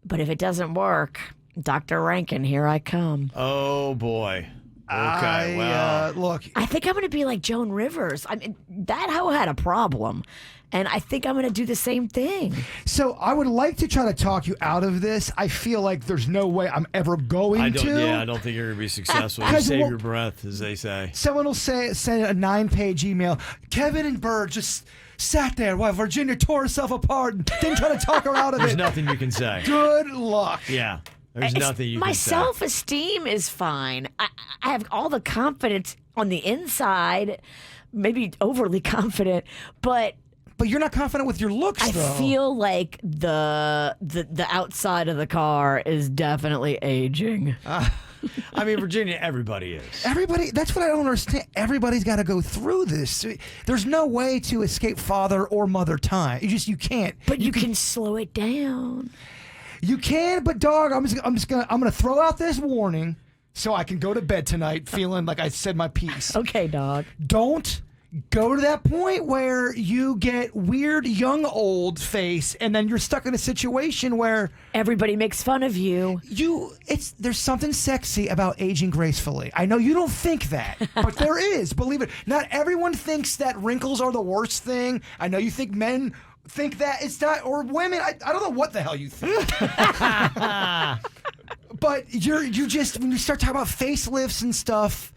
but if it doesnn't work, Dr. Rankin, here I come. Oh, boy. Okay, well. Look, I think I'm gonna be like Joan Rivers. I mean, that hoe had a problem. And I think I'm going to do the same thing. so I would like to try to talk you out of this. I feel like there's no way I'm ever going to. Yeah, I don't think you're going to be successful. You Because save we'll- your breath, as they say. Someone will send a 9-page email. Kevin and Bird just sat there while Virginia tore herself apart and didn't try to talk her out of There's it. nothing you can say. Good luck. Yeah, there's nothing you My can say. self-esteem is fine. I have all the confidence on the inside, maybe overly confident, but you're not confident with your looks, I though. feel like the outside of the car is definitely aging. I mean, Virginia, everybody is. Everybody, that's what I don't understand. Everybody's got to go through this. There's no way to escape father or mother time. You can't. But you can slow it down. You can, but dog, I'm gonna throw out this warning so I can go to bed tonight feeling like I said my piece. Okay, dog. Don't go to that point where you get weird young old face and then you're stuck in a situation where everybody makes fun of you. There's something sexy about aging gracefully. I know you don't think that, but there is, believe it. Not everyone thinks that wrinkles are the worst thing. I know you think men think that. It's not, or women. I don't know what the hell you think. But you just, when you start talking about facelifts and stuff,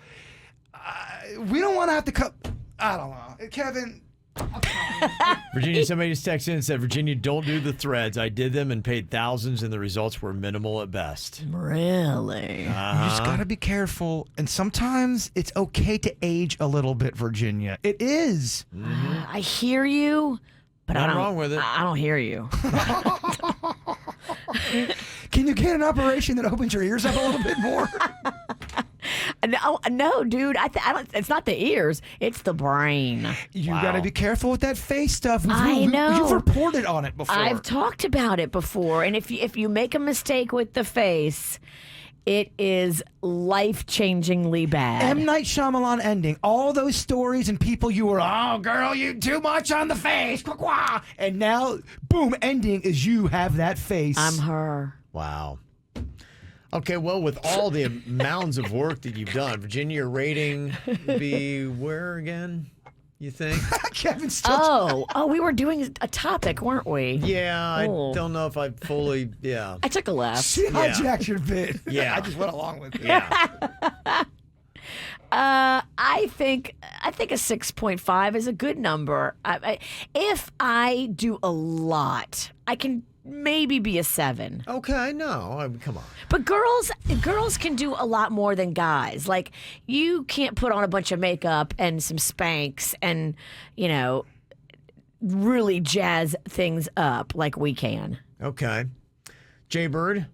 we don't want to have to cut. I don't know, Kevin. Virginia, somebody just texted in and said, Virginia, don't do the threads. I did them and paid thousands, and the results were minimal at best. Really? You just got to be careful. And sometimes it's okay to age a little bit, Virginia. It is. I hear you, but Nothing I don't, wrong with it. I don't hear you. Can you get an operation that opens your ears up a little bit more? No, dude. I don't. It's not the ears. It's the brain. You got to be careful with that face stuff. I know. You've reported on it before. I've talked about it before, and if you make a mistake with the face, it is life-changingly bad. M. Night Shyamalan ending. All those stories and people you were, oh, girl, you too much on the face. Quah, quah. And now, boom, ending is you have that face. I'm her. Wow. Okay, well, with all the mounds of work that you've done, Virginia, your rating would be where again, you think? Kevin's still Oh, we were doing a topic, weren't we? Yeah, I don't know if I fully, I took a left. She hijacked your bit. Yeah. I just went along with it. Yeah. I think a 6.5 is a good number. If I do a lot, I can maybe be a 7. Okay, no, come on. But girls can do a lot more than guys. Like, you can't put on a bunch of makeup and some Spanx and, really jazz things up like we can. Okay. Jay Bird?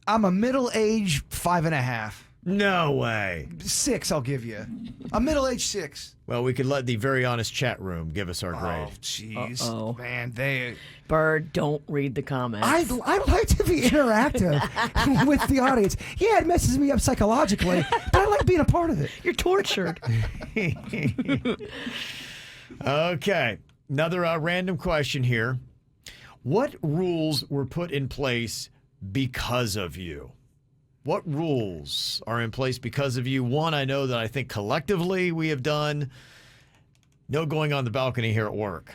I'm a middle-aged 5.5. No way. 6, I'll give you. A middle-aged 6. Well, we could let the very honest chat room give us our grade. Oh, jeez. Uh-oh. Man, they... Bird, don't read the comments. I'd like to be interactive with the audience. Yeah, it messes me up psychologically, but I like being a part of it. You're tortured. Okay. Another random question here. What rules were put in place because of you? What rules are in place because of you? One, I know that I think collectively we have done no going on the balcony here at work.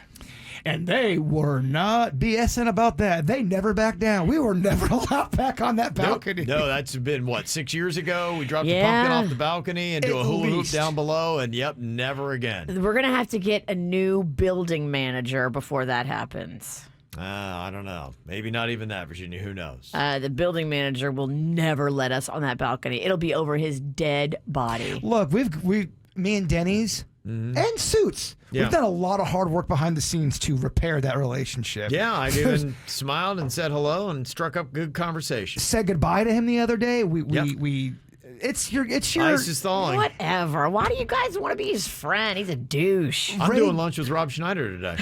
And they were not BSing about that. They never backed down. We were never allowed back on that balcony. No, that's been, 6 years ago? We dropped the pumpkin off the balcony and do a hula hoop down below, and never again. We're going to have to get a new building manager before that happes. I don't know. Maybe not even that, Virginia. Who knows? The building manager will never let us on that balcony. It'll be over his dead body. Look, me and Dennys and Suits, we've done a lot of hard work behind the scenes to repair that relationship. Yeah, I even smiled and said hello and struck up good conversation. Said goodbye to him the other day. It's your ice is thawing. Whatever. Why do you guys want to be his friend? He's a douche. I'm doing lunch with Rob Schneider today.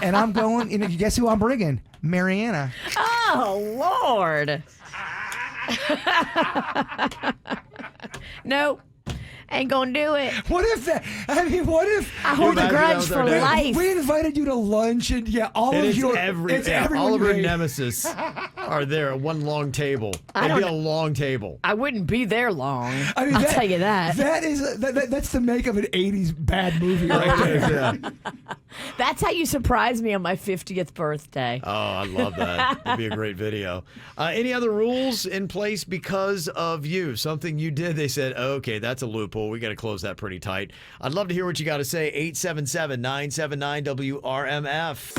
And I'm going, guess who I'm bringing? Mariana. Oh, Lord. Nope. Ain't gonna do it. What if I hold a grudge for life. We invited you to lunch and all of your all of our nemesis are there at one long table. It'd be a long table. I wouldn't be there long. I'll tell you that. That's the make of an 80s bad movie right there. Yeah. That's how you surprise me on my 50th birthday. Oh, I love that. That'd be a great video. Any other rules in place because of you? Something you did, they said, okay, that's a loophole. We got to close that pretty tight. I'd love to hear what you got to say. 877-979-WRMF.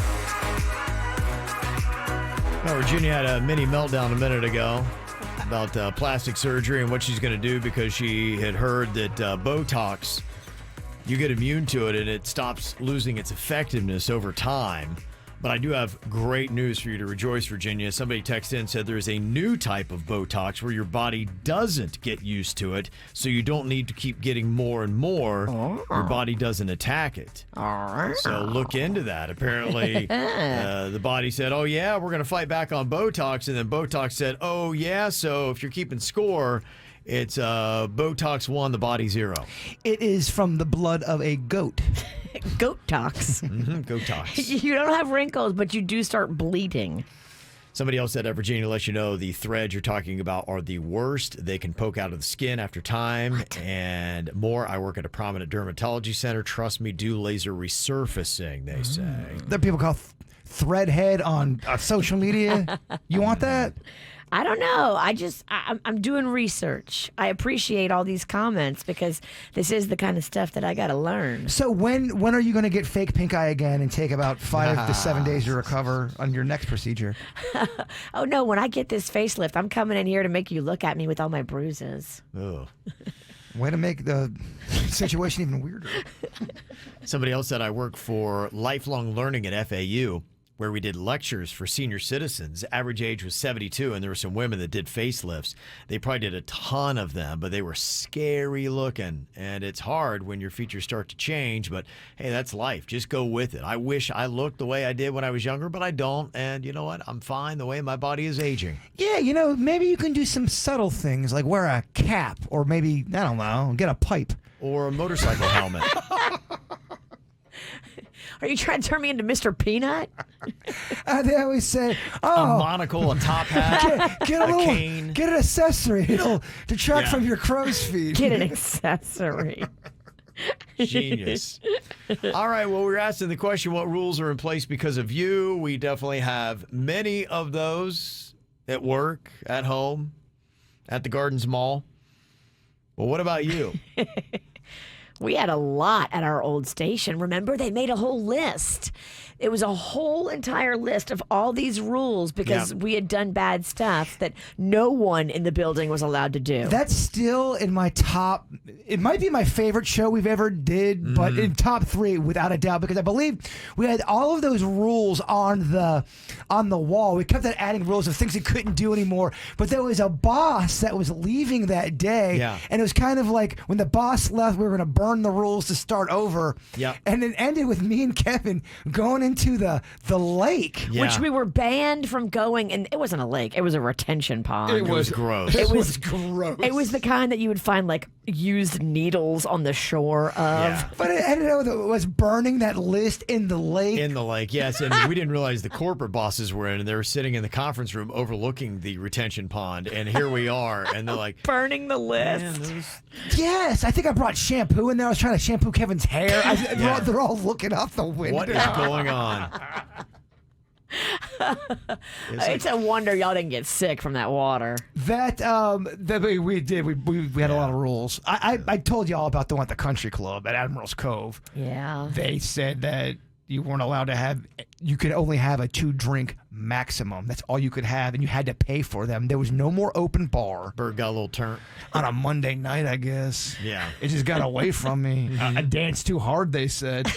Well, Virginia had a mini meltdown a minute ago about plastic surgery and what she's going to do because she had heard that Botox, you get immune to it and it stops losing its effectiveness over time. But I do have great news for you to rejoice, Virginia. Somebody texted in and said there is a new type of Botox where your body doesn't get used to it, so you don't need to keep getting more and more. Your body doesn't attack it. So look into that. Apparently, the body said, oh, yeah, we're going to fight back on Botox. And then Botox said, oh, yeah, so if you're keeping score, it's Botox 1, the body 0. It is from the blood of a goat. Goat tox. Goat tox. You don't have wrinkles, but you do start bleeding. Somebody else said, Virginia, let you know the threads you're talking about are the worst. They can poke out of the skin after time and more. I work at a prominent dermatology center. Trust me, do laser resurfacing, they say. There are people call threadhead on social media? You want that? I don't know. I'm doing research. I appreciate all these comments because this is the kind of stuff that I got to learn. So when are you going to get fake pink eye again and take about 5 to 7 days to recover on your next procedure? Oh, no. When I get this facelift, I'm coming in here to make you look at me with all my bruises. Oh. Way to make the situation even weirder. Somebody else said I work for lifelong learning at FAU, where we did lectures for senior citizens. Average age was 72, and there were some women that did facelifts. They probably did a ton of them, but they were scary looking. And it's hard when your features start to change, but hey, that's life. Just go with it. I wish I looked the way I did when I was younger, but I don't. And you know what? I'm fine the way my body is aging. Yeah, maybe you can do some subtle things like wear a cap or maybe, I don't know, get a pipe. Or a motorcycle helmet. Are you trying to turn me into Mr. Peanut? They always say, a monocle, a top hat, get a cane. Get an accessory. It'll detract from your crow's feet. Get an accessory. Genius. All right, well, we're asking the question, what rules are in place because of you? We definitely have many of those at work, at home, at the Gardens Mall. Well, what about you? We had a lot at our old station. Remember, they made a whole list. It was a whole entire list of all these rules because we had done bad stuff that no one in the building was allowed to do. That's still in my top. It might be my favorite show we've ever did, but in top 3 without a doubt, because I believe we had all of those rules on the wall. We kept on adding rules of things we couldn't do anymore. But there was a boss that was leaving that day, and it was kind of like when the boss left, we were going to burn the rules to start over. And it ended with me and Kevin going into the lake, which we were banned from going, and it wasn't a lake, it was a retention pond. It was gross. It was gross. It was the kind that you would find like used needles on the shore of. But it ended up with was burning that list in the lake. In the lake, yes. And we didn't realize the corporate bosses were in, and they were sitting in the conference room overlooking the retention pond, and here we are, and they're like burning the list. Yes, I think I brought shampoo in there. I was trying to shampoo Kevin's hair. They're all looking out the window. What is going on? It's a wonder y'all didn't get sick from that water. That we did. We had a lot of rules. I told you all about the one at the country club at Admiral's Cove. Yeah. They said that you weren't allowed to have. You could only have a 2-drink maximum. That's all you could have, and you had to pay for them. There was no more open bar. Bird got a little turn on a Monday night, I guess. Yeah. It just got away from me. I danced too hard, they said.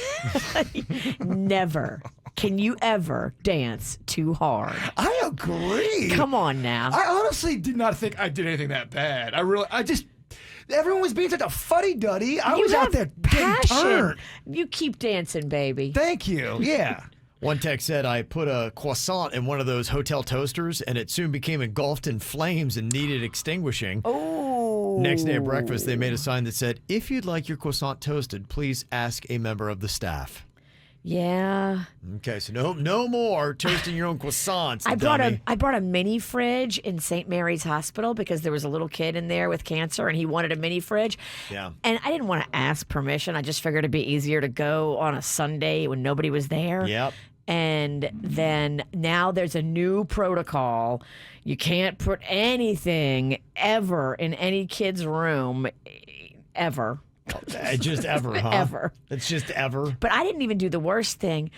Never. Can you ever dance too hard? I agree. Come on now. I honestly did not think I did anything that bad. Everyone was being such a fuddy-duddy. I was out there getting turned. You keep dancing, baby. Thank you. Yeah. One text said, I put a croissant in one of those hotel toasters, and it soon became engulfed in flames and needed extinguishing. Oh. Next day at breakfast, they made a sign that said, if you'd like your croissant toasted, please ask a member of the staff. Yeah. Okay, so no more toasting your own croissants. I brought a mini fridge in St. Mary's Hospital because there was a little kid in there with cancer and he wanted a mini fridge. Yeah. And I didn't want to ask permission. I just figured it'd be easier to go on a Sunday when nobody was there. Yep. And then now there's a new protocol. You can't put anything ever in any kid's room ever. Just ever, huh? Ever. It's just ever. But I didn't even do the worst thing.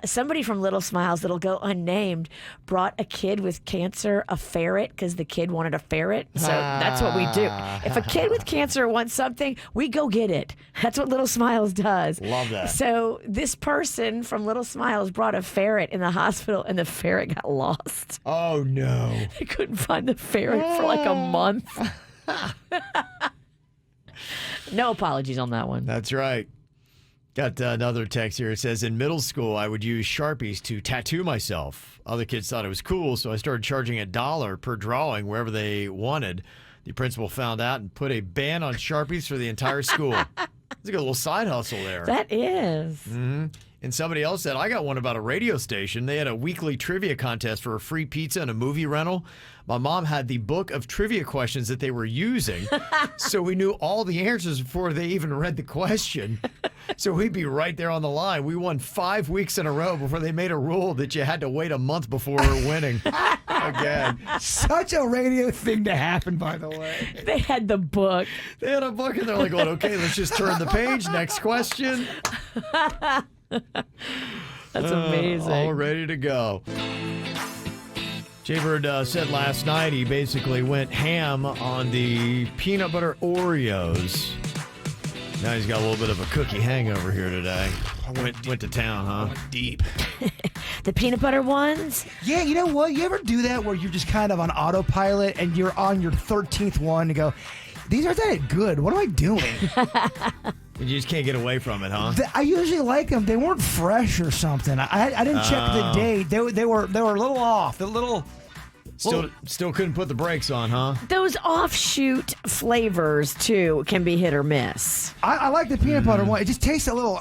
Somebody from Little Smiles that'll go unnamed brought a kid with cancer a ferret because the kid wanted a ferret. So that's what we do. If a kid with cancer wants something, we go get it. That's what Little Smiles does. Love that. So this person from Little Smiles brought a ferret in the hospital and the ferret got lost. Oh, no. They couldn't find the ferret for like a month. No apologies on that one. That's right. Got another text here. It says, in middle school, I would use Sharpies to tattoo myself. Other kids thought it was cool, so I started charging $1 per drawing wherever they wanted. The principal found out and put a ban on Sharpies for the entire school. It's like a little side hustle there. That is. Mm-hmm. And somebody else said, I got one about a radio station. They had a weekly trivia contest for a free pizza and a movie rental. My mom had the book of trivia questions that they were using. So we knew all the answers before they even read the question. So we'd be right there on the line. We won 5 weeks in a row before they made a rule that you had to wait a month before winning again. Such a radio thing to happen, by the way. They had the book. They had a book, and they're like, going, okay, let's just turn the page. Next question. That's amazing. All ready to go. Jaybird said last night he basically went ham on the peanut butter Oreos. Now he's got a little bit of a cookie hangover here today. Went to town, huh? Deep. The peanut butter ones? Yeah, you know what? You ever do that where you're just kind of on autopilot and you're on your 13th one and go, these aren't that good. What am I doing? You just can't get away from it, huh? I usually like them. They weren't fresh or something. I didn't check the date. They were a little off. Still couldn't put the brakes on, huh? Those offshoot flavors, too, can be hit or miss. I like the peanut butter one. It just tastes a little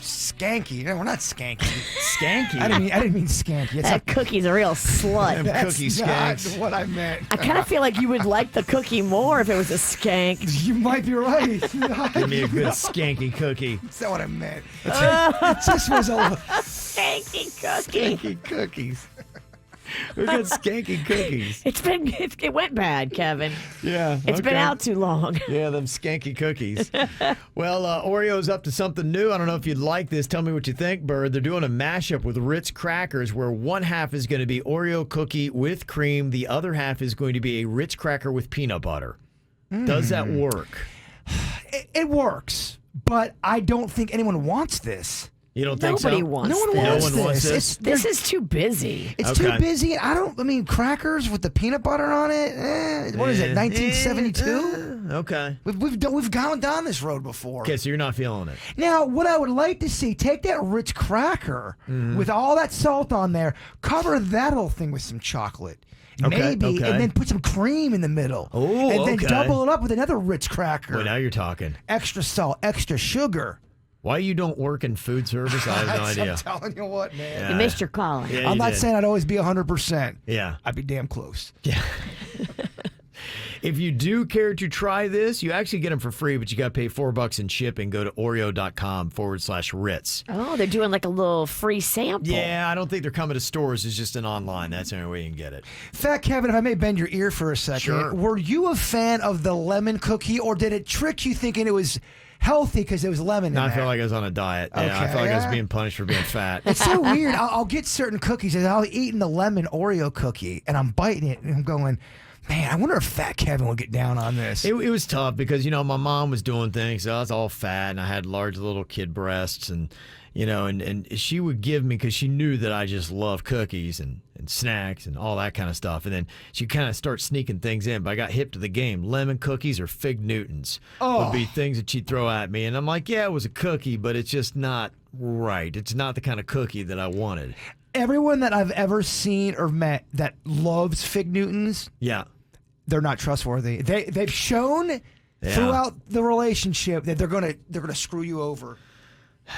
skanky. No, we're not skanky. Skanky? I didn't mean skanky. It's That cookie's a real slut. That's cookie not skanks. what I meant. I kind of feel like you would like the cookie more if it was a skank. You might be right. Give me a good skanky cookie. That's not what I meant. It just was a Skanky cookie. Skanky cookies. We've got skanky cookies. It went bad, Kevin. Yeah. It's been okay. out too long. Yeah, them skanky cookies. Well, Oreo's up to something new. I don't know if you'd like this. Tell me what you think, Bird. They're doing a mashup with Ritz crackers where one half is going to be Oreo cookie with cream. The other half is going to be a Ritz cracker with peanut butter. Does that work? It works, but I don't think anyone wants this. You don't think so? Nobody wants No one this. wants No one wants this. This is too busy. It's Okay. too busy. I mean, crackers with the peanut butter on it. What is it? 1972. Okay. We've gone down this road before. Okay, so you're not feeling it. Now, what I would like to see, take that Ritz cracker with all that salt on there, cover that whole thing with some chocolate. Okay, Maybe, okay. and then put some cream in the middle. Oh, and then okay. double it up with another Ritz cracker. Well, now you're talking. Extra salt, extra sugar. Why you don't work in food service, I have no idea. I'm telling you what, man. Yeah. You missed your calling. Yeah, I'm you not did. saying I'd always be 100%. Yeah. I'd be damn close. Yeah. If you do care to try this, you actually get them for free, but you got to pay $4 in shipping. Go to Oreo.com/Ritz. Oh, they're doing like a little free sample. Yeah, I don't think they're coming to stores. It's just an online. That's the only way you can get it. Fat Kevin, if I may bend your ear for a second, Sure. were you a fan of the lemon cookie, or did it trick you thinking it was healthy because it was lemon No, in I there? felt like I was on a diet. Yeah, I Okay. felt like I was Yeah. being punished for being fat. It's so weird. I'll get certain cookies, and I'll eat the lemon Oreo cookie, and I'm biting it, and I'm going, man, I wonder if Fat Kevin will get down on this. It was tough because, my mom was doing things. So I was all fat and I had large little kid breasts and, and she would give me because she knew that I just love cookies and snacks and all that kind of stuff. And then she'd kind of start sneaking things in. But I got hip to the game. Lemon cookies or Fig Newtons would be things that she'd throw at me. And I'm like, yeah, it was a cookie, but it's just not right. It's not the kind of cookie that I wanted. Everyone that I've ever seen or met that loves Fig Newtons, Yeah. they're not trustworthy. They've shown throughout the relationship that they're gonna screw you over.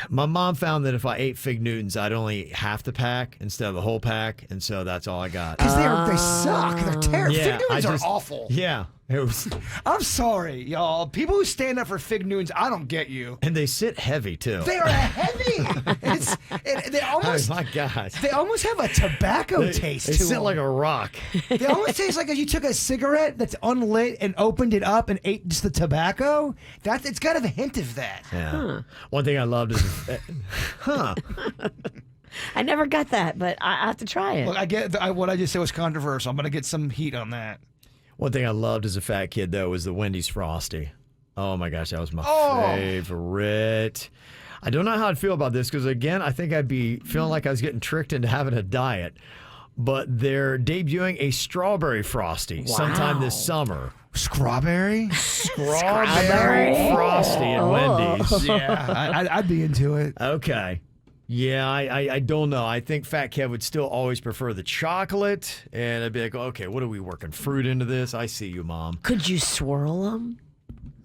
My mom found that if I ate Fig Newtons, I'd only eat half the pack instead of the whole pack, and so that's all I got. Because they suck. They're terrible. Yeah, Fig Newtons I are just- awful. Yeah, it was, I'm sorry, y'all. People who stand up for Fig Newtons, I don't get you. and they sit heavy too. They are heavy. They almost Oh my gosh, they almost have a tobacco taste they to sit them. like a rock. They almost taste like if you took a cigarette that's unlit and opened it up and ate just the tobacco. It's got a hint of that. Yeah. One thing I loved is, I never got that, but I have to try it. Look, I get what I just said was controversial. I'm gonna get some heat on that. One thing I loved as a fat kid though was the Wendy's Frosty. Oh my gosh, that was my favorite. I don't know how I'd feel about this because again, I think I'd be feeling like I was getting tricked into having a diet. But they're debuting a strawberry Frosty sometime this summer. Strawberry Strawberry Frosty at Wendy's. Yeah, I'd be into it. Okay. Yeah, I don't know. I think Fat Kev would still always prefer the chocolate. And I'd be like, okay, what are we working? Fruit into this? I see you, Mom. Could you swirl them?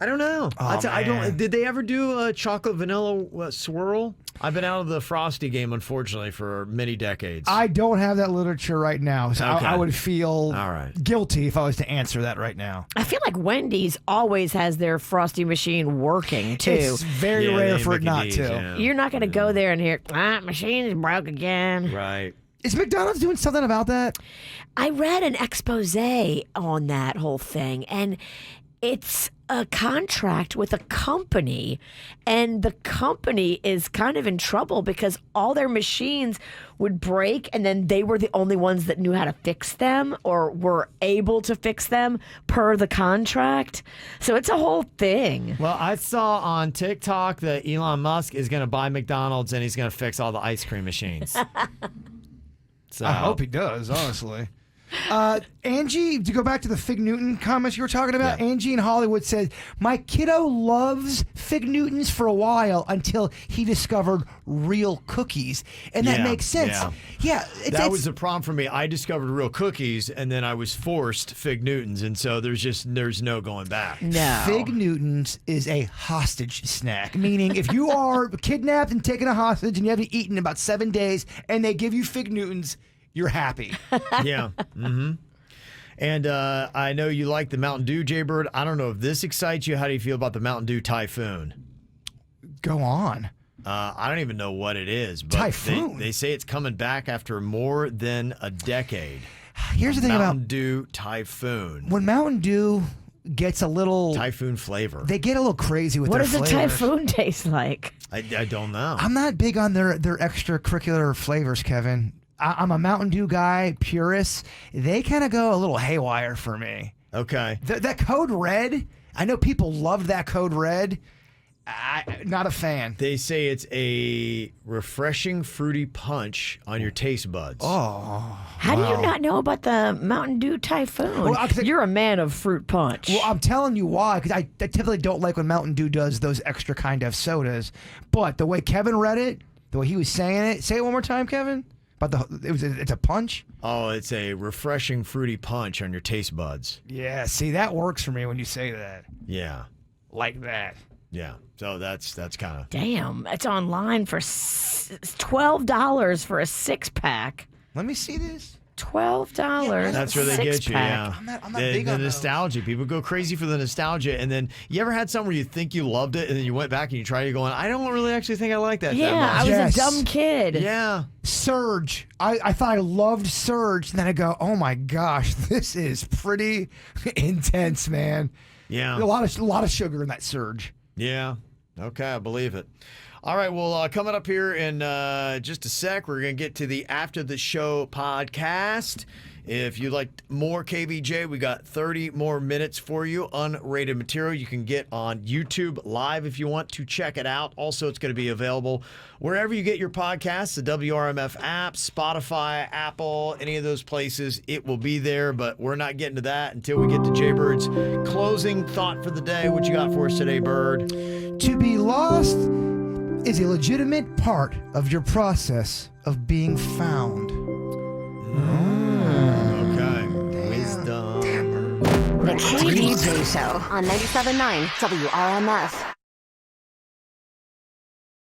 I don't know. Oh, I don't. man. Did they ever do a chocolate vanilla swirl? I've been out of the Frosty game, unfortunately, for many decades. I don't have that literature right now, so Okay. I would feel All right. guilty if I was to answer that right now. I feel like Wendy's always has their Frosty machine working too. It's very rare for it not to. Yeah. You're not going to go there and hear, machine is broke again. Right. Is McDonald's doing something about that? I read an expose on that whole thing, and it's a contract with a company, and the company is kind of in trouble because all their machines would break, and then they were the only ones that knew how to fix them or were able to fix them per the contract. So it's a whole thing. Well, I saw on TikTok that Elon Musk is going to buy McDonald's and he's going to fix all the ice cream machines. So I hope he does, honestly. Angie, to go back to the Fig Newton comments you were talking about, Angie in Hollywood said, my kiddo loves Fig Newtons for a while until he discovered real cookies. And that makes sense. Yeah. That was the problem for me. I discovered real cookies and then I was forced Fig Newtons. And so there's no going back. No. Fig Newtons is a hostage snack, meaning if you are kidnapped and taken a hostage and you haven't eaten in about 7 days and they give you Fig Newtons, you're happy. Yeah. Mm-hmm. And I know you like the Mountain Dew, Jaybird. I don't know if this excites you. How do you feel about the Mountain Dew Typhoon? Go on. I don't even know what it is. But Typhoon? They say it's coming back after more than a decade. Here's the thing Mountain about Dew Typhoon. when Mountain Dew gets a little Typhoon flavor. they get a little crazy with What their does a flavors. typhoon taste like? I don't know. I'm not big on their extracurricular flavors, Kevin. I'm a Mountain Dew guy, purist. They kind of go a little haywire for me. Okay. That Code Red, I know people loved that Code Red. Not a fan. They say it's a refreshing, fruity punch on your taste buds. Oh. How do you not know about the Mountain Dew Typhoon? Well, You're a man of fruit punch. Well, I'm telling you why, because I typically don't like when Mountain Dew does those extra kind of sodas. But the way Kevin read it, the way he was saying it, say it one more time, Kevin. But it's a punch. Oh, it's a refreshing, fruity punch on your taste buds. Yeah, see, that works for me when you say that. Yeah. Like that. Yeah. So that's kind of. Damn, it's online for $12 for a 6-pack. Let me see this. $12. That's where they get you, yeah. I'm not the big on those. nostalgia. People go crazy for the nostalgia. And then you ever had something where you think you loved it and then you went back and you tried it going, I don't really actually think I like that Yeah, that I much. was Yes. a dumb kid. Yeah. Surge. I thought I loved Surge, and then I go, oh my gosh, this is pretty intense, man. Yeah. A lot of sugar in that Surge. Yeah. Okay, I believe it. All right, well, coming up here in just a sec, we're going to get to the After the Show podcast. If you'd like more KVJ, we got 30 more minutes for you, unrated material you can get on YouTube Live if you want to check it out. Also, it's going to be available wherever you get your podcasts, the WRMF app, Spotify, Apple, any of those places. It will be there, but we're not getting to that until we get to Jaybird's closing thought for the day. What you got for us today, Bird? To be lost is a legitimate part of your process of being found. Okay. Wisdom. The KVJ Show on 97.9 WRMF.